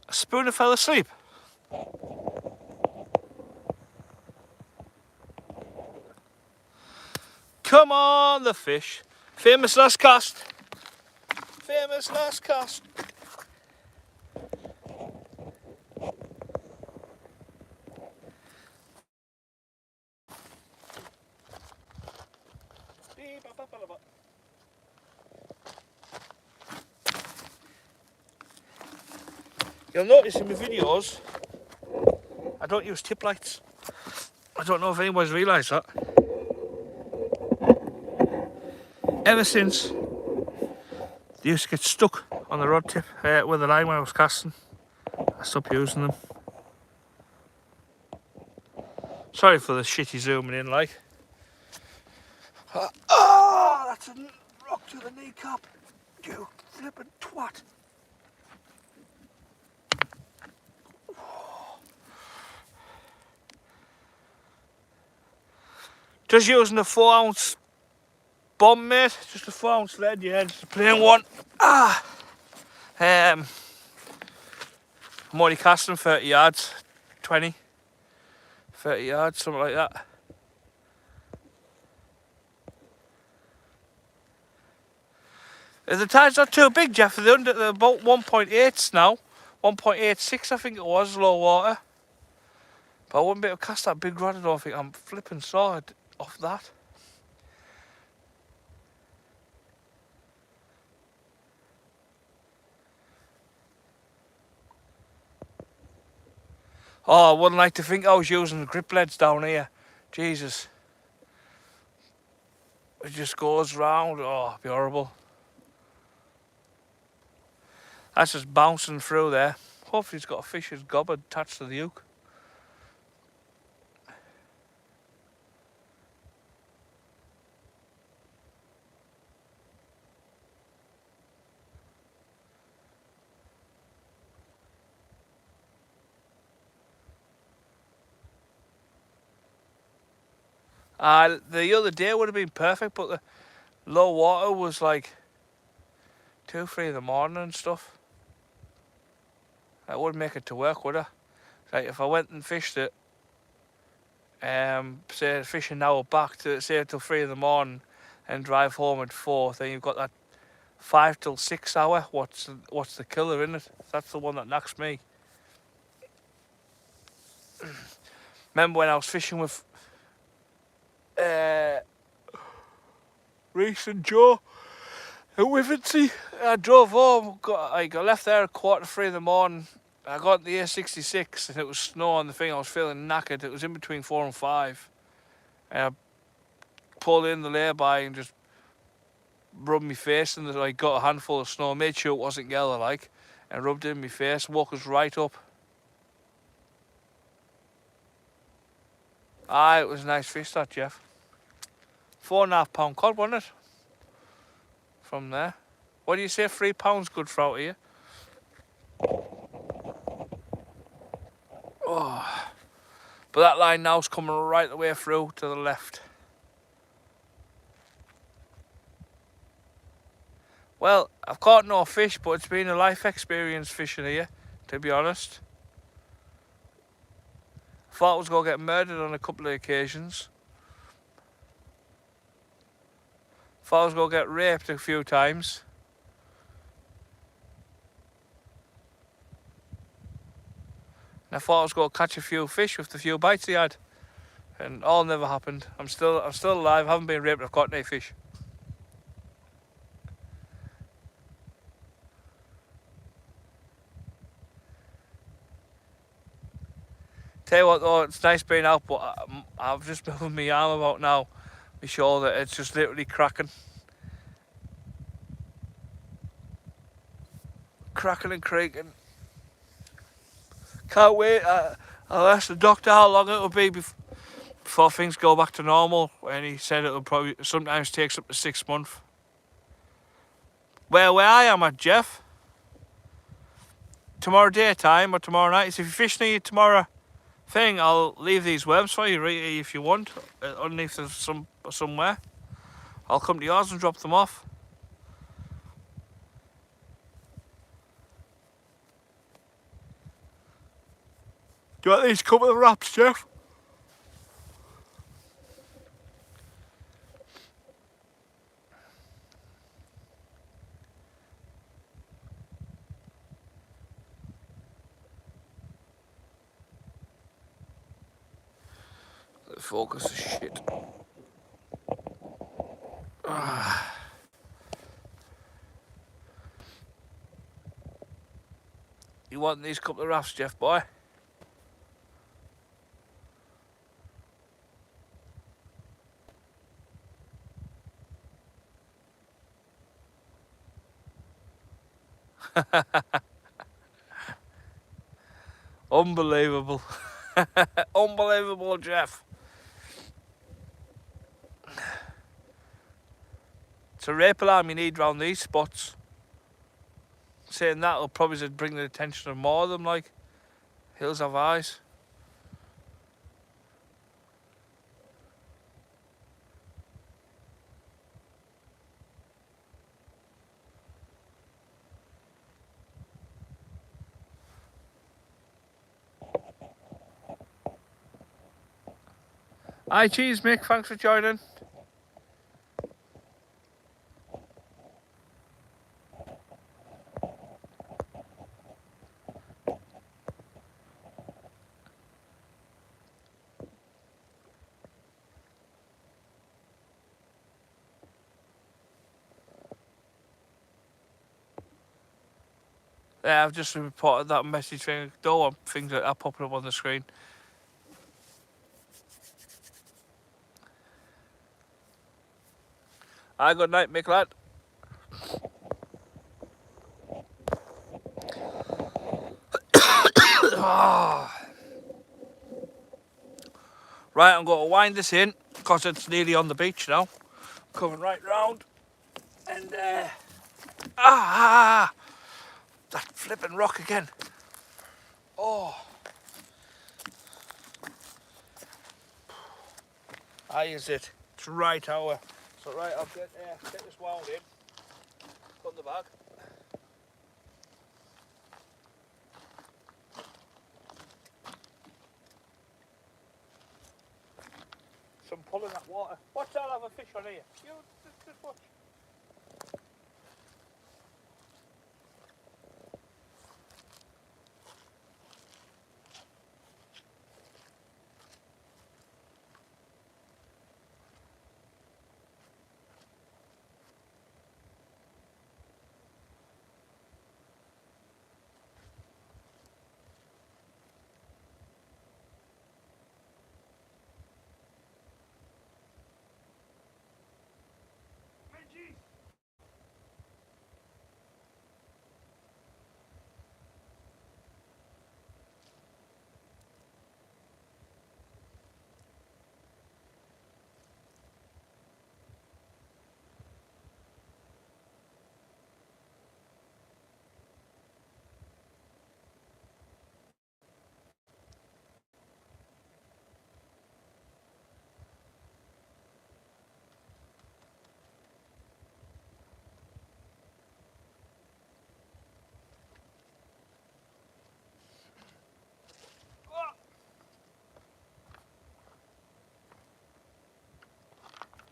A spooner fell asleep. Come on, the fish. Famous last cast. Famous last cast. You'll notice in my videos, I don't use tip lights. I don't know if anyone's realised that. Ever since they used to get stuck on the rod tip with the line when I was casting, I stopped using them. Sorry for the shitty zooming in, like. Oh, that's a rock to the kneecap. You flippin' twat. Just using a 4-ounce bomb, mate. Just a 4-ounce lead, yeah, just a plain one. I'm only casting 30 yards, 20, 30 yards, something like that. The tide's not too big, Geoff. They're about 1.8s now. 1.86, I think it was, low water. But I wouldn't be able to cast that big rod. I don't think I'm flipping sore off that. Oh, I wouldn't like to think I was using the grip leads down here. Jesus. It just goes round. Oh, it'd be horrible. That's just bouncing through there. Hopefully it's got a fish's gob attached to the hook. The other day would have been perfect, but the low water was like 2, 3 in the morning and stuff. That wouldn't make it to work, would it? Like if I went and fished it, say fishing now back to say till 3 in the morning and drive home at 4, then you've got that 5 till 6 hour. What's the killer in it? That's the one that knocks me. Remember when I was fishing with Reese and Joe at Wivensey? I drove home. I left there at 2:45 in the morning. I got the A66 and it was snow on the thing. I was feeling knackered. It was in between 4 and 5. And I pulled in the lay-by and just rubbed my face and I got a handful of snow. Made sure it wasn't yellow like, and rubbed it in my face. Woke us right up. It was a nice fish that, Geoff. 4.5 pound cod, wasn't it? From there. What do you say? £3 good for out here? Oh. But that line now's coming right the way through to the left. Well, I've caught no fish, but it's been a life experience fishing here, to be honest. Thought I was going to get murdered on a couple of occasions. Thought I was going to get raped a few times. And I thought I was going to catch a few fish with the few bites he had. And all never happened. I'm still alive, haven't been raped, I've caught no fish. Tell you what though, it's nice being out, but I've just moved my arm about now. My shoulder, it's just literally cracking. Cracking and creaking. Can't wait. I'll ask the doctor how long it'll be before things go back to normal. And he said it'll probably sometimes takes up to 6 months. Where I am at, Geoff. Tomorrow daytime or tomorrow night. So if you fish near tomorrow thing, I'll leave these worms for you really, if you want. Underneath somewhere. I'll come to yours and drop them off. Do you want these couple of wraps, Geoff? The focus is shit. You want these couple of wraps, Geoff boy? Unbelievable. Unbelievable, Geoff. It's a rape alarm you need round these spots. Saying that will probably bring the attention of more of them, like. Hills have eyes. Hi, cheese, Mick. Thanks for joining. Yeah, I've just reported that message thing. Don't want things like that popping up on the screen. Hi, good night, Mick lad. Right, I'm going to wind this in because it's nearly on the beach now. Coming right round. And, that flipping rock again. Oh. Is it? It's right hour. So right, I'll get this wound in. Put in the bag. Some pulling that water. Watch, I'll have a fish on here. You just watch.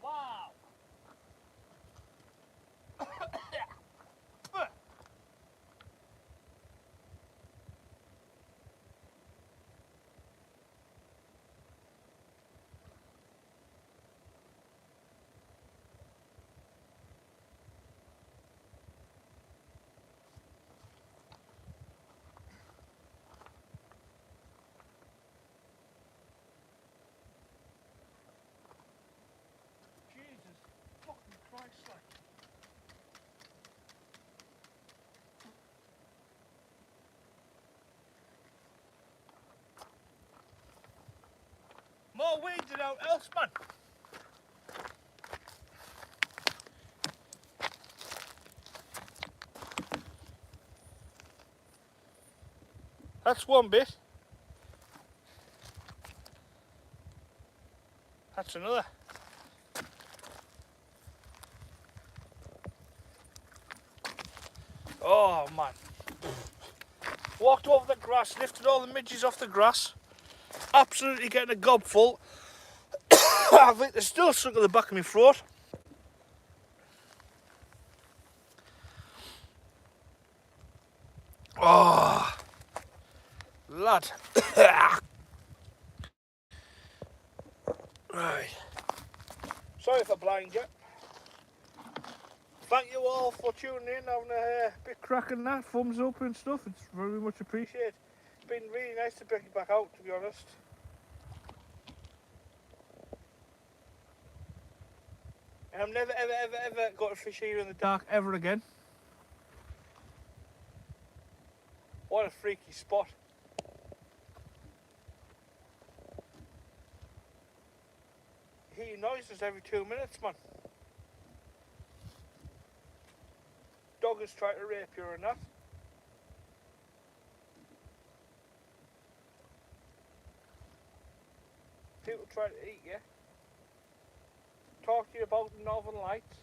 Wow. Jesus fucking Christ, like. More weeds than out else, man. That's one bit. That's another. Oh man. Walked over the grass, lifted all the midges off the grass. Absolutely getting a gob full. I think they're still stuck at the back of my throat. Oh, lad. Right. Sorry if I blind you. Thank you all for tuning in, having a bit cracking that, thumbs up and stuff. It's very much appreciated. It's been really nice to bring it back out, to be honest. And I'm never, ever, ever, ever going to fish here in the dark ever again. What a freaky spot. You hear noises every 2 minutes, man. Dog is trying to rape you or not. People trying to eat you. Talk to you about the northern lights.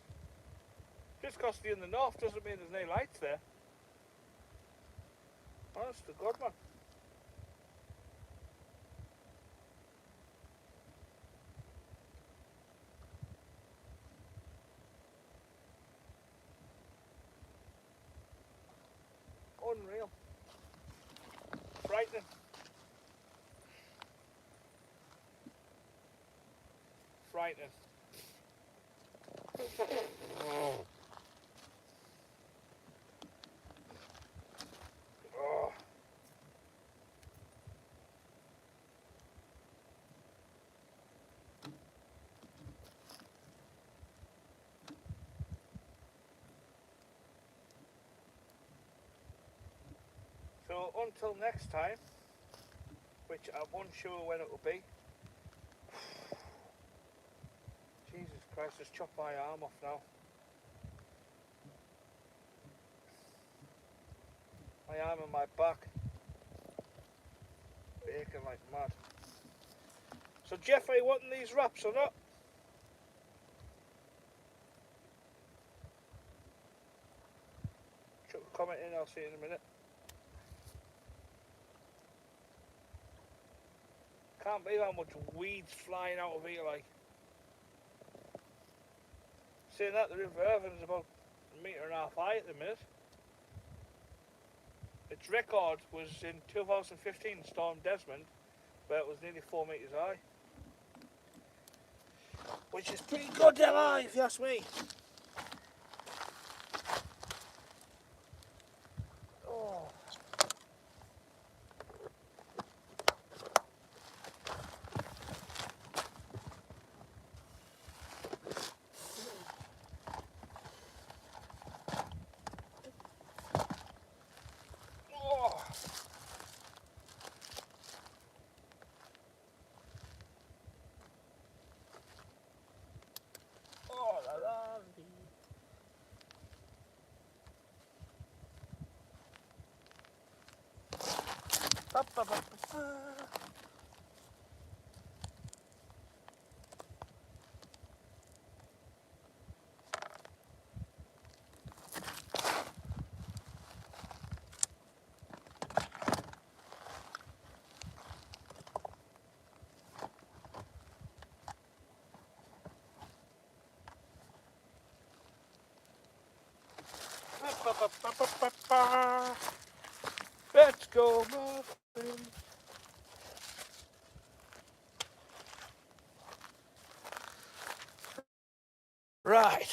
Just because you're in the north doesn't mean there's no lights there. Honest to God, man. Unreal. Frightening. Frightening. So until next time, which I'm unsure when it will be. Jesus Christ, just chopped my arm off now. My arm and my back aching like mad. So Geoff, are you wanting these wraps or not? Chuck a comment in, I'll see you in a minute. Can't believe how much weeds flying out of here, like. Saying that, the River Irvin's about 1.5 meters high at the minute. Its record was in 2015, Storm Desmond, where it was nearly 4 meters high. Which is pretty good, if you ask me. Oh. Let's go, muffin. Right.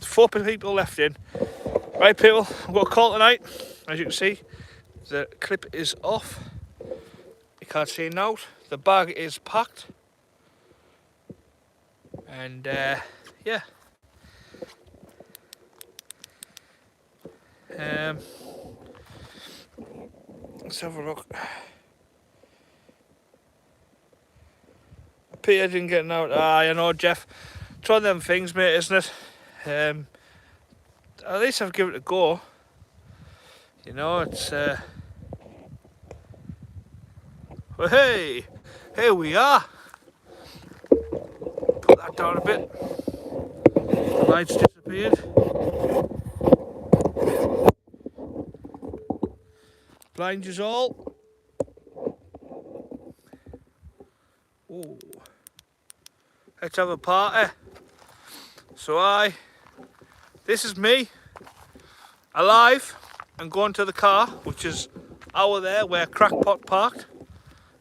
4 people left in. Right, people, I've got a call tonight. As you can see, the clip is off. You can't see it now. The bag is packed. And, yeah. Let's have a look. Peter didn't get out. You know, Geoff. It's one of them things, mate, isn't it? At least I've given it a go. You know, it's well, hey, here we are. Put that down a bit. The lights disappeared. Blind you all. Ooh. Let's have a party. So this is me, alive, and going to the car, which is over there where Crackpot parked.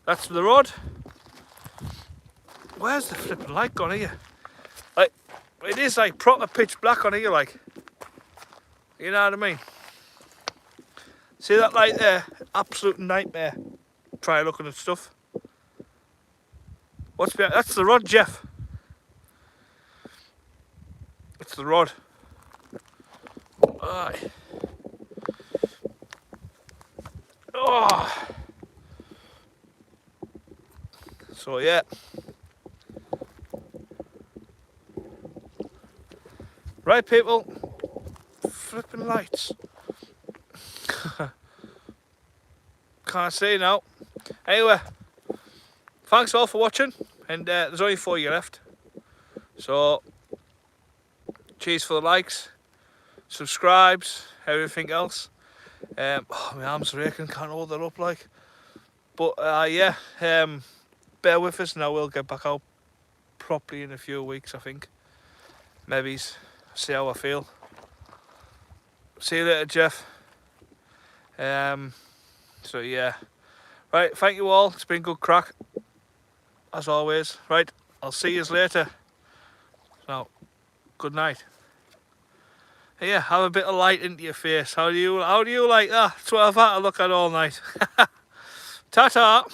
That's the road. Where's the flipping light gone here? Like, it is like proper pitch black on here, like. You know what I mean? See that light there? Absolute nightmare. Try looking at stuff. What's behind? That's the rod, Geoff. It's the rod. Aye. Oh. So yeah. Right, people. Flipping lights. Can't see now. Anyway, thanks all for watching, and there's only 4 of you left. So, cheers for the likes, subscribes, everything else. Oh, my arms are aching, can't hold that up like. But yeah, bear with us, and I will get back out properly in a few weeks, I think. Maybe see how I feel. See you later, Geoff. So yeah, right, thank you all, it's been good crack as always. Right, I'll see you later. So good night. Yeah, have a bit of light into your face. How do you like that? That's what I've had to look at all night. Ta-ta.